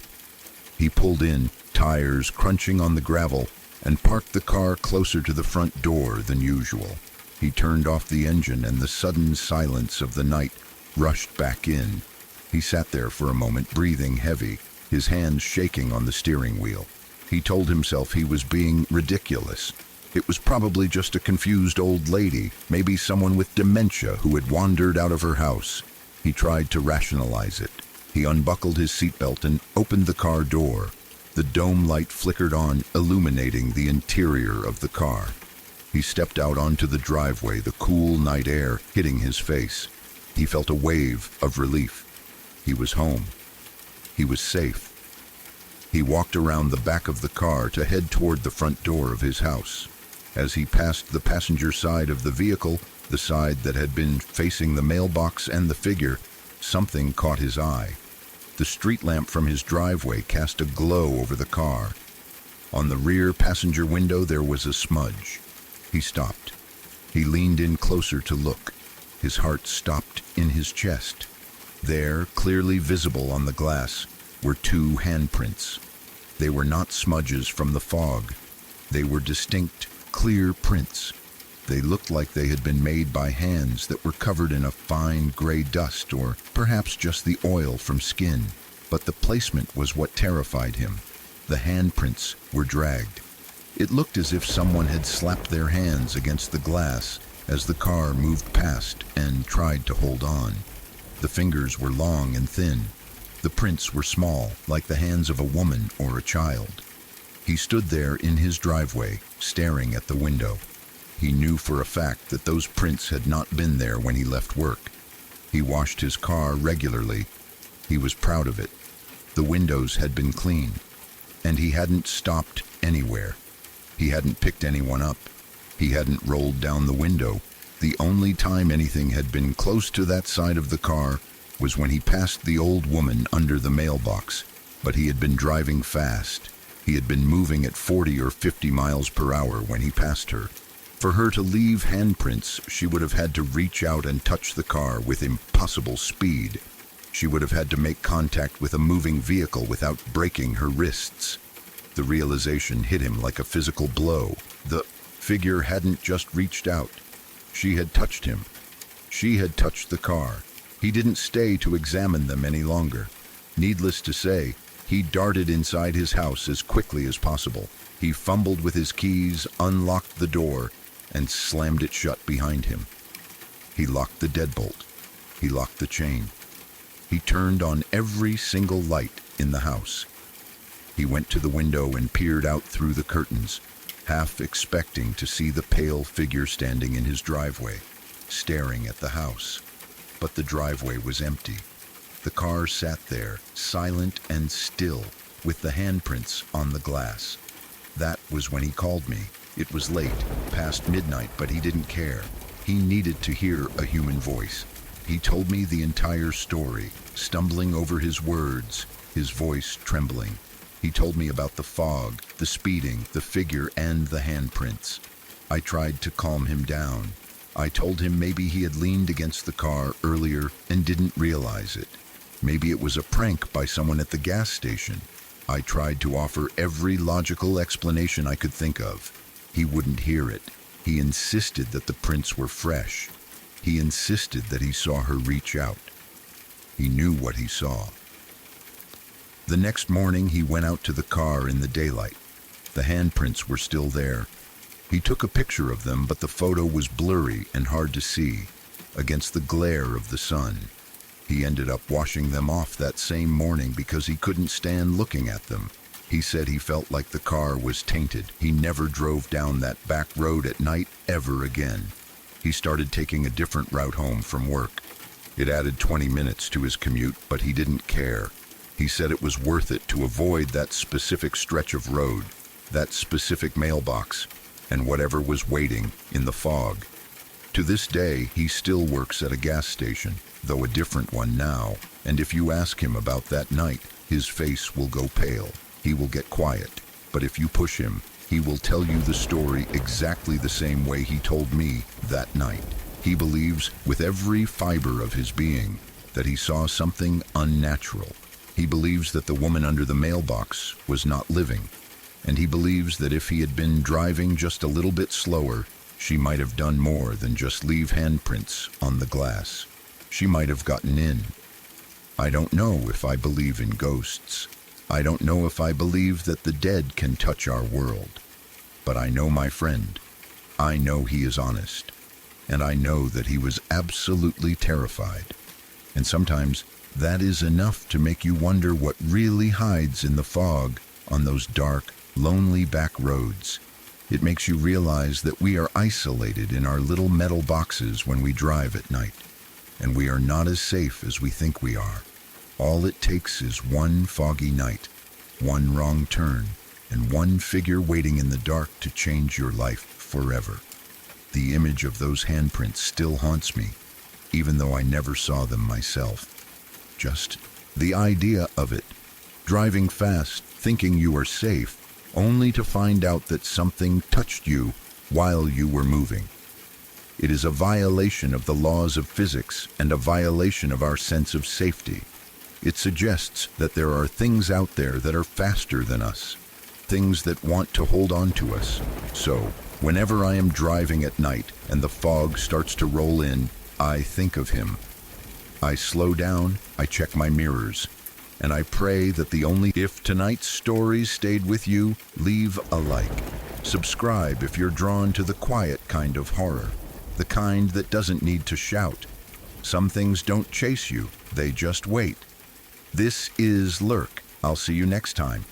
S1: He pulled in, tires crunching on the gravel, and parked the car closer to the front door than usual. He turned off the engine, and the sudden silence of the night rushed back in. He sat there for a moment, breathing heavy, his hands shaking on the steering wheel. He told himself he was being ridiculous. It was probably just a confused old lady, maybe someone with dementia who had wandered out of her house. He tried to rationalize it. He unbuckled his seatbelt and opened the car door. The dome light flickered on, illuminating the interior of the car. He stepped out onto the driveway, the cool night air hitting his face. He felt a wave of relief. He was home. He was safe. He walked around the back of the car to head toward the front door of his house. As he passed the passenger side of the vehicle, the side that had been facing the mailbox and the figure, something caught his eye. The street lamp from his driveway cast a glow over the car. On the rear passenger window there was a smudge. He stopped. He leaned in closer to look. His heart stopped in his chest. There, clearly visible on the glass, were two handprints. They were not smudges from the fog. They were distinct, clear prints. They looked like they had been made by hands that were covered in a fine gray dust, or perhaps just the oil from skin. But the placement was what terrified him. The handprints were dragged. It looked as if someone had slapped their hands against the glass as the car moved past and tried to hold on. The fingers were long and thin. The prints were small, like the hands of a woman or a child. He stood there in his driveway, staring at the window. He knew for a fact that those prints had not been there when he left work. He washed his car regularly. He was proud of it. The windows had been clean, and he hadn't stopped anywhere. He hadn't picked anyone up. He hadn't rolled down the window. The only time anything had been close to that side of the car was when he passed the old woman under the mailbox, but he had been driving fast. He had been moving at 40 or 50 miles per hour when he passed her. For her to leave handprints, she would have had to reach out and touch the car with impossible speed. She would have had to make contact with a moving vehicle without breaking her wrists. The realization hit him like a physical blow. The figure hadn't just reached out. She had touched him. She had touched the car. He didn't stay to examine them any longer. Needless to say, he darted inside his house as quickly as possible. He fumbled with his keys, unlocked the door, and slammed it shut behind him. He locked the deadbolt. He locked the chain. He turned on every single light in the house. He went to the window and peered out through the curtains, half expecting to see the pale figure standing in his driveway, staring at the house. But the driveway was empty. The car sat there, silent and still, with the handprints on the glass. That was when he called me. It was late, past midnight, but he didn't care. He needed to hear a human voice. He told me the entire story, stumbling over his words, his voice trembling. He told me about the fog, the speeding, the figure, and the handprints. I tried to calm him down. I told him maybe he had leaned against the car earlier and didn't realize it. Maybe it was a prank by someone at the gas station. I tried to offer every logical explanation I could think of. He wouldn't hear it. He insisted that the prints were fresh. He insisted that he saw her reach out. He knew what he saw. The next morning, he went out to the car in the daylight. The handprints were still there. He took a picture of them, but the photo was blurry and hard to see against the glare of the sun. He ended up washing them off that same morning because he couldn't stand looking at them. He said he felt like the car was tainted. He never drove down that back road at night ever again. He started taking a different route home from work. It added 20 minutes to his commute, but he didn't care. He said it was worth it to avoid that specific stretch of road, that specific mailbox, and whatever was waiting in the fog. To this day, he still works at a gas station, though a different one now, and if you ask him about that night, his face will go pale. He will get quiet, but if you push him, he will tell you the story exactly the same way he told me that night. He believes, with every fiber of his being, that he saw something unnatural. He believes that the woman under the mailbox was not living, and he believes that if he had been driving just a little bit slower, she might have done more than just leave handprints on the glass. She might have gotten in. I don't know if I believe in ghosts. I don't know if I believe that the dead can touch our world. But I know my friend. I know he is honest. And I know that he was absolutely terrified. And sometimes that is enough to make you wonder what really hides in the fog on those dark, lonely back roads. It makes you realize that we are isolated in our little metal boxes when we drive at night, and we are not as safe as we think we are. All it takes is one foggy night, one wrong turn, and one figure waiting in the dark to change your life forever. The image of those handprints still haunts me, even though I never saw them myself. Just the idea of it, driving fast, thinking you are safe, only to find out that something touched you while you were moving. It is a violation of the laws of physics and a violation of our sense of safety. It suggests that there are things out there that are faster than us, things that want to hold on to us. So, whenever I am driving at night and the fog starts to roll in, I think of him. I slow down, I check my mirrors, and I pray that if tonight's stories stayed with you, leave a like. Subscribe if you're drawn to the quiet kind of horror, the kind that doesn't need to shout. Some things don't chase you, they just wait. This is LURK. I'll see you next time.